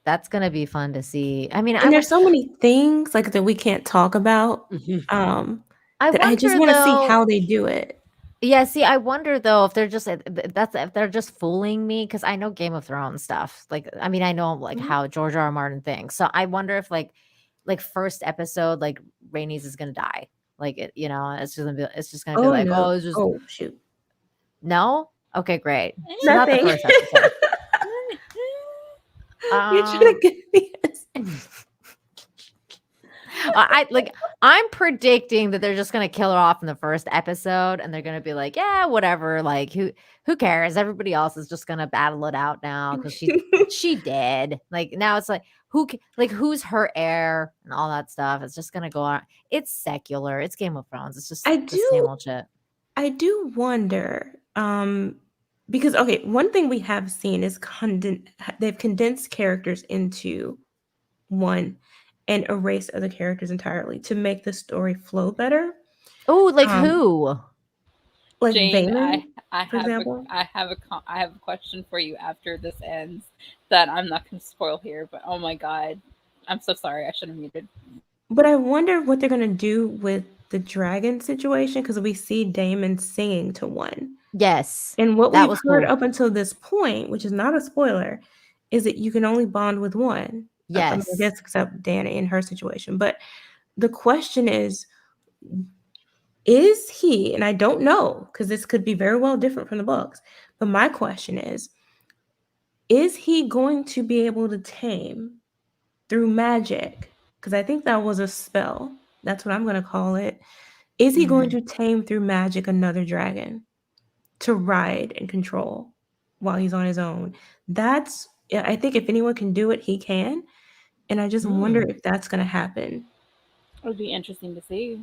that's gonna be fun to see. I mean, there's so many things that we can't talk about. I just want to see how they do it. Yeah, see, I wonder though if they're just fooling me because I know Game of Thrones stuff. I know how George R. R. Martin thinks. So I wonder if first episode Rhaenys is gonna die. It's just gonna be oh shoot. No? Okay, great. So not the first episode. You're trying to get me. I'm predicting that they're just gonna kill her off in the first episode, and they're gonna be like, yeah, whatever. Who cares? Everybody else is just gonna battle it out now because she dead. Now it's who's her heir and all that stuff. It's just gonna go on. It's secular. It's Game of Thrones. It's just the same old shit. I do wonder, because one thing we have seen is they've condensed characters into one and erase other characters entirely to make the story flow better. Oh, who? Like Jane, Daemon, for example. I have a question for you after this ends that I'm not going to spoil here, but oh my god, I'm so sorry. I should have muted. But I wonder what they're going to do with the dragon situation because we see Daemon singing to one. Yes. And what we've heard up until this point, which is not a spoiler, is that you can only bond with one. Yes. I guess except Dana in her situation. But the question is he, and I don't know, because this could be very well different from the books, but my question is he going to be able to tame through magic? Because I think that was a spell. That's what I'm going to call it. Is he going to tame through magic another dragon? to ride and control while he's on his own. That's I think if anyone can do it, he can. And I just wonder if that's going to happen. It would be interesting to see.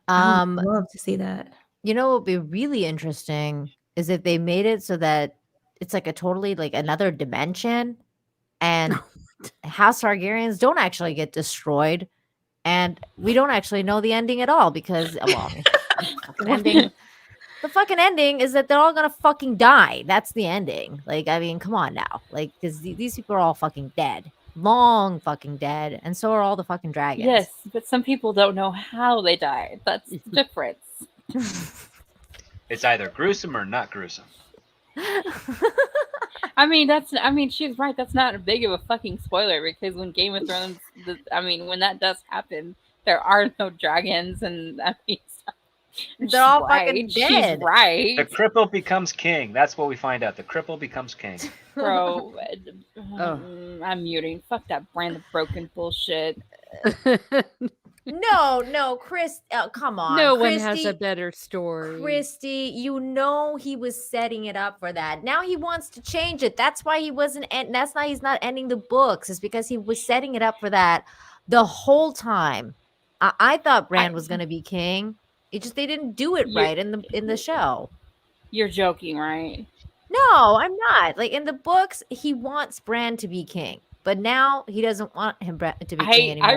I Um, would love to see that. you know what would be really interesting is if they made it so that it's like a totally like another dimension, and House Targaryens don't actually get destroyed, and we don't actually know the ending at all because well, I mean, the fucking ending is that they're all gonna fucking die. That's the ending. Like, I mean, come on now. Like, because these people are all fucking dead. Long fucking dead. And so are all the fucking dragons. Yes, but some people don't know how they died. That's the difference. It's either gruesome or not gruesome. I mean, she's right. That's not a big of a fucking spoiler because when Game of Thrones, when that does happen, there are no dragons, and I mean, they're all fucking dead. She's right. The cripple becomes king. That's what we find out. The cripple becomes king. Bro, I'm muting. Fuck that Bran the Broken bullshit. No, Chris, come on. No one has a better story. Christy, you know he was setting it up for that. Now he wants to change it. That's why he wasn't. That's why he's not ending the books. It's because he was setting it up for that the whole time. I thought Bran was going to be king. It just they didn't do it right in the show. You're joking, right? No, I'm not. Like in the books, he wants Bran to be king, but now he doesn't want him to be king anymore.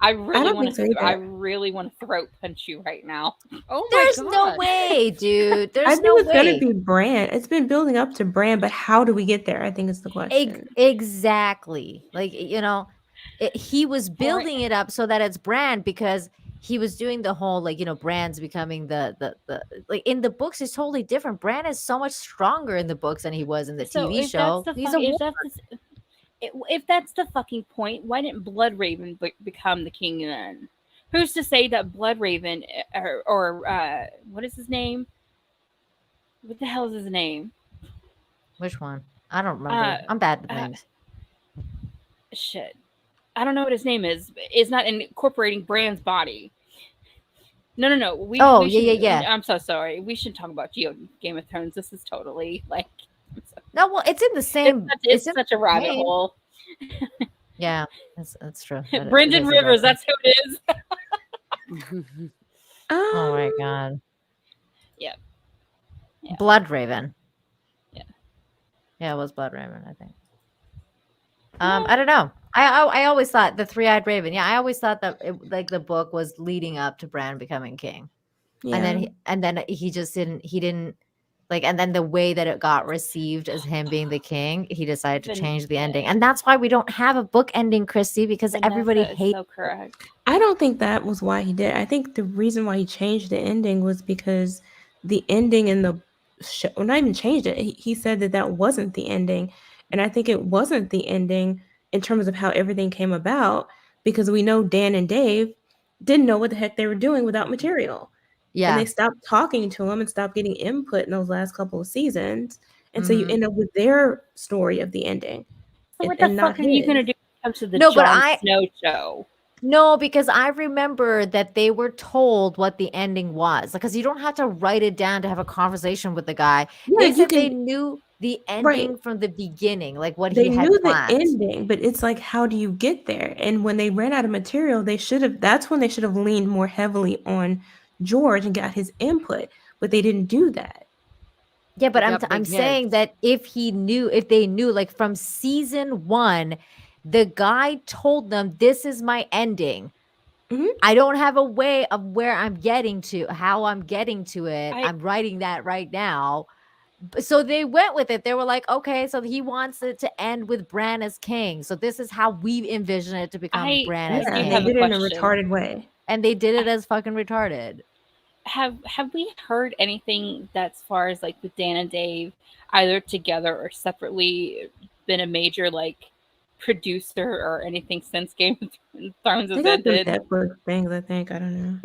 I really want to throat punch you right now. Oh my There's God. no way, dude. There's I think no it's way. going to be Bran. It's been building up to Bran, but how do we get there? I think is the question. Exactly. Like, you know, he was building it up so that it's Bran because he was doing the whole, like, you know, Bran's becoming the like in the books is totally different. Bran is so much stronger in the books than he was in the TV show. If that's the fucking point, why didn't Bloodraven become the king then? Who's to say that Bloodraven or what is his name? What the hell is his name? Which one? I don't remember. I'm bad with names. Shit. I don't know what his name is. It's not incorporating Bran's body. No. Yeah. I'm so sorry. We should talk about Game of Thrones. This is totally like. No, well, it's in the same. It's such a rabbit hole. Yeah, that's true. Brendan Rivers, that's who it is. Oh my God. Yeah. Bloodraven. Yeah, it was Bloodraven, I think. I don't know. I always thought the three-eyed raven. Yeah, I always thought that like the book was leading up to Bran becoming king. Yeah. And then he just didn't. He didn't. Like, and then the way that it got received as him being the king, he decided to change the ending. And that's why we don't have a book ending, Christy, because everybody hates so correct. I don't think that was why he did. I think the reason why he changed the ending was because the ending in the show, not even changed it. He said that wasn't the ending. And I think it wasn't the ending in terms of how everything came about, because we know Dan and Dave didn't know what the heck they were doing without material. Yeah. And they stopped talking to him and stopped getting input in those last couple of seasons. And so you end up with their story of the ending. So what the fuck are you going to do when it comes to the Jon Snow show? No, because I remember that they were told what the ending was. Because you don't have to write it down to have a conversation with the guy. Yeah, they knew the ending from the beginning, like what he had planned. They knew the ending, but it's like, how do you get there? And when they ran out of material, that's when they should have leaned more heavily on George and got his input, but they didn't do that. Yeah, but I'm saying that if they knew, like from season 1, the guy told them, this is my ending. Mm-hmm. I don't have a way of where I'm getting to, how I'm getting to it. I'm writing that right now. So they went with it. They were like, okay, so he wants it to end with Bran as king. So this is how we envision it to become Bran as king. They did it in a retarded way. And they did it as fucking retarded. Have we heard anything that's far as like with Dan and Dave, either together or separately, been a major like producer or anything since Game of Thrones has ended? Netflix things, I think. I don't know.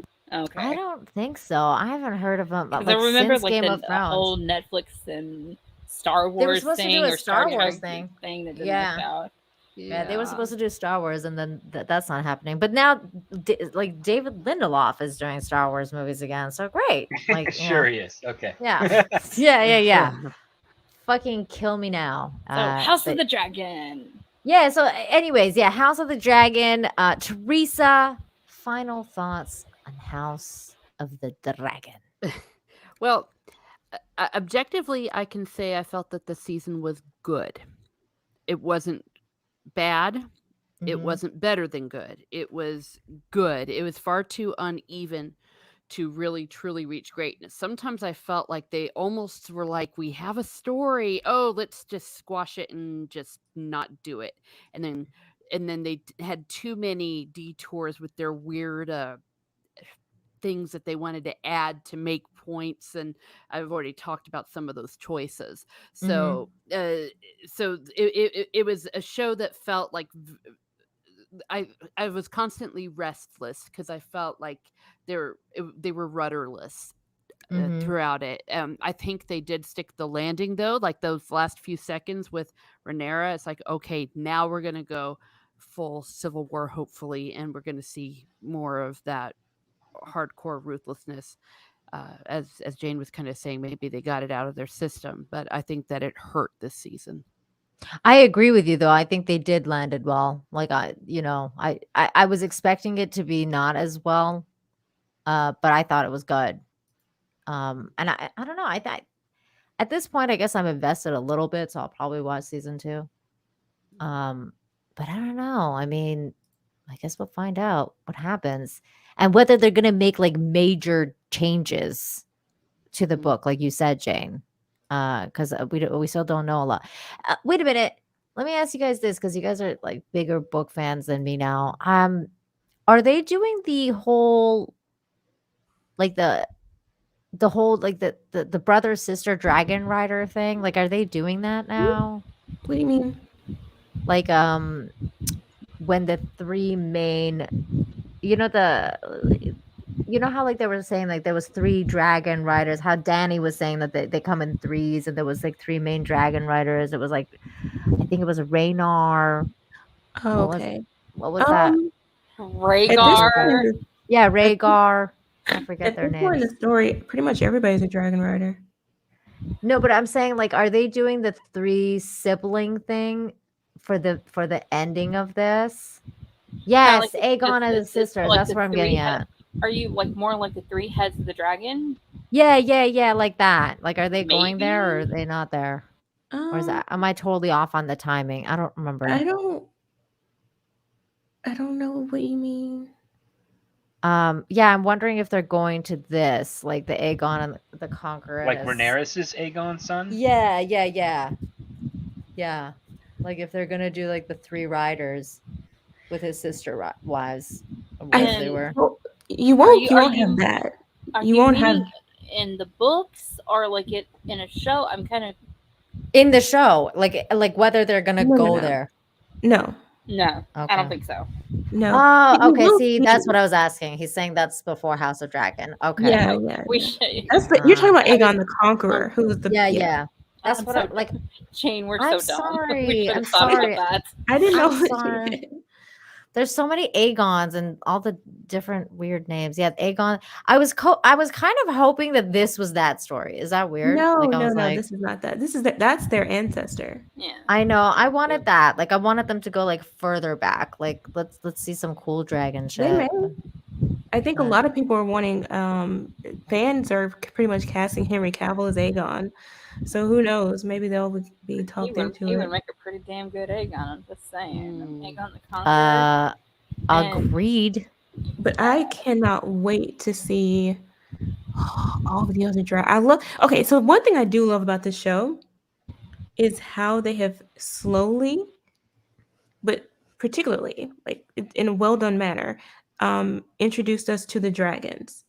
Okay. I don't think so. I haven't heard of them. Like, I remember like the whole Netflix and Star Wars thing or Star Wars thing that didn't work out. Yeah, they were Yeah. supposed to do Star Wars, and then that's not happening. But now, like David Lindelof is doing Star Wars movies again, so great. Like, Sure he is. Okay. yeah, yeah. Fucking kill me now. So, House of But the Dragon. yeah. So, anyways, yeah, House of the Dragon. Teresa, final thoughts on House of the Dragon. Well, objectively, I can say I felt that the season was good. It wasn't bad. It Mhm. wasn't better than good. It was good. It was far too uneven to really truly reach greatness. Sometimes I felt like they almost were like, we have a story. Oh, let's just squash it and just not do it. And then they had too many detours with their weird things that they wanted to add to make points, and I've already talked about some of those choices. Mhm. So it was a show that felt like I was constantly restless because I felt like they were rudderless Mhm. throughout it. I think they did stick the landing though, like those last few seconds with Rhaenyra. It's like, okay, now we're gonna go full civil war, hopefully, and we're gonna see more of that hardcore ruthlessness. As Jane was kind of saying, maybe they got it out of their system, but I think that it hurt this season. I agree with you though. I think they did land it well. Like I was expecting it to be not as well, but I thought it was good. And I don't know. I thought at this point, I guess I'm invested a little bit, so I'll probably watch season 2. Um, but I don't know. I mean, I guess we'll find out what happens and whether they're gonna make like major changes to the Mhm. book, like you said, Jane. Because we still don't know a lot. Wait a minute. Let me ask you guys this, because you guys are like bigger book fans than me now. Are they doing the whole like the whole like the brother sister dragon rider thing? Like, are they doing that now? What do you mean? Like, when the three main, you know the you know how like they were saying like there was 3 dragon riders, how Danny was saying that they come in threes, and there was like 3 main dragon riders. It was like, I think it was Rhaenyra. Oh, What was okay. what was that? At this Rhaegar. point, in the, Yeah, at, this- Rhaegar. I forget at their this point in names. the story, pretty much everybody's a dragon rider. No, but I'm saying like, are they doing the 3 sibling thing for the ending of this? Kinda Yes, like Aegon and his it's sisters. like That's the what I'm three getting head. at. Are you like more like the 3 heads of the dragon? Yeah, like that. Like, are they going there or are Maybe. they not there? Or is Um, that, am I totally off on the timing? I don't remember. I don't know what you mean. Yeah, I'm wondering if they're going to this, like the Aegon and the Conqueror. Like Rhaenyra' Aegon's son? Yeah. Yeah. Like if they're gonna do like the 3 riders with his sister wives, or whatever they And were. Well, you are won't you have that. are You you won't have meaning in the books or like it in a show? I'm kind of In the show, like whether they're gonna no, go no. there. No. no. I Okay. don't think so. No. Oh, You okay. will See, see. that's what I was asking. He's saying that's before House of Dragon. Okay. Yeah, Okay, yeah, we yeah. should. That's you're talking about I mean, Aegon the Conqueror, who was the Yeah. That's I'm what so I like. Jane, we're I'm so dumb. We sorry. should I'm have thought sorry. about that. I didn't know I'm what you sorry. meant. There's so many Aegons and all the different weird names. Yeah, Aegon. I was kind of hoping that this was that story. Is that weird? No, Like I was no, like, this is not that. This is that's their ancestor. Yeah. I know. I wanted that. Like I wanted them to go like further back. Like let's see some cool dragon They shit. may. I think a But lot of people are wanting fans are pretty much casting Henry Cavill as Aegon. So who knows? Maybe they'll be He talked would, into he would it. make a pretty damn good Aegon. I'm just saying. Mm. Aegon the Conqueror. And agreed. But I cannot wait to see all of the other dragons. I love. Okay, so one thing I do love about this show is how they have slowly, but particularly like in a well done manner, introduced us to the dragons.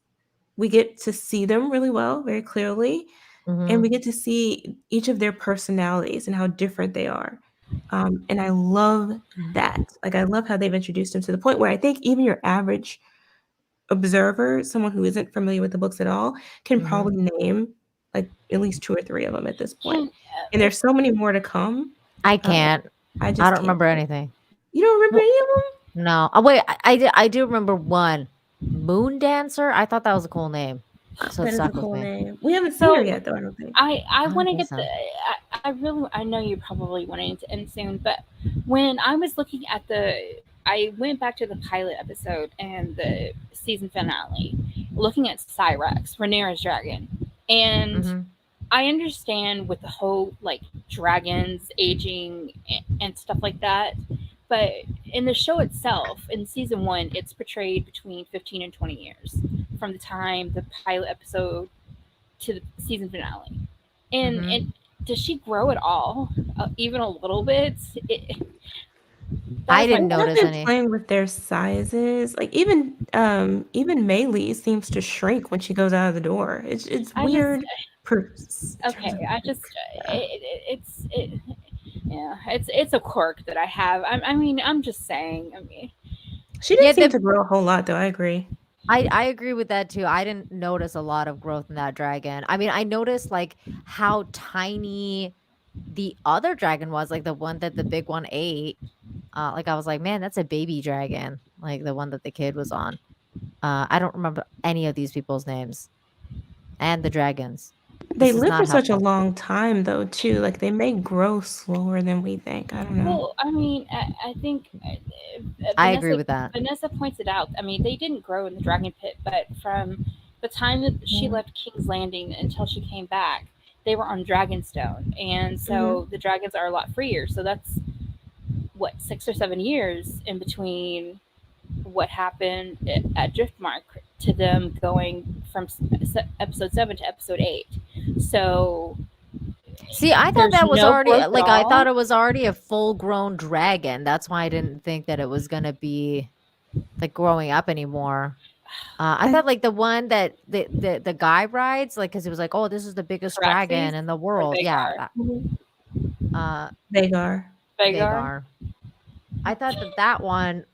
We get to see them really well, very clearly, and we Mhm. get to see each of their personalities and how different they are. And I love that. Like, I love how they've introduced them to the point where I think even your average observer, someone who isn't familiar with the books at all, can Mhm. probably name like at least 2 or 3 of them at this point. Can, And there's so many more to come. I can't. I just I don't can't. remember anything. You don't remember Well, any of them? no. Oh wait, I do remember one. Moon Dancer. I thought that was a cool name, so it That is a stuck with cool me. name. We haven't seen her So yet, though. I don't think. I I don't want to think get the so. I really I know you're probably wanting to end soon, but when I was looking at I went back to the pilot episode and the season finale, looking at Cyrex, Rhaenyra's dragon, and Hmm. I understand with the whole like dragons aging and stuff like that, but in the show itself, in season one, it's portrayed between 15 and 20 years from the time the pilot episode to the season finale. And Hmm. does she grow at all, even a little bit? That I was my didn't They have notice been question. any. playing with their sizes. Like even Maylee seems to shrink when she goes out of the door. It's I just weird in terms okay. of I just yeah. yeah. It's a quirk that I have. I mean, I'm just saying. I mean, She Yeah, didn't seem to grow a whole lot though, I agree. I agree with that too. I didn't notice a lot of growth in that dragon. I mean, I noticed like how tiny the other dragon was, like the one that the big one ate. Like I was like, man, that's a baby dragon, like the one that the kid was on. I don't remember any of these people's names and the dragons. They This is live for not such a helpful. long time though too. Like they may grow slower than we think. I don't know. well, I mean, I think I agree with that. Vanessa points it out. I mean, they didn't grow in the Dragon Pit, but from the time that she Yeah. left King's Landing until she came back, they were on Dragonstone, and Mhm. so the dragons are a lot freer. So that's what 6 or 7 years in between what happened at Driftmark to them going from episode 7 to episode 8. So See, I thought there's that was no already growth at like I thought all. it was already a full-grown dragon. That's why I didn't think that it was gonna be like growing up anymore. I I thought like the one that the guy rides, like because it was like, oh, this is the biggest Caraxes dragon in the or world. Yeah, Vagar? Mhm. uh, Vagar. Vagar? Vagar. I thought that that one,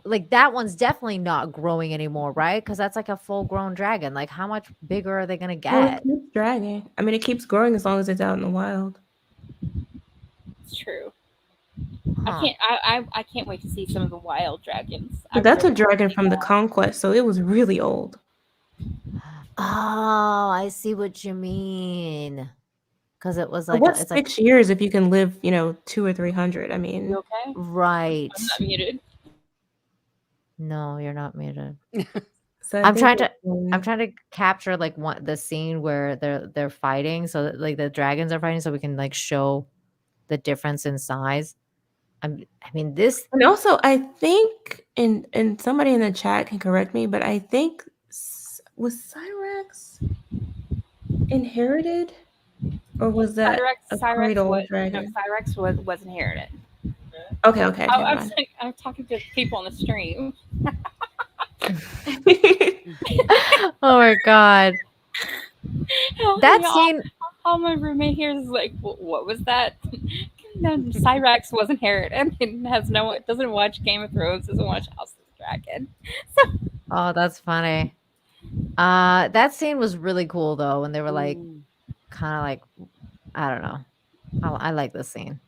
like that one's definitely not growing anymore, right? Because that's like a full-grown dragon. Like, how much bigger are they gonna Well, it get? keeps dragging. I mean, it keeps growing as long as it's out in the wild. It's true. Huh? I can't wait to see some of the wild dragons. I But that's a really want to dragon see from the conquest, so it was really old. Oh, I see what you mean. Because it was But like what's it's like 6 years if you can live, 200 or 300? I that. You mean, okay? right. I'm not muted. No, you're not muted. so I I'm think trying to it's I'm trying to capture like one the scene where they're fighting, so that, like the dragons are fighting, so we can like show the difference in size. I mean this. and also I think and somebody in the chat can correct me, but I think was Cyrax inherited or was that a cradle dragon? Cyrex was inherited. Okay, okay, I, never I'm mind. I'm talking to people on the stream. Oh my god. That All, scene. all my roommate here is like, what was that? No, Cyrex was inherited and doesn't watch Game of Thrones, doesn't watch House of the Dragon. Oh, that's funny. That scene was really cool though when they were like kind of like I don't know. I like this scene.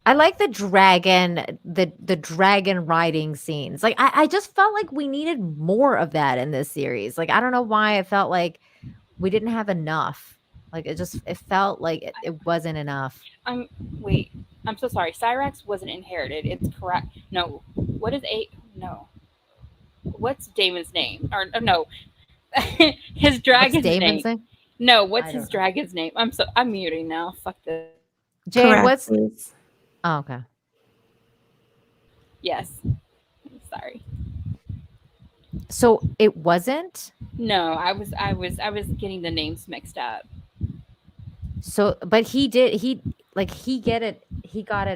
I like the dragon riding scenes. Like I just felt like we needed more of that in this series. Like I don't know why I felt like we didn't have enough. Like it felt like it wasn't enough. Wait, I'm so sorry. Cyrex wasn't inherited. It's correct. No, what is a no? What's Damon's name? Or no, his What's dragon's Damon's name. name? No, what's I his don't know. dragon's name? I'm muting now. Fuck this. Jane, Correct. what's oh, okay. Yes. Sorry. So it wasn't? No, I was getting the names mixed up. So but he got it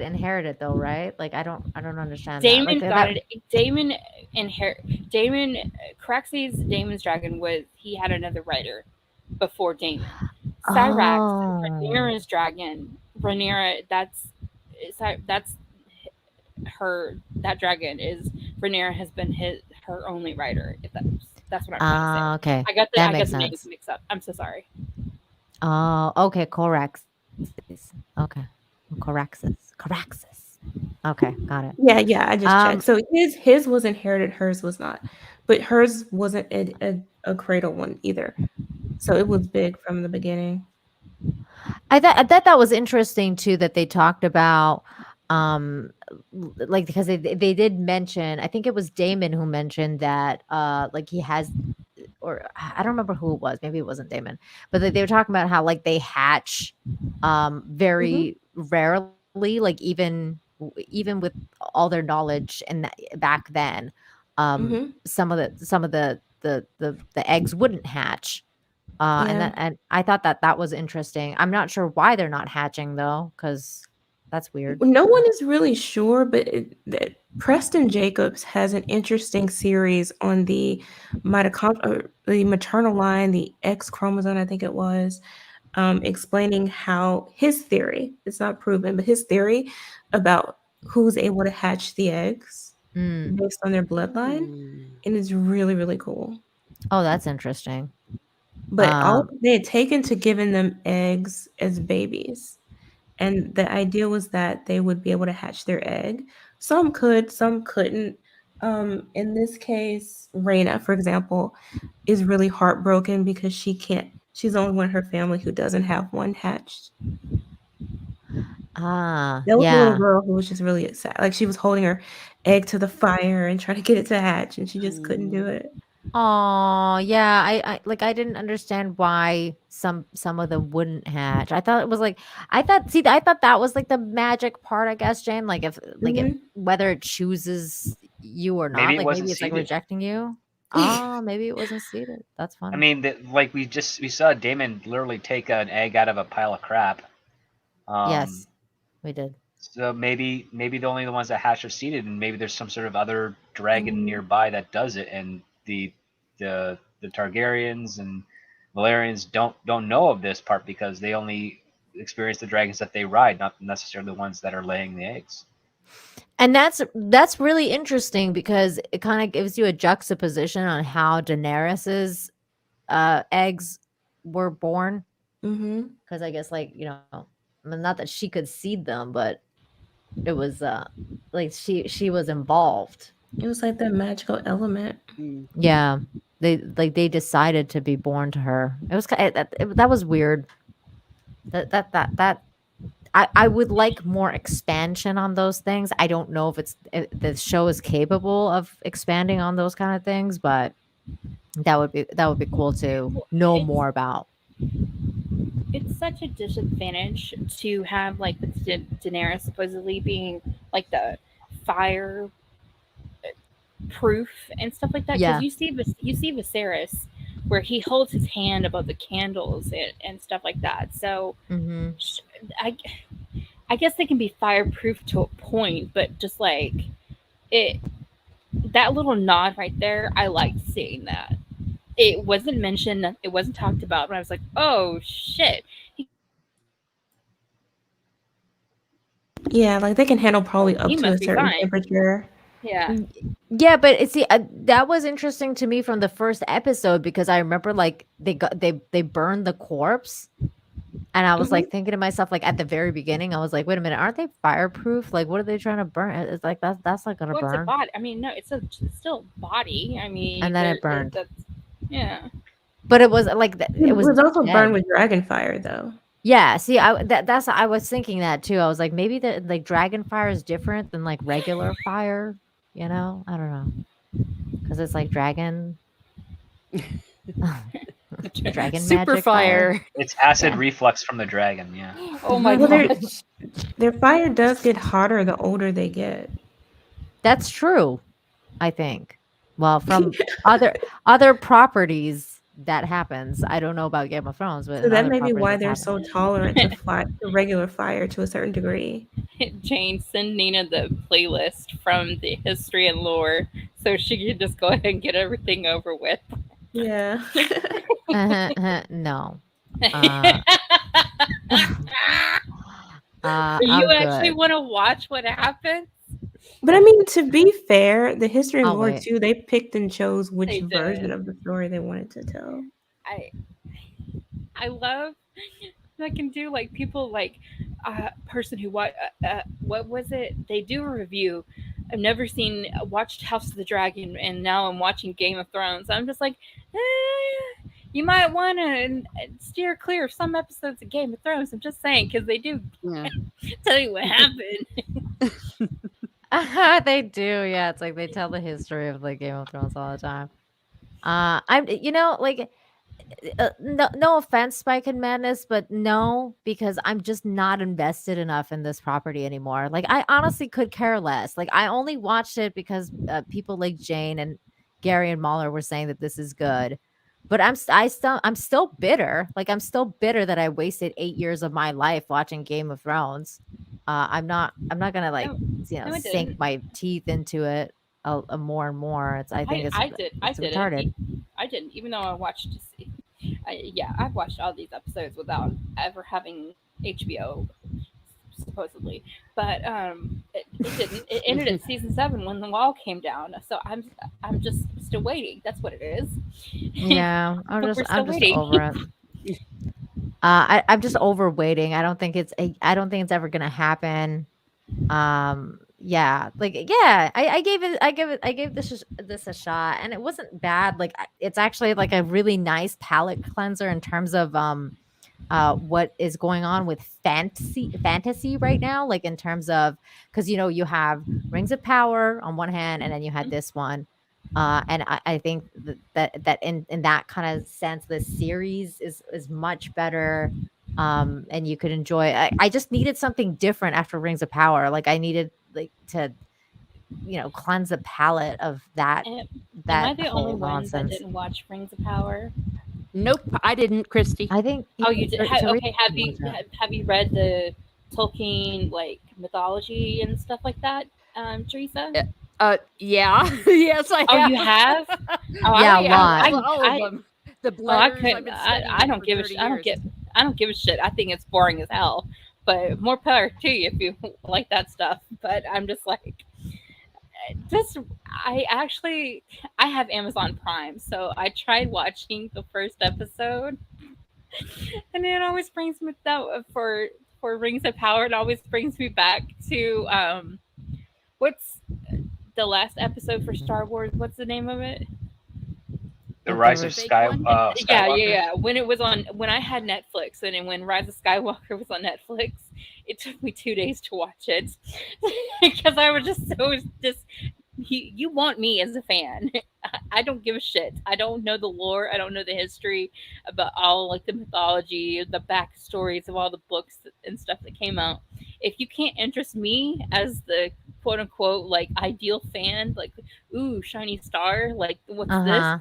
inherited though, right? Like I don't understand that. Like Damon got that it. Damon's dragon was he had another writer before Damon. Cyrax, oh. Rhaenyra's dragon. Rhaenyra, that's her. That dragon is Rhaenyra has been her only writer. If that's what I'm trying to say. Okay. I got That the makes names sense. mixed up. I'm so sorry. Oh, okay, Coraxes. Okay. Coraxes. Okay, got it. Yeah, yeah, I just checked. Um, So his was inherited, hers was not. But hers wasn't a cradle one either. So it was big from the beginning. I thought that was interesting too that they talked about like because they did mention, I think it was Damon who mentioned that like he has, or I don't remember who it was, maybe it wasn't Damon, but they were talking about how like they hatch Mhm. very rarely, like even with all their knowledge and back then, Mhm. some of the eggs wouldn't hatch. And Yeah. that, and I thought that that was interesting. I'm not sure why they're not hatching though, because that's weird. No one is really sure, but Preston Jacobs has an interesting series on the the maternal line, the X chromosome, I think it was, explaining how his theory, it's not proven, but his theory about who's able to hatch the eggs Mm. based on their bloodline, Mm. and it's really, really cool. Oh, that's interesting. But all Um, they had taken to giving them eggs as babies. And the idea was that they would be able to hatch their egg. Some could, some couldn't. In this case, Rhaena, for example, is really heartbroken because she can't. She's the only one in her family who doesn't have one hatched. There was a little yeah. girl who was just really sad. Like she was holding her egg to the fire and trying to get it to hatch, and she just couldn't do Mhm. it. Oh, yeah. I like I didn't understand why some of them wouldn't hatch. I thought it was like I thought that was like the magic part, I guess, Jane. Like if like it Hmm. whether it chooses you or Maybe not, it like wasn't maybe it's like seeded. rejecting you. Oh, maybe it wasn't seeded. That's I funny. mean, like we saw Damon literally take an egg out of a pile of crap. Um, Yes, we did. so maybe the only the ones that hatch are seeded, and maybe there's some sort of other dragon Hmm. nearby that does it, and the Targaryens and Valerians don't know of this part because they only experience the dragons that they ride, not necessarily the ones that are laying the eggs. And that's really interesting because it kind of gives you a juxtaposition on how Daenerys's eggs were born. Hmm. Because I guess like I mean, not that she could seed them, but it was like she was involved. It was like that magical element. Mm. Yeah, they decided to be born to her. It was that was weird. That I would like more expansion on those things. I don't know if the show is capable of expanding on those kind of things, but that would be cool to Well, know more about. it's such a disadvantage to have like with Daenerys supposedly being like the fire proof and stuff like that because Yeah. you see Viserys where he holds his hand above the candles and stuff like that. So Hmm. I I guess they can be fireproof to a point, but just like it that little nod right there, I liked seeing that. It wasn't mentioned, it wasn't talked about, but I was like, oh shit. Yeah, like they can handle probably He up to a must be certain fine. temperature. Yeah. Yeah, but see, that was interesting to me from the first episode because I remember like they burned the corpse, and I was Mhm. like thinking to myself like at the very beginning, I was like, wait a minute, aren't they fireproof? Like, what are they trying to burn? It's like that's not gonna Well, it's a burn, body. I mean, no, it's still a body. I and mean, then it burned. that's yeah. But it was like It it was was also burned dead. with dragon fire, though. Yeah, see, that's I was thinking that too. I was like, maybe the like dragon fire is different than like regular fire. I don't know because it's like dragon, dragon Super magic fire. fire. It's acid Yeah. reflux from the dragon. Yeah. Oh my Well, gosh. their fire does get hotter the older they get. That's true, I think. Well, from other properties that happens. I don't know about Game of Thrones, but So in that other may be properties why that's they're happened. so tolerant to to regular fire to a certain degree. Jane, send Nina the playlist from the history and lore so she can just go ahead and get everything over with. Yeah. No. Uh, You I'm actually good. want to watch what happens? But I mean, to be fair, the history and I'll lore wait. too, they picked and chose which They version did. of the story they wanted to tell. I I love I can do like people like person who what was it? They do a review. I've never watched House of the Dragon, and now I'm watching Game of Thrones. I'm just like, you might want to steer clear of some episodes of Game of Thrones. I'm just saying because they do Yeah. tell you what happened. They do, yeah. It's like they tell the history of like Game of Thrones all the time. I'm, like, no offense, Spike and Madness, but no, because I'm just not invested enough in this property anymore. Like, I honestly could care less. Like, I only watched it because people like Jane and Gary and Mahler were saying that this is good. But I'm still bitter. Like, I'm still bitter that I wasted 8 years of my life watching Game of Thrones. I'm not gonna like No, it sink didn't. my teeth into it more and more. I think I it's didn't. retarded. I didn't, even though I watched. Yeah, I've watched all these episodes without ever having HBO, supposedly. But it didn't. It ended at season 7 when the wall came down. So I'm just still waiting. That's what it is. Yeah, But we're still I'm just waiting. over it. I'm just over waiting. I don't think it's ever gonna happen. Yeah, like, yeah, I gave this a shot, and it wasn't bad. Like, it's actually like a really nice palate cleanser in terms of what is going on with fantasy right now, like in terms of, because you have Rings of Power on one hand, and then you had this one, and I think that in that kind of sense, the series is much better, and you could enjoy. I just needed something different after Rings of Power. Like, I needed like to cleanse the palate of Am I that the only whole one that nonsense. didn't watch Rings of Power? Nope, I didn't, Christy. I think Oh, you did. Teresa Okay, watched it. have you read the Tolkien like mythology and stuff like that, Teresa? Yeah, yes, I Oh, have. you have? Oh, Yeah, a I, lot. All of I, them. The oh, I Blurs. I've couldn't. been studying I it don't for give a 30 I don't years. get. I don't give a shit. I think it's boring as hell. But more power to you if you like that stuff. But I'm just like, just I have Amazon Prime, so I tried watching the first episode, and it always brings me that for Rings of Power. It always brings me back to what's the last episode for Star Wars? What's the name of it? The The Rise of re- Fake one? Skywalker. Yeah. When it was on, when I had Netflix, and then when Rise of Skywalker was on Netflix, it took me 2 days to watch it because I was just so just. You want me as a fan. I don't give a shit. I don't know the lore. I don't know the history about all like the mythology, the backstories of all the books and stuff that came out. If you can't interest me as the quote unquote like ideal fan, like, ooh, shiny star, like what's this? uh-huh.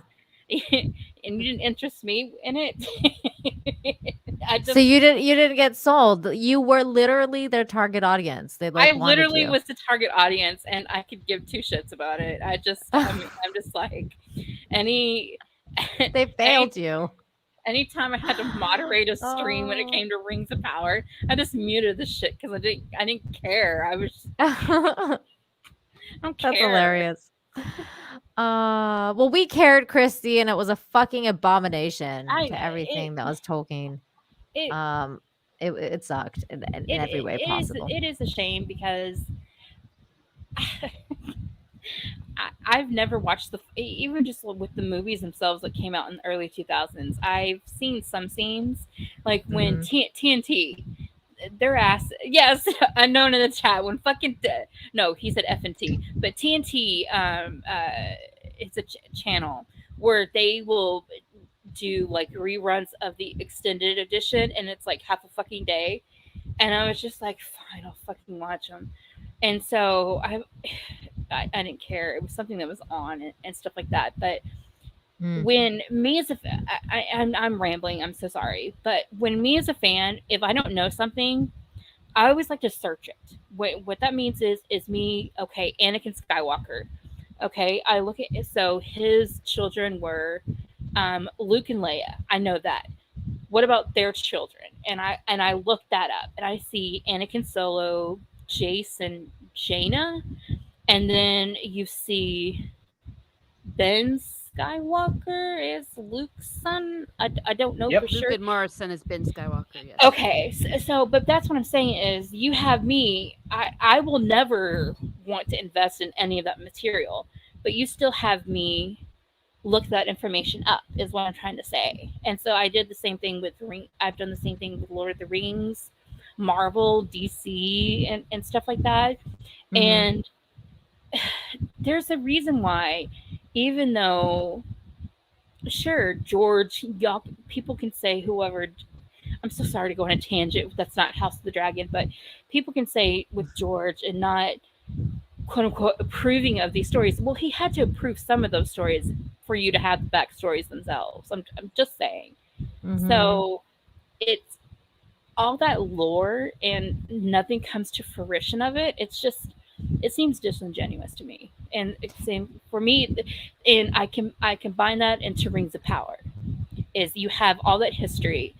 And you didn't interest me in it. I So just you didn't get sold. You were literally their target audience. They I like wanted literally you. was the target audience, and I could give two shits about it. I'm just like any They any failed you. anytime I had to moderate a stream when it Oh. came to Rings of Power, I just muted the shit because I didn't care. That's I don't care. hilarious. Well, we cared, Christy, and it was a fucking abomination I to it everything that was Tolkien. it Um, it sucked in every way possible. it is a shame because I've never watched even just with the movies themselves that came out in the early 2000s. I've seen some scenes like when Mhm. TNT their ass, yes, unknown in the chat when fucking no, he said F and T, but TNT it's a channel where they will do like reruns of the extended edition, and it's like half a fucking day, and I was just like, fine, I'll fucking watch them. And so I didn't care. It was something that was on, and stuff like that. But Mm. when me as a I'm rambling. I'm so sorry. But when me as a fan, if I don't know something, I always like to search it. What that means is me. Okay, Anakin Skywalker. Okay, I look at it. So his children were Luke and Leia. I know that. What about their children? And I look that up, and I see Anakin Solo, Jace, and Jaina, and then you see Ben's Skywalker is Luke's son. I don't know Yep. for Luke sure. and Mara's son is Ben Skywalker. Yes. Okay, so but that's what I'm saying is you have me. I will never want to invest in any of that material, but you still have me look that information up is what I'm trying to say. And so I did the same thing with Ring. I've done the same thing with Lord of the Rings, Marvel, DC, and stuff like that. Mhm. And there's a reason why, even though sure George, y'all people can say whoever. I'm so sorry to go on a tangent. That's not House of the Dragon, but people can say with George and not quote unquote approving of these stories. Well, he had to approve some of those stories for you to have the backstories themselves. I'm just saying. Mhm. So it's all that lore and nothing comes to fruition of it. It's just it seems disingenuous to me. And it's same for me. And I combine that into Rings of Power. Is you have all that history,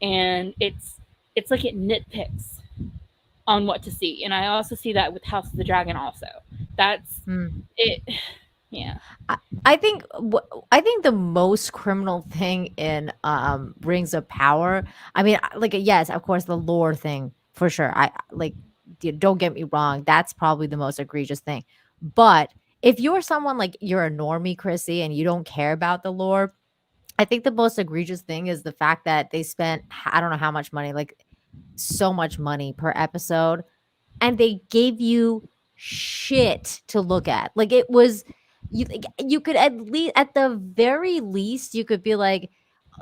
and it's like it nitpicks on what to see. And I also see that with House of the Dragon also. That's Mm. it. Yeah. I think I think the most criminal thing in Rings of Power. I mean, like yes, of course, the lore thing for sure. I like don't get me wrong. That's probably the most egregious thing. But if you're someone like you're a normie, Chrissy, and you don't care about the lore, I think the most egregious thing is the fact that they spent I don't know how much money, like so much money per episode, and they gave you shit to look at. Like it was you could at the very least you could be like,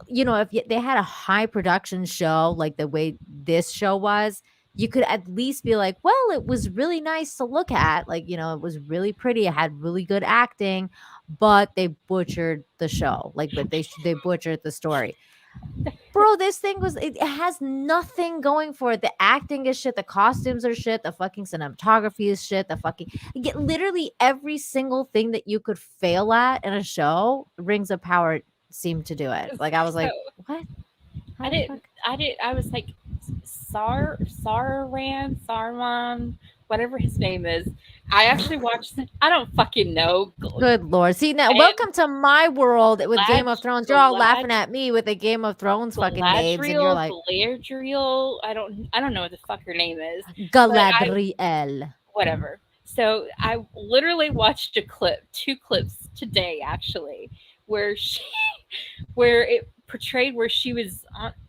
if they had a high production show like the way this show was, you could at least be like, well, it was really nice to look at. Like, it was really pretty. It had really good acting, but they butchered the show. Like, but they butchered the story. Bro, this thing it has nothing going for it. The acting is shit, the costumes are shit, the fucking cinematography is shit, the fucking literally every single thing that you could fail at in a show, Rings of Power seemed to do it. Like I was So like, what? How I the didn't. fuck? I was like, Saruman, whatever his name is. I actually watched. I don't fucking know. Good lord. See now, And welcome to my world with Game of Thrones. You're all laughing Glad, at me with the Game of Thrones fucking names, and you're Galadriel, like Galadriel. I don't know what the fuck her name is, but I Galadriel. whatever. So I literally watched two clips today actually, where where it portrayed where she was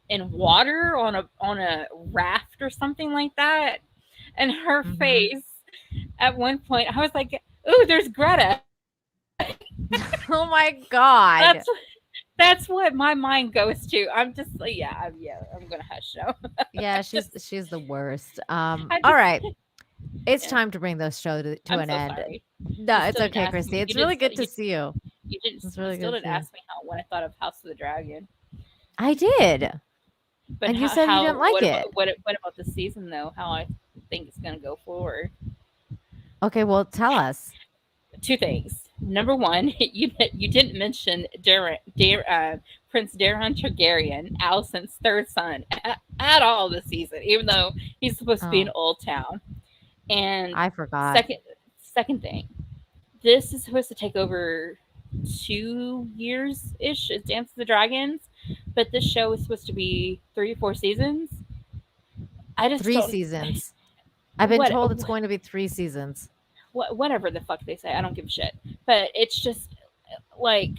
in water on a raft or something like that, and her Mhm. face at one point I was like, "Ooh, there's Greta." Oh my god. That's that's what my mind goes to. I'm just like, I'm gonna hush now. Yeah, just she's the worst. I All just right. It's yeah. time to bring this show to I'm an so end. sorry. No, You it's still didn't okay, ask Christy. me. It's really good to see you. It's You really still good to didn't see you. ask me how what I thought of House of the Dragon. I did. But And you said you didn't like it. what about the season though? How I think it's gonna go forward. Okay, well, tell us. Two things. Number one, you didn't mention Prince Daemon Targaryen, Alicent's third son, at all this season, even though he's supposed to be in Oh, Old Town. And I forgot. second thing, this is supposed to take over 2 years ish as Dance of the Dragons, but this show is supposed to be 3 or 4 seasons. I just 3 don't seasons. I've been what told it's going to be 3 seasons. whatever the fuck they say. I don't give a shit. But it's just like,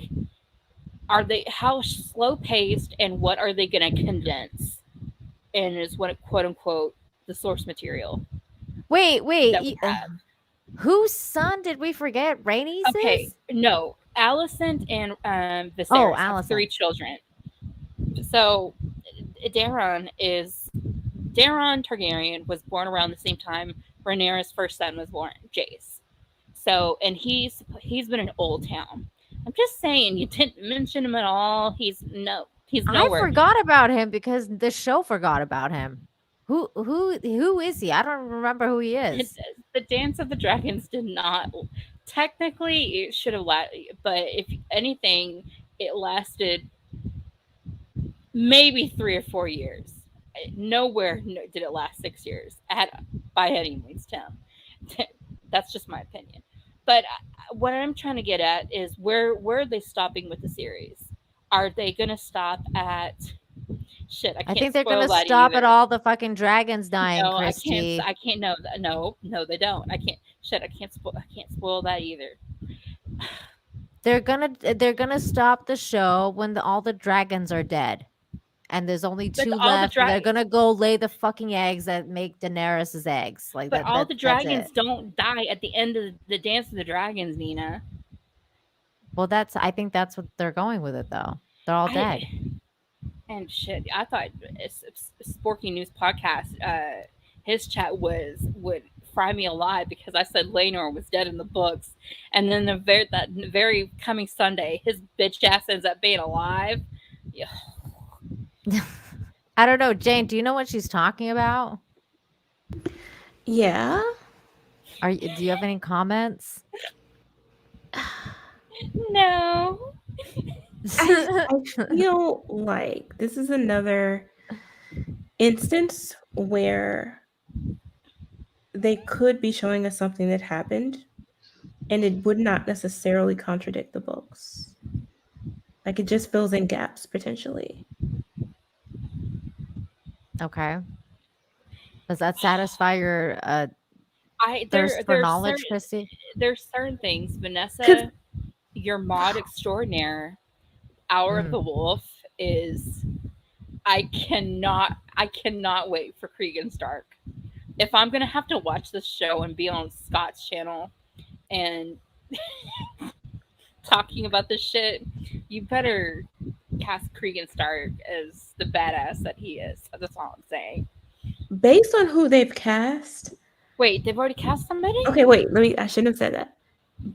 are they how slow paced and what are they going to condense? And is what quote unquote the source material Wait, that we have. whose son did we forget? Rhaenys Okay, is? no, Alicent and Oh, Viserys have Allison. 3 children. So Daemon Targaryen was born around the same time Rhaenyra's first son was born, Jace. So, and he's been in Old Town. I'm just saying, you didn't mention him at all. He's I nowhere. forgot about him because the show forgot about him. Who is he? I don't remember who he is. The Dance of the Dragons did not. Technically, it should have but if anything, it lasted maybe 3 or 4 years. Nowhere did it last 6 years by any means. Tim, that's just my opinion. But what I'm trying to get at is where are they stopping with the series? Are they going to stop at shit? I I can't think they're gonna spoil that stop at either. all the fucking dragons dying, No, I can't. Christy. I can't. No, no, they don't. I can't. Shit, I can't spoil. I can't spoil that either. They're gonna stop the show when all the dragons are dead. And there's only But two all the left. They're gonna go lay the fucking eggs that make Daenerys's eggs. Like but all the that's dragons it. don't die at the end of the Dance of the Dragons, Nina. Well, I think that's what they're going with it though. They're all dead. And shit, I thought Sporky News podcast, his chat would fry me alive because I said Laenor was dead in the books, and then that very coming Sunday, his bitch ass ends up being alive. Yeah. I don't know, Jane. Do you know what she's talking about? Yeah. Do you have any comments? No. I feel like this is another instance where they could be showing us something that happened and it would not necessarily contradict the books. Like it just fills in gaps potentially. Okay. Does that satisfy your thirst for knowledge, Christy? There's certain things, Vanessa, your mod extraordinaire, Hour of the Wolf is. I cannot wait for Criston Stark. If I'm gonna have to watch this show and be on Scott's channel and talking about this shit, you better cast Criston Stark as the badass that he is. That's all I'm saying. Based on who they've cast. Wait, they've already cast somebody? Okay, wait. I shouldn't have said that.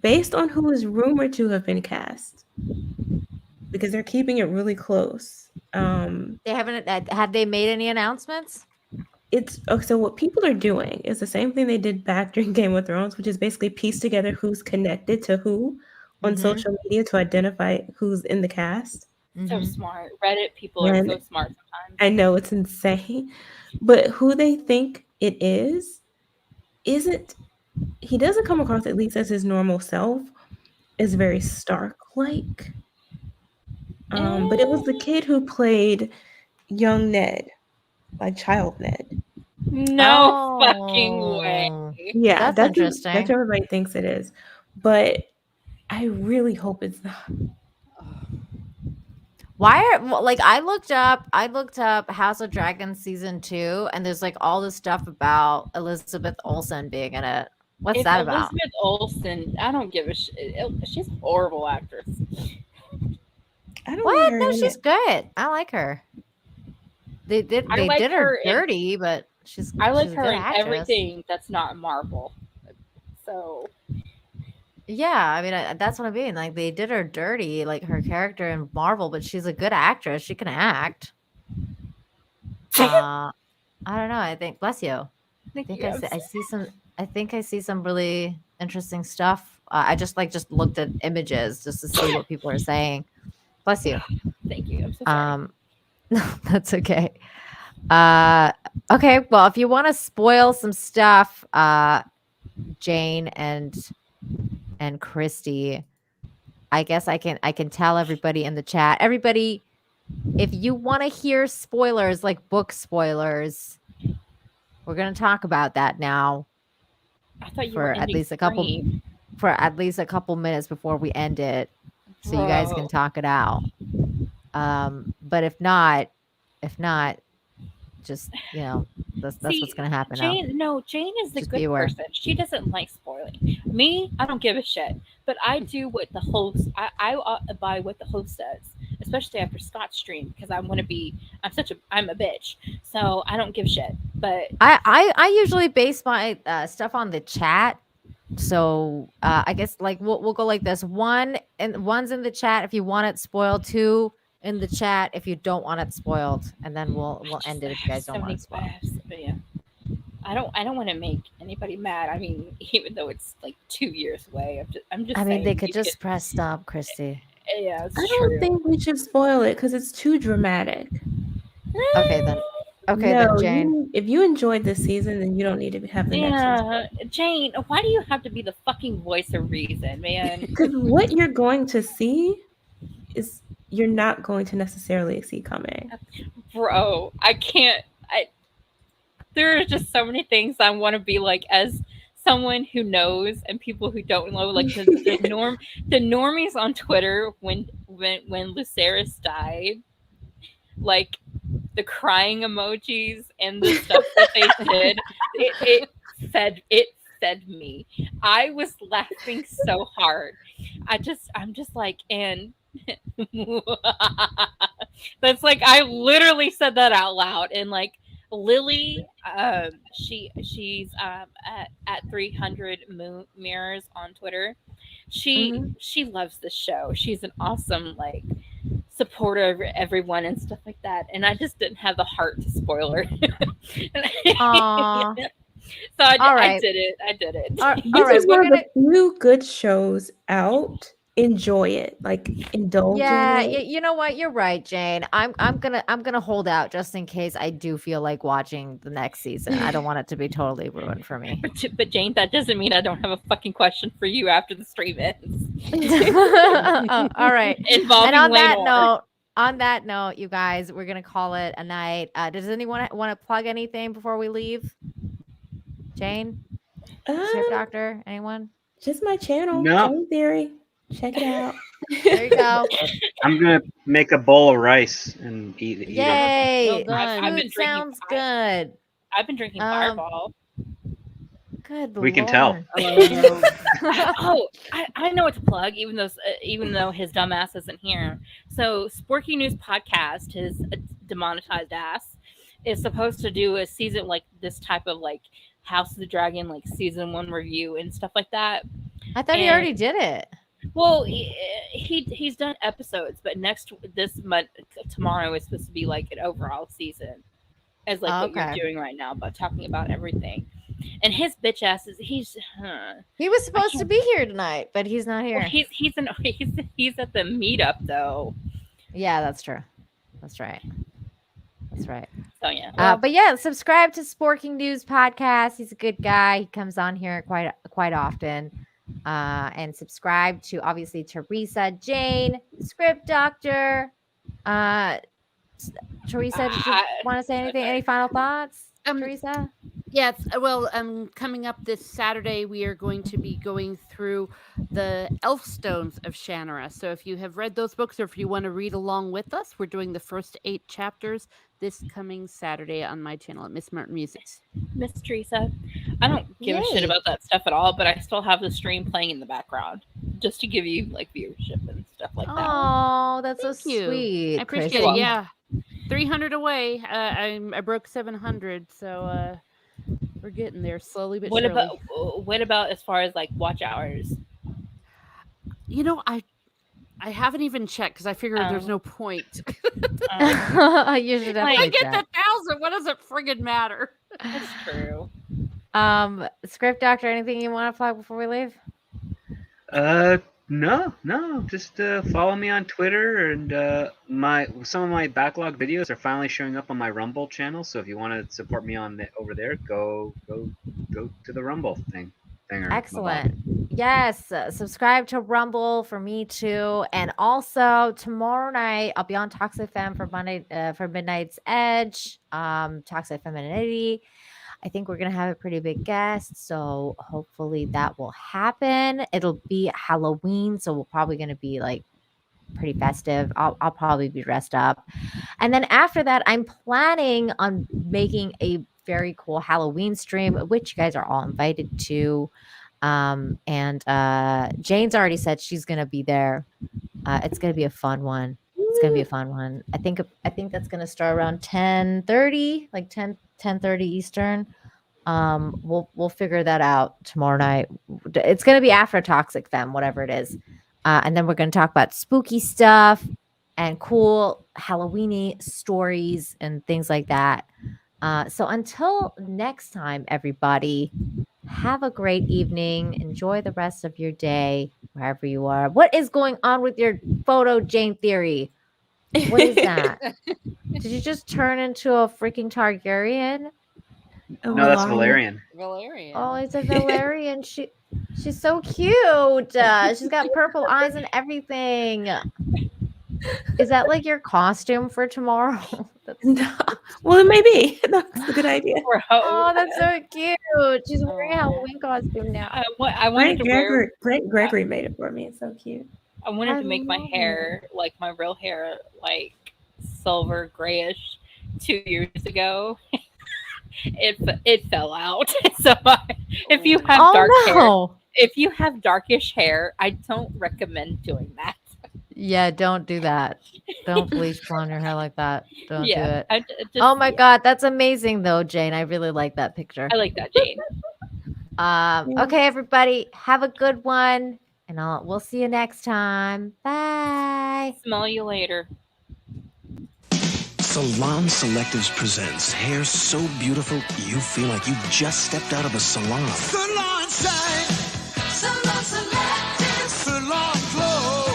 Based on who is rumored to have been cast, because they're keeping it really close. They haven't. Have they made any announcements? So what people are doing is the same thing they did back during Game of Thrones, which is basically piece together who's connected to who on social media to identify who's in the cast. So smart. Reddit people are so smart sometimes. I know, it's insane. But who they think it isn't, he doesn't come across, at least as his normal self, is very Stark-like. But it was the kid who played young Ned, like child Ned. No fucking way. Yeah, that's interesting. That's what everybody thinks it is. But I really hope it's not. I looked up House of Dragons season 2, and there's like all this stuff about Elizabeth Olsen being in it. What's that about? Elizabeth Olsen, I don't give a shit. She's a horrible actress. I don't What? No, she's good. I like her. They did her dirty, but I like her in actress. everything that's not Marvel. So yeah, I mean that's what I mean. Like they did her dirty, like her character in Marvel, but she's a good actress. She can act. I don't know. I think bless you. I think I see some really interesting stuff. I just looked at images just to see what people are saying. Bless you. Thank you. I'm so sorry. No, that's okay. Okay. Well, if you want to spoil some stuff, Jane and Christy, I guess I can tell everybody in the chat. Everybody, if you want to hear spoilers, like book spoilers, we're gonna talk about that now. I thought you for were at least a couple minutes before we end it, so you guys can talk it out. But if not, just that's what's gonna happen. Jane is the good person. She doesn't like spoiling. Me, I don't give a shit. But I do what the host. I abide what the host says, especially after Scott's stream, because I'm a bitch. So I don't give a shit. But I usually base my stuff on the chat. So I guess like we'll go like this: one's in the chat if you want it spoiled, 2 in the chat if you don't want it spoiled, and then we'll end it if you guys don't want it spoiled. Yeah. I don't want to make anybody mad. I mean, even though it's like 2 years away, I'm just. I mean, they could just press stop, Christy. Yeah, I don't think we should spoil it because it's too dramatic. Okay, then. Okay, then No, Jane. if you enjoyed this season, then you don't need to have the next one. Yeah, Jane, why do you have to be the fucking voice of reason, man? Because what you're going to see is you're not going to necessarily see coming. Bro, I can't. There are just so many things I want to be like as someone who knows and people who don't know, like the normies on Twitter when Lucerys died, like the crying emojis and the stuff that they did, it fed me. I was laughing so hard. I'm just like, and that's like I literally said that out loud, and like Lily, she's at 300 mirrors on Twitter. She loves the show. She's an awesome like supporter of everyone and stuff like that. And I just didn't have the heart to spoil her. Aw. So I right. did it. I did it. All This right, is one of the few good shows out. Enjoy it, like indulge Yeah, in it. you know what? You're right, Jane. I'm gonna hold out just in case I do feel like watching the next season. I don't want it to be totally ruined for me. But Jane, that doesn't mean I don't have a fucking question for you after the stream ends. All right. Involving And Laenor. on that note, you guys, we're gonna call it a night. Does anyone want to plug anything before we leave? Jane, Script Doctor, anyone? Just my channel, No. Jane Theory. Check it out. There you go. I'm gonna make a bowl of rice and eat it. Yay! Well done. I've been Food drinking sounds good. I've been drinking Fireball. Good. We can tell. Lord. Oh, I know what to plug, even though his dumbass isn't here. So, Sporky News Podcast, his demonetized ass, is supposed to do a season like this type of like House of the Dragon, like season 1 review and stuff like that. I thought he already did it. Well, he's done episodes, but this month tomorrow is supposed to be like an overall season, as like what you're doing right now, but talking about everything. And his bitch ass is he was supposed to be here tonight, but he's not here. Well, he's at the meetup though. Yeah, that's true. That's right. That's right. So yeah. But yeah, subscribe to Sporking News Podcast. He's a good guy. He comes on here quite often. And subscribe to obviously Teresa, Jane, Script Doctor. Teresa, did you want to say anything? Any final thoughts, Teresa? Yes. Well, coming up this Saturday, we are going to be going through the Elfstones of Shannara. So if you have read those books or if you want to read along with us, we're doing the first 8 chapters this coming Saturday on my channel at Miss Martin Musics. Miss Teresa, I don't give a shit about that stuff at all, but I still have the stream playing in the background just to give you like viewership and stuff like that. Oh, that's so sweet. I appreciate it. Yeah. 300 away. I broke 700, so we're getting there slowly but surely. What about as far as like watch hours? You know, I haven't even checked because I figured there's no point. You should I get the 1,000. What does it friggin' matter? That's true. Script Doctor, anything you want to plug before we leave? No. Just follow me on Twitter, and some of my backlog videos are finally showing up on my Rumble channel. So if you want to support me over there, go to the Rumble thing. Excellent. Yes, subscribe to Rumble for me too, and also tomorrow night I'll be on Toxic Femme for Midnight's Edge, Toxic Femininity. I think we're gonna have a pretty big guest, so hopefully that will happen. It'll be Halloween, so we're probably gonna be like pretty festive. I'll probably be dressed up, and then after that, I'm planning on making a very cool Halloween stream, which you guys are all invited to. And Jane's already said she's gonna be there. It's gonna be a fun one. I think that's gonna start around 10:30, like 10:30 Eastern. We'll figure that out tomorrow night. It's gonna be after Toxic Femme, whatever it is. And then we're gonna talk about spooky stuff and cool Halloweeny stories and things like that. So until next time, everybody, have a great evening. Enjoy the rest of your day, wherever you are. What is going on with your photo, Jane Theory? What is that? Did you just turn into a freaking Targaryen? A No, that's Valarian. Valerian. Valerian. Oh, it's a Valerian. She's so cute. She's got purple eyes and everything. Is that like your costume for tomorrow? No. Well, it may be. That's a good idea. Oh, that's so cute. She's wearing a Aw. Halloween costume now. I wanted to wear. Grant Gregory made it for me. It's so cute. I wanted I to make my love hair like my real hair, like silver grayish 2 years ago. It fell out. So if you have dark hair, no. if you have darkish hair, I don't recommend doing that. Yeah, don't do that. Don't bleach blonde your hair like that. Don't do it. Oh my god, that's amazing though, Jane. I really like that picture. I like that, Jane. Okay, everybody, have a good one, and we'll see you next time. Bye. Smell you later. Salon Selectives presents hair so beautiful you feel like you just stepped out of a salon. Salon shine. Salon Selectives. Salon glow.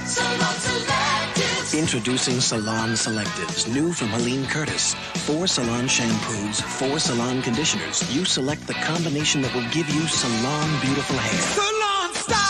Salon Selectives. Introducing Salon Selectives, new from Helene Curtis. 4 salon shampoos, 4 salon conditioners. You select the combination that will give you salon beautiful hair. Salon style.